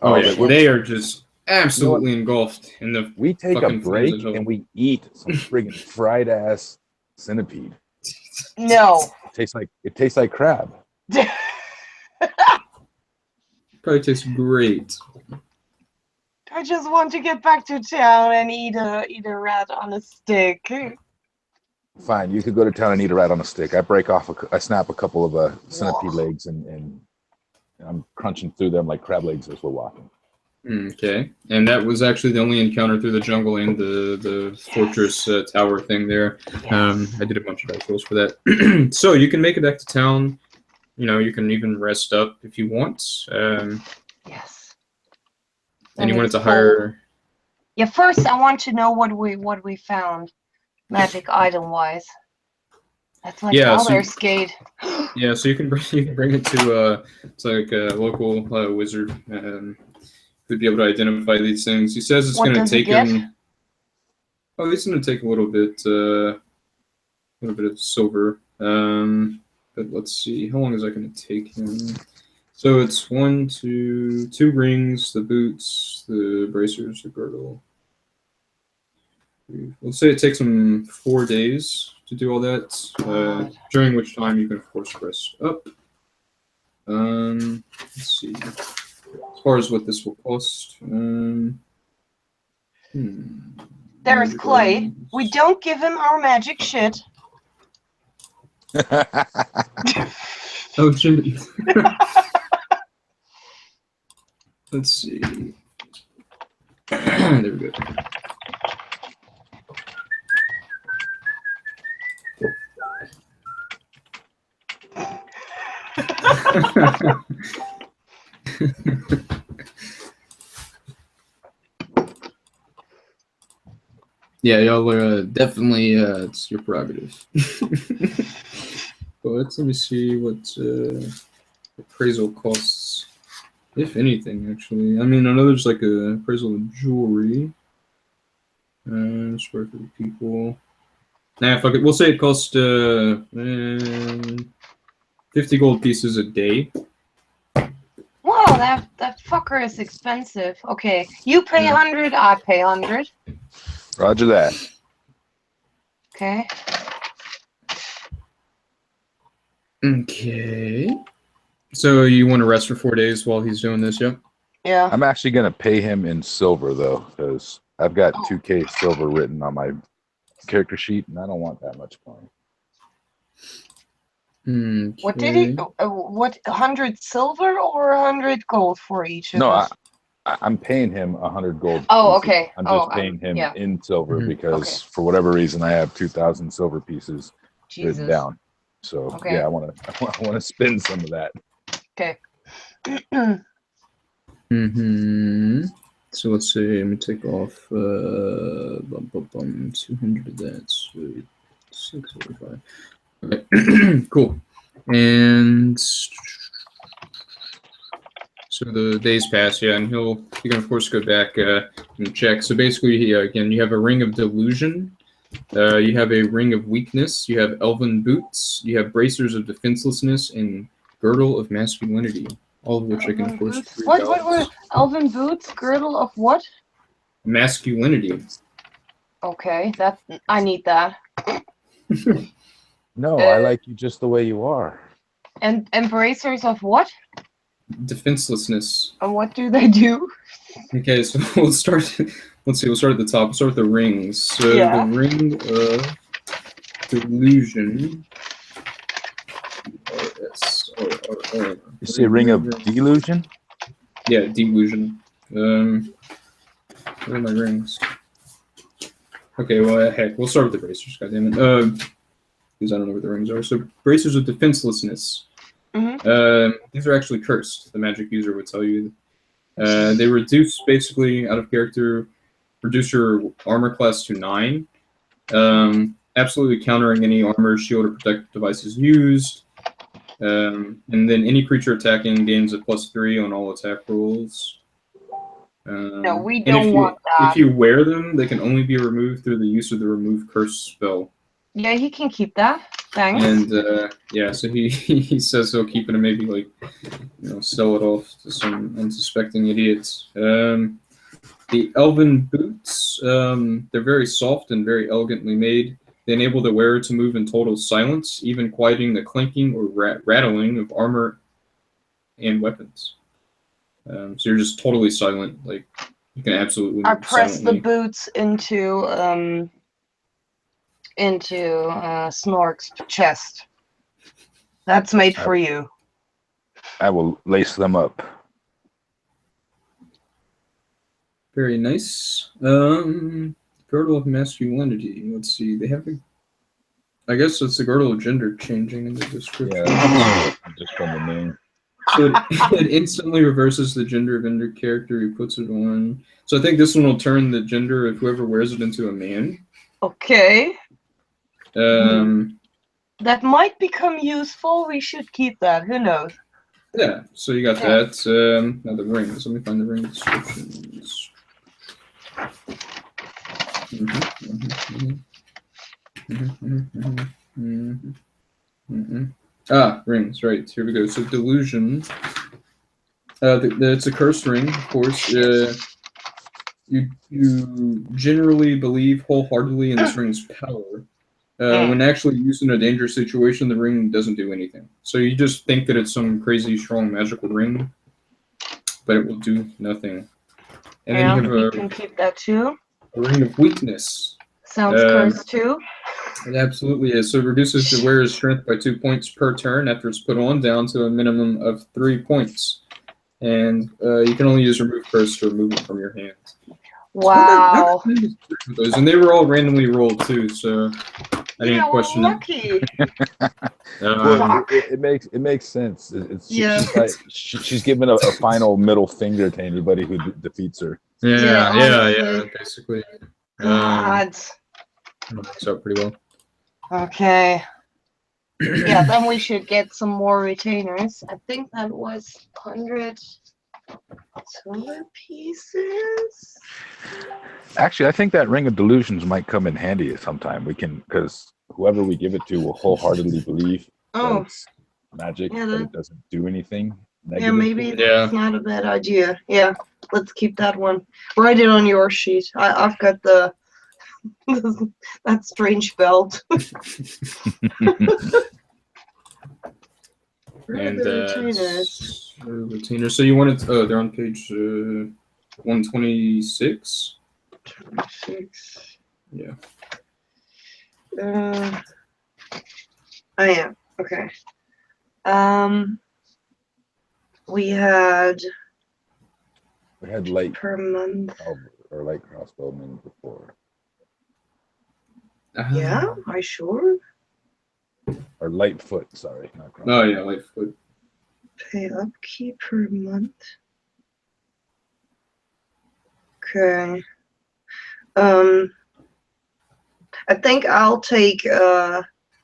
Oh yeah, they are just absolutely engulfed in the. We take a fucking break flames of hell. and we eat some friggin' fried ass centipede. No. It tastes like crab. Probably tastes great. I just want to get back to town and eat a rat on a stick. Fine, you could go to town and eat a rat on a stick. I snap a couple of centipede legs and I'm crunching through them like crab legs as we're walking. Okay, and that was actually the only encounter through the jungle and the fortress tower thing there. I did a bunch of dice rolls for that. So you can make it back to town. You know, you can even rest up if you want. Yes. And you wanted to hire. Yeah, first I want to know what we found, magic item wise. That's like other skate. Yeah, so you can bring it to it's like a local wizard. Who'd be able to identify these things. He says it's going to take him. Oh, he's going to take a little bit of silver. But let's see, how long is that going to take him? So it's 2 rings, the boots, the bracers, the girdle. Let's say it takes him 4 days to do all that. During which time you can of course rest up. Let's see. As far as what this will cost, There's Clay. We don't give him our magic shit. Oh shit. Let's see. There we go. Yeah, y'all are definitely, it's your prerogative. But let me see what appraisal costs, if anything, actually. I mean, I know there's like a appraisal of jewelry. Square for the people. Nah, fuck it. We'll say it costs 50 gold pieces a day. Wow, that fucker is expensive. Okay, you pay 100, I pay 100. Roger that. Okay. Okay. So you want to rest for 4 days while he's doing this, yeah? Yeah. I'm actually going to pay him in silver, though, because I've got 2K silver written on my character sheet, and I don't want that much coin. Okay. What did he? What, 100 silver or 100 gold for each of us? I'm paying him 100 gold. Oh, pieces. okay. I'm just paying him in silver because for whatever reason I have 2,000 silver pieces written down. So yeah, I want to spend some of that. Okay. So let's see. Let me take off 200 of that. So 645. Okay. Cool. And so the days pass, yeah, and you can of course go back and check. So basically, again, you have a ring of delusion, you have a ring of weakness, you have elven boots, you have bracers of defenselessness, and girdle of masculinity. All of which I can of course. What? Elven boots, girdle of what? Masculinity. Okay, I need that. No, I like you just the way you are. And bracers of what? Defenselessness. And what do they do? Okay, so we'll start. Let's see. We'll start at the top. We'll start with the rings. So the ring of delusion. You say ring of delusion? Yeah, delusion. Where are my rings? Okay, well, heck, we'll start with the bracers. Goddammit. because I don't know what the rings are. So bracers of defenselessness. These are actually cursed. The magic user would tell you. They reduce basically out of character, reduce your armor class to 9. Absolutely countering any armor, shield, or protective devices used. And then any creature attacking gains a +3 on all attack rolls. No, we don't want If that. you wear them, they can only be removed through the use of the remove curse spell. Yeah, he can keep that. Thanks. And yeah, so he says he'll keep it and maybe like sell it off to some unsuspecting idiots. The elven boots, they're very soft and very elegantly made. They enable the wearer to move in total silence, even quieting the clinking or rattling of armor and weapons. So you're just totally silent. Like you can absolutely. I move press silently. the boots into Snork's chest. That's made for you. I will lace them up. Very nice. Girdle of masculinity. Let's see. They have a. I guess it's the girdle of gender changing in the description. Yeah, just from the name. So it instantly reverses the gender of any character who puts it on. So I think this one will turn the gender of whoever wears it into a man. Okay. That might become useful. We should keep that. Who knows? Yeah. So you got that. Now the rings. Let me find the ring descriptions. Rings, right. Here we go. So delusion. It's a cursed ring, of course. You generally believe wholeheartedly in this ring's power. When actually used in a dangerous situation, the ring doesn't do anything. So you just think that it's some crazy, strong, magical ring, but it will do nothing. And then you have can keep that too. A ring of weakness. Sounds cursed too. It absolutely is. So it reduces the wearer's strength by 2 points per turn after it's put on, down to a minimum of 3 points. And you can only use remove curse to remove it from your hand. Wow. And they were all randomly rolled too, so I didn't question lucky. Well, it makes sense. She's giving a final middle finger to anybody who defeats her. Yeah, basically. God. Works out pretty well. Okay. Yeah, then we should get some more retainers. I think that was 100 silver pieces. Actually, I think that ring of delusions might come in handy sometime. We can, because whoever we give it to will wholeheartedly believe that it's magic, but it doesn't do anything negative. Yeah, maybe that's not a bad idea. Yeah, let's keep that one. Write it on your sheet. I've got the that strange belt. And retainers. So you wanted they're on page 126. 26. Yeah. Oh yeah. Okay. We had light per month or light crossbowmen before. Yeah, I sure. Or Lightfoot, sorry, not crossbow. Oh yeah, Lightfoot. Pay upkeep per month. Okay. I think I'll take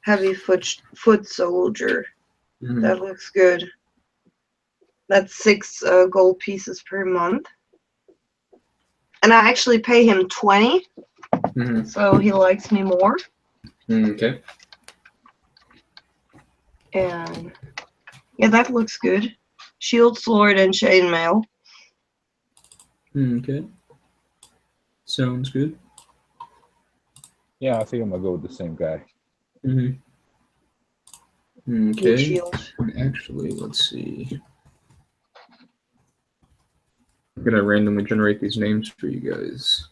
heavy foot soldier. That looks good. That's 6 gold pieces per month. And I actually pay him 20. So he likes me more. Okay. And yeah, that looks good. Shield, sword, and chainmail. Okay. Sounds good. Yeah, I think I'm gonna go with the same guy. Okay. Shield. Actually, let's see. I'm gonna randomly generate these names for you guys.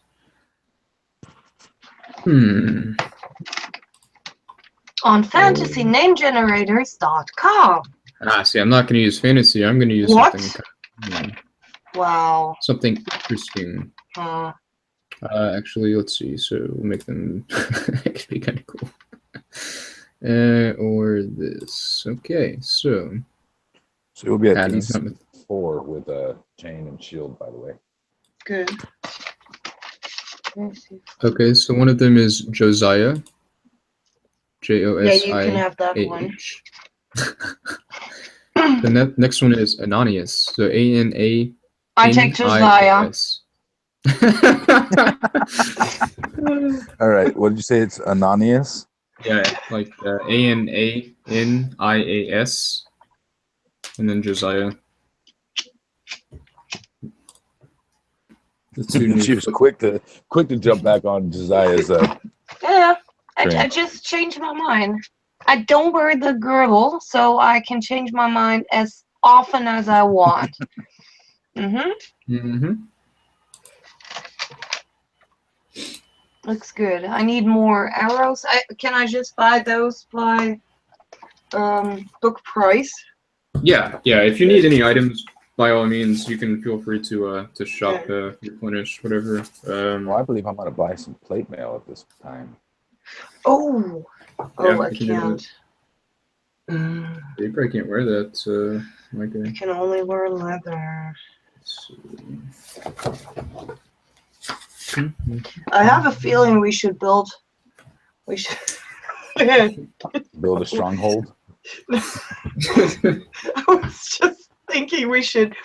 On fantasynamegenerators.com. See, I'm not gonna use fantasy. I'm gonna use something. Wow. Something interesting. Actually, let's see. So we'll make them actually kind of cool. or this. Okay, so So you'll be at adding AC something. 4 with a chain and shield, by the way. Good. Let me see. Okay, so one of them is Josiah. Yeah, you can have that one. Josiah. The next one is Ananias. So Ananias. I take Josiah. All right. What did you say? It's Ananias? Yeah, like Ananias, and then Josiah. The two new She was quick to jump back on Josiah's. Yeah, Train. I just changed my mind. I don't wear the girdle, so I can change my mind as often as I want. Looks good. I need more arrows. Can I just buy those by book price? Yeah. If you need any items, by all means, you can feel free to shop, replenish, whatever. Well, I believe I'm gonna buy some plate mail at this time. Oh, Yeah, I you can do can't. You probably can't wear that. I can only wear leather. I have a feeling we should build. We should Build a stronghold. I was just thinking we should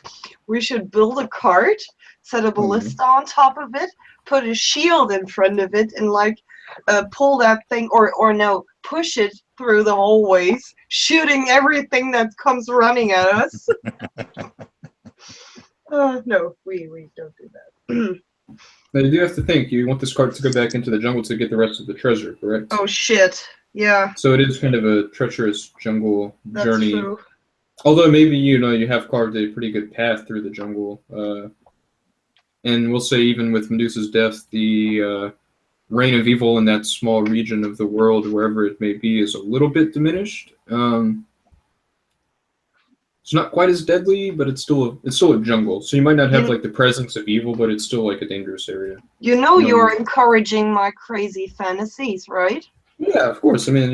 build a cart, set a ballista on top of it, put a shield in front of it, and like pull that thing, or no, push it through the hallways, shooting everything that comes running at us. No, we don't do that. Now you do have to think. You want this cart to go back into the jungle to get the rest of the treasure, correct? Oh shit! Yeah. So it is kind of a treacherous jungle journey. That's true. Although maybe you have carved a pretty good path through the jungle, and we'll say even with Medusa's death, the reign of evil in that small region of the world, wherever it may be, is a little bit diminished. It's not quite as deadly, but it's still a jungle. So you might not have like the presence of evil, but it's still like a dangerous area. You're encouraging my crazy fantasies, right? Yeah, of course. I mean,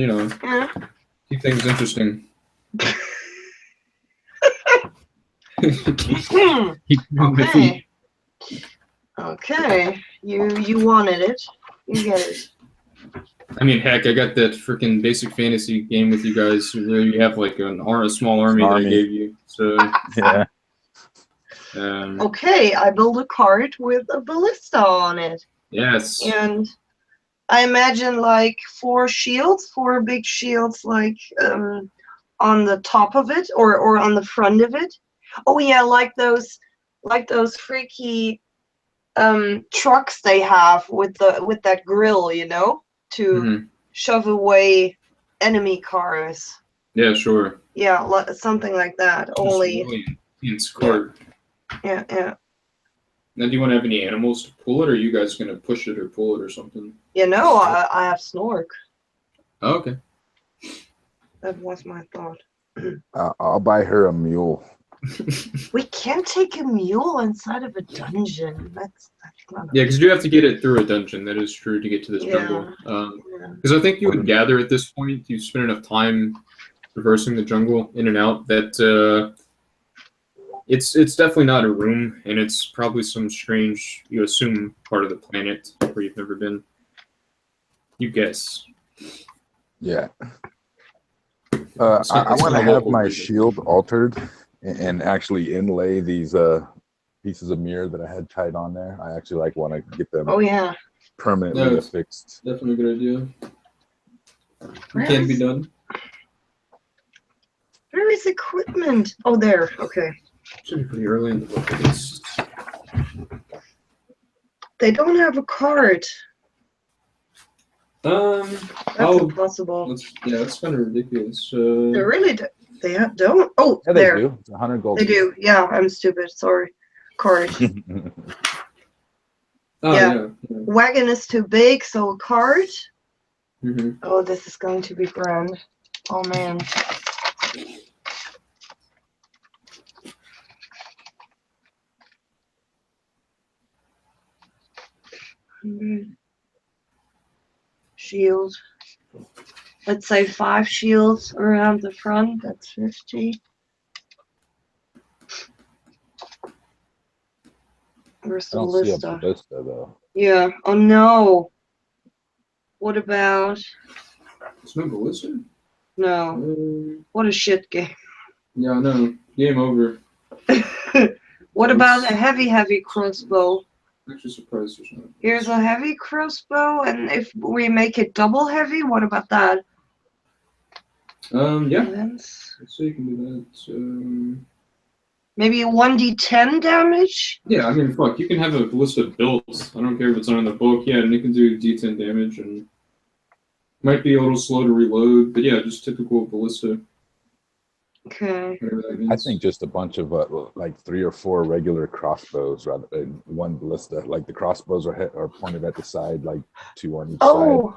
keep things interesting. Okay. You wanted it. You get it. I mean, heck, I got that freaking basic fantasy game with you guys where you have like a small army that I gave you. So yeah. Okay, I build a cart with a ballista on it. Yes. And I imagine like 4 big shields, like on the top of it or on the front of it. Oh yeah, like those freaky trucks they have with that grill, to shove away enemy cars. Yeah, sure. Yeah, something like that. Just only really intense cart. Yeah. Now, do you want to have any animals to pull it, or are you guys gonna push it or pull it or something? I have Snork. Oh, okay. That was my thought. I'll buy her a mule. We can't take a mule inside of a dungeon. That's not. Yeah, because you have to get it through a dungeon. That is true to get to this jungle. Because I think you would gather at this point. You spend enough time traversing the jungle in and out that it's definitely not a room, and it's probably some strange, you assume, part of the planet where you've never been. You guess. Yeah. I want to have my shield altered and actually inlay these pieces of mirror that I had tied on there. I actually want to get them permanently affixed. Definitely a good idea. It can be done. Where is equipment? Oh, there. Okay. Should be pretty early in the book, I guess. They don't have a cart. That's impossible. That's kind of ridiculous. They really do. They don't. Oh, yeah, there. They do. It's 100 gold. They do. Yeah, I'm stupid. Sorry. Cart. Yeah. Wagon is too big, so a cart. Oh, this is going to be grand. Oh man. Shield. let's say 5 shields around the front. That's 50. Where's I the don't see a ballista? ballista though. Yeah. Oh no. What about? It's no ballista? No. What a shit game. Yeah, no. Game over. What about a heavy crossbow? I'm actually surprised there's not. Here's a heavy crossbow, and if we make it double heavy, what about that? Yeah. Lens. So you can do that. Maybe 1d10 damage? Yeah, I mean, fuck, you can have a ballista built. I don't care if it's not in the book. Yeah, and it can do d10 damage, and might be a little slow to reload, but yeah, just typical ballista. Okay. Whatever that means. I think just a bunch of like 3 or 4 regular crossbows rather than one ballista. Like the crossbows are pointed at the side, like 2 on each side,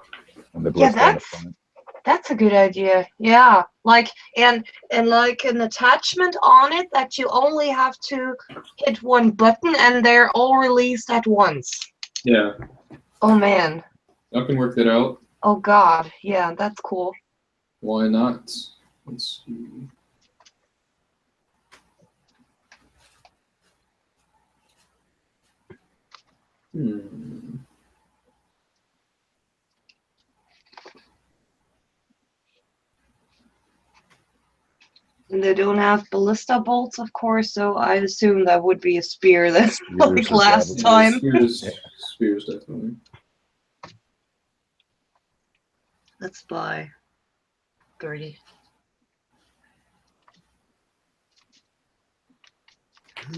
and the ballista on the front. That's a good idea. Yeah, like and like an attachment on it that you only have to hit one button and they're all released at once. Yeah. Oh man. I can work that out. Oh god. Yeah, that's cool. Why not? Let's see. And they don't have ballista bolts, of course, so I assume that would be a spear then, like last time. Spears, definitely. Let's buy 30.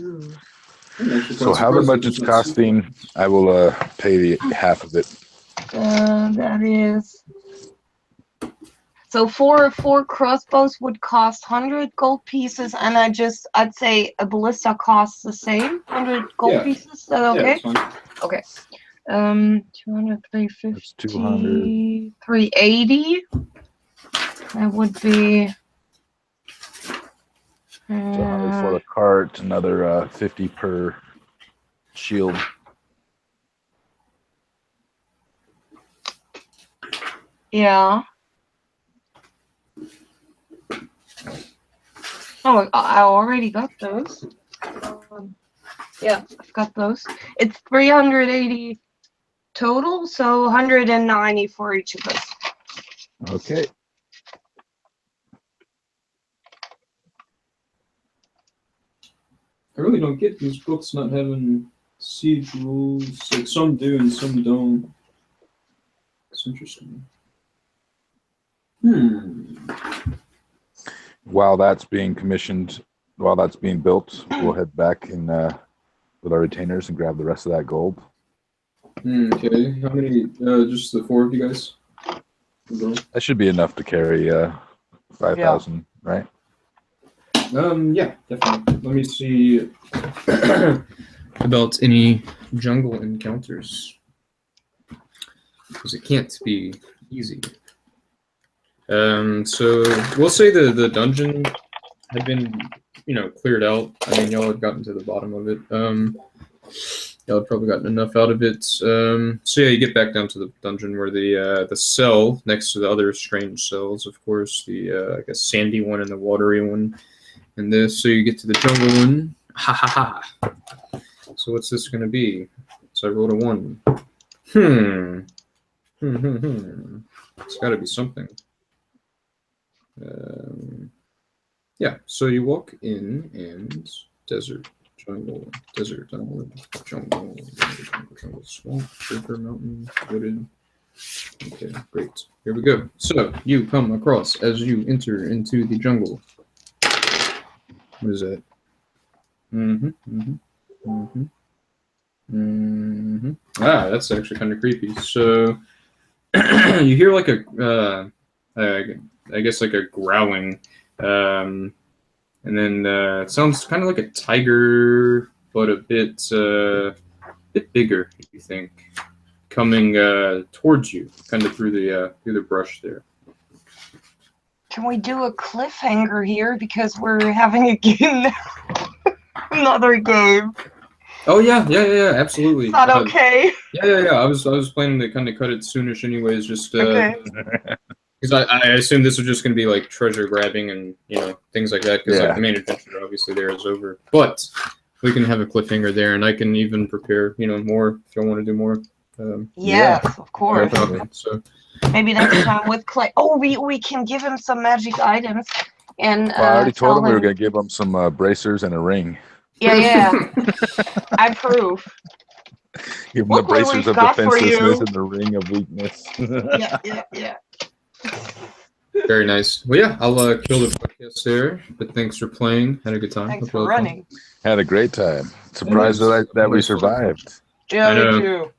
Ooh. So however much it's costing, I will pay the half of it. That is. So four crossbows would cost 100 gold pieces, and I'd say a ballista costs the same, 100 gold pieces. Is that okay? Yeah, okay. 200, 350, 200. 380. That would be. So 100 for the cart, another 50 per shield. Yeah. Oh, I already got those. Yeah, I've got those. It's 380 total, so 190 for each of us. Okay. I really don't get these books not having siege rules. Like some do and some don't. It's interesting. While that's being commissioned, while that's being built, we'll head back in with our retainers and grab the rest of that gold. Okay. How many? Just the 4 of you guys? That should be enough to carry 5,000, right? Yeah, definitely. Let me see about any jungle encounters, because it can't be easy. So we'll say the dungeon had been, cleared out. I mean, y'all had gotten to the bottom of it. Y'all had probably gotten enough out of it. So yeah, you get back down to the dungeon where the cell next to the other strange cells, of course, the I guess sandy one and the watery one, and this. So you get to the jungle one. Ha ha ha. So what's this gonna be? So I rolled a 1. It's got to be something. Yeah, so you walk in and desert, jungle, swamp, river, mountain, wooded. Okay, great. Here we go. So you come across as you enter into the jungle. What is that? Ah, that's actually kind of creepy. So you hear like I guess like a growling, and then it sounds kind of like a tiger, but a bit bigger. You think coming towards you, kind of through the brush there. Can we do a cliffhanger here because we're having again another game? Oh yeah, absolutely. Is that okay? Yeah. I was planning to kind of cut it soonish, anyways. Just okay. Because I assume this was just going to be like treasure grabbing and things like that. Because like Yeah. the main adventure obviously there is over, but we can have a cliffhanger there, and I can even prepare more if you want to do more. Yes, of course. So Maybe next time with Clay. Oh, we can give him some magic items, and Well, I already told tell him we were going to give him some bracers and a ring. Yeah. I approve. Give him Look the what bracers we've of got for defenselessness you. and the ring of weakness. Yeah. very nice. Well, yeah, I'll kill the podcast there. But thanks for playing. Had a good time. Thanks Hope for you all had fun. running. Had a great time. Surprised that we survived. Yeah, I me know. too.